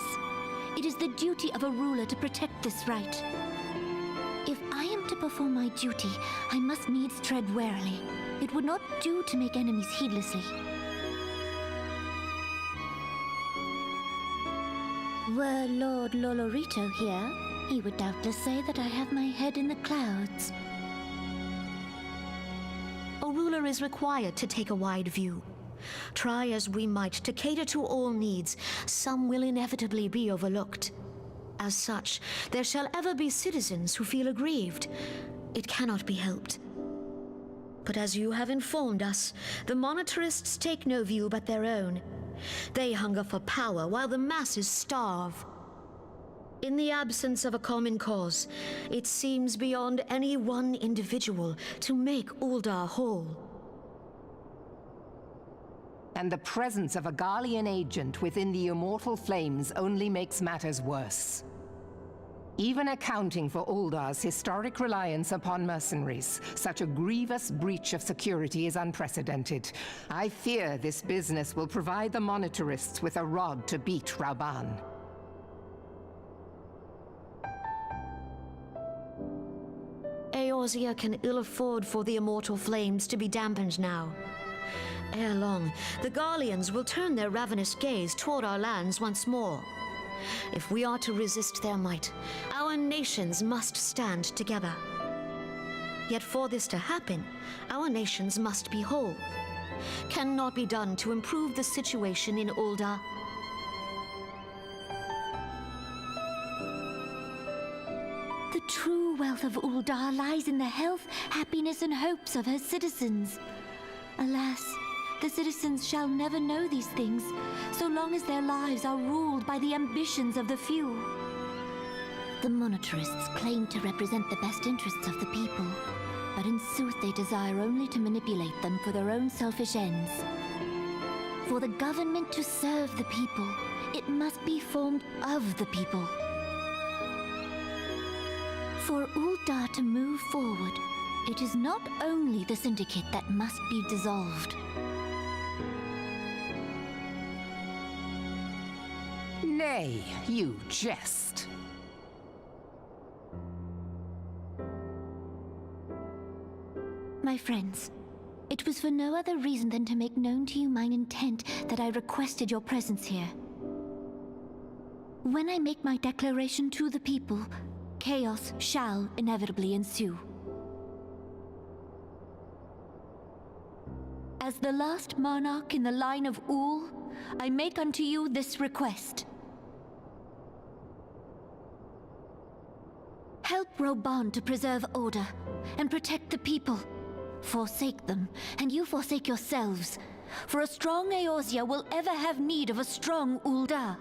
It is the duty of a ruler to protect this right. If I am to perform my duty, I must needs tread warily. It would not do to make enemies heedlessly. Were Lord Lolorito here, he would doubtless say that I have my head in the clouds. A ruler is required to take a wide view. Try as we might to cater to all needs, some will inevitably be overlooked. As such, there shall ever be citizens who feel aggrieved. It cannot be helped. But as you have informed us, the monitorists take no view but their own. They hunger for power while the masses starve. In the absence of a common cause, it seems beyond any one individual to make Ul'dah whole. And the presence of a Garlean agent within the Immortal Flames only makes matters worse. Even accounting for Ul'dah's historic reliance upon mercenaries, such a grievous breach of security is unprecedented. I fear this business will provide the monitorists with a rod to beat Raban. Eorzea can ill afford for the Immortal Flames to be dampened now. Ere long, the Garleans will turn their ravenous gaze toward our lands once more. If we are to resist their might, our nations must stand together. Yet for this to happen, our nations must be whole. Cannot be done to improve the situation in Ul'dah. The true wealth of Uldar lies in the health, happiness, and hopes of her citizens. Alas, the citizens shall never know these things, so long as their lives are ruled by the ambitions of the few. The monetarists claim to represent the best interests of the people, but in sooth they desire only to manipulate them for their own selfish ends. For the government to serve the people, it must be formed of the people. For Uldar to move forward, it is not only the Syndicate that must be dissolved. Nay, you jest. My friends, it was for no other reason than to make known to you mine intent that I requested your presence here. When I make my declaration to the people, chaos shall inevitably ensue. As the last monarch in the line of Ul, I make unto you this request. Help Roban to preserve order and protect the people. Forsake them, and you forsake yourselves, for a strong Eorzea will ever have need of a strong Uldar.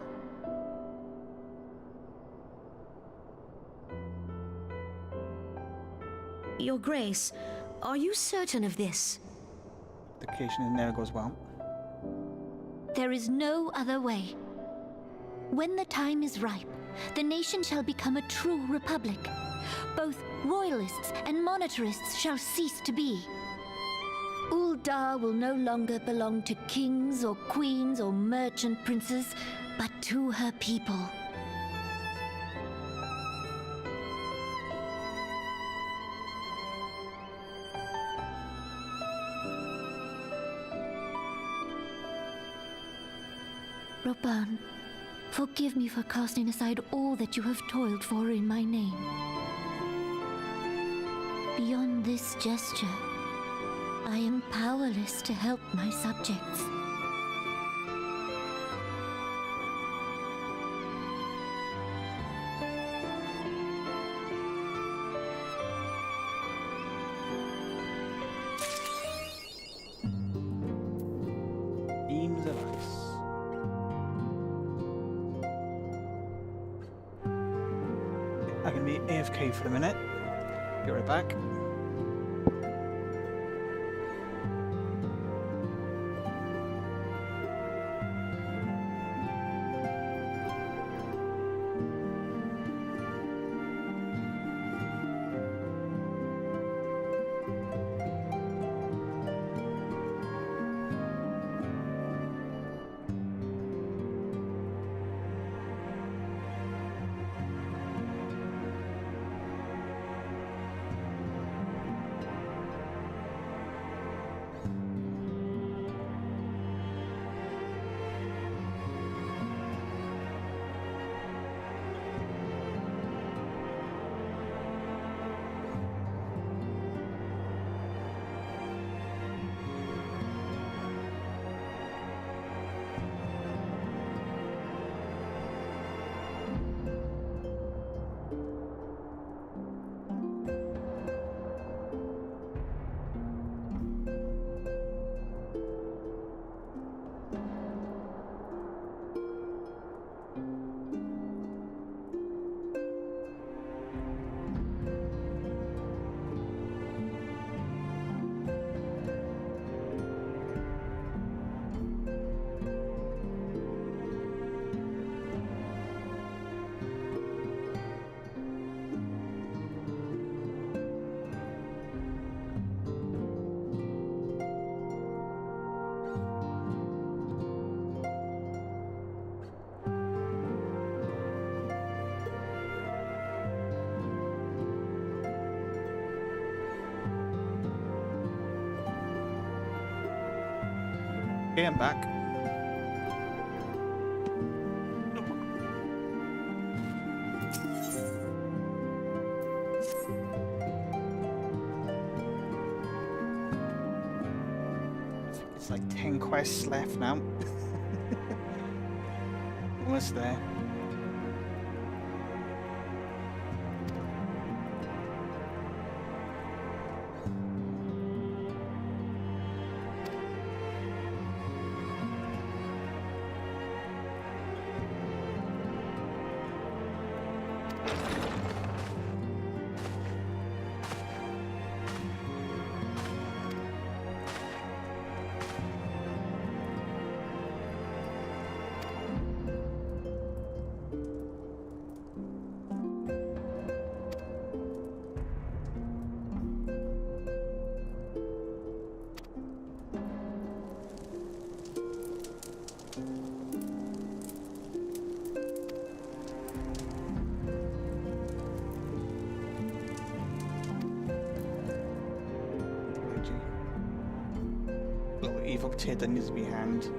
Your Grace, are you certain of this? The occasion never goes well. There is no other way. When the time is ripe, the nation shall become a true republic. Both royalists and monetarists shall cease to be. Uldar will no longer belong to kings or queens or merchant princes, but to her people. Roban, forgive me for casting aside all that you have toiled for in my name. Beyond this gesture, I am powerless to help my subjects. Beams of ice. I can be AFK for a minute. Be right back. Okay, I'm back. It's like 10 quests left now. Almost there. tit that needs to be hanged.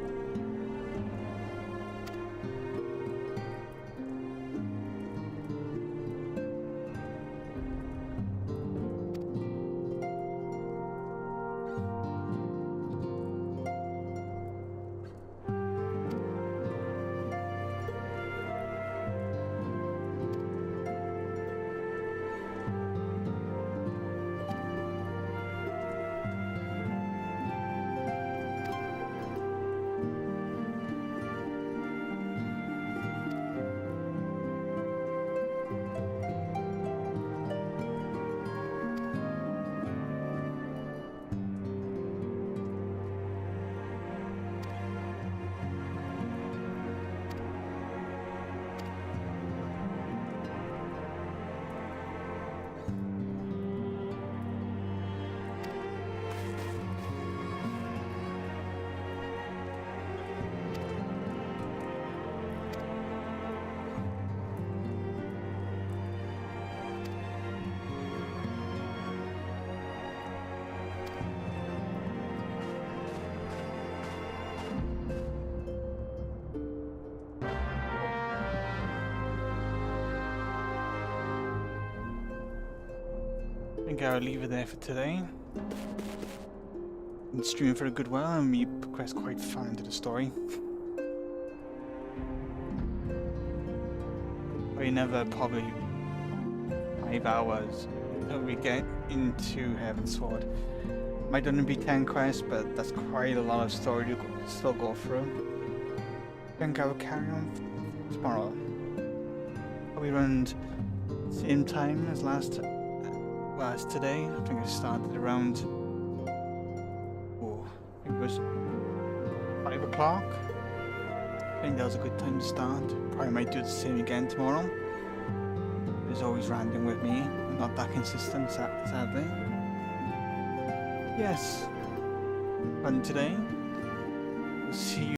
I think I'll leave it there for today. Been streaming for a good while and we progressed quite far into the story. Probably 5 hours until we get into Heaven's Sword. Might only be 10 quests, but that's quite a lot of story to still go through. I think I will carry on tomorrow. Probably around same time as today. I think I started around, I think it was 5 o'clock. I think that was a good time to start. Probably might do the same again tomorrow. It's always random with me. I'm not that consistent, sadly. Yes. Fun today. See you.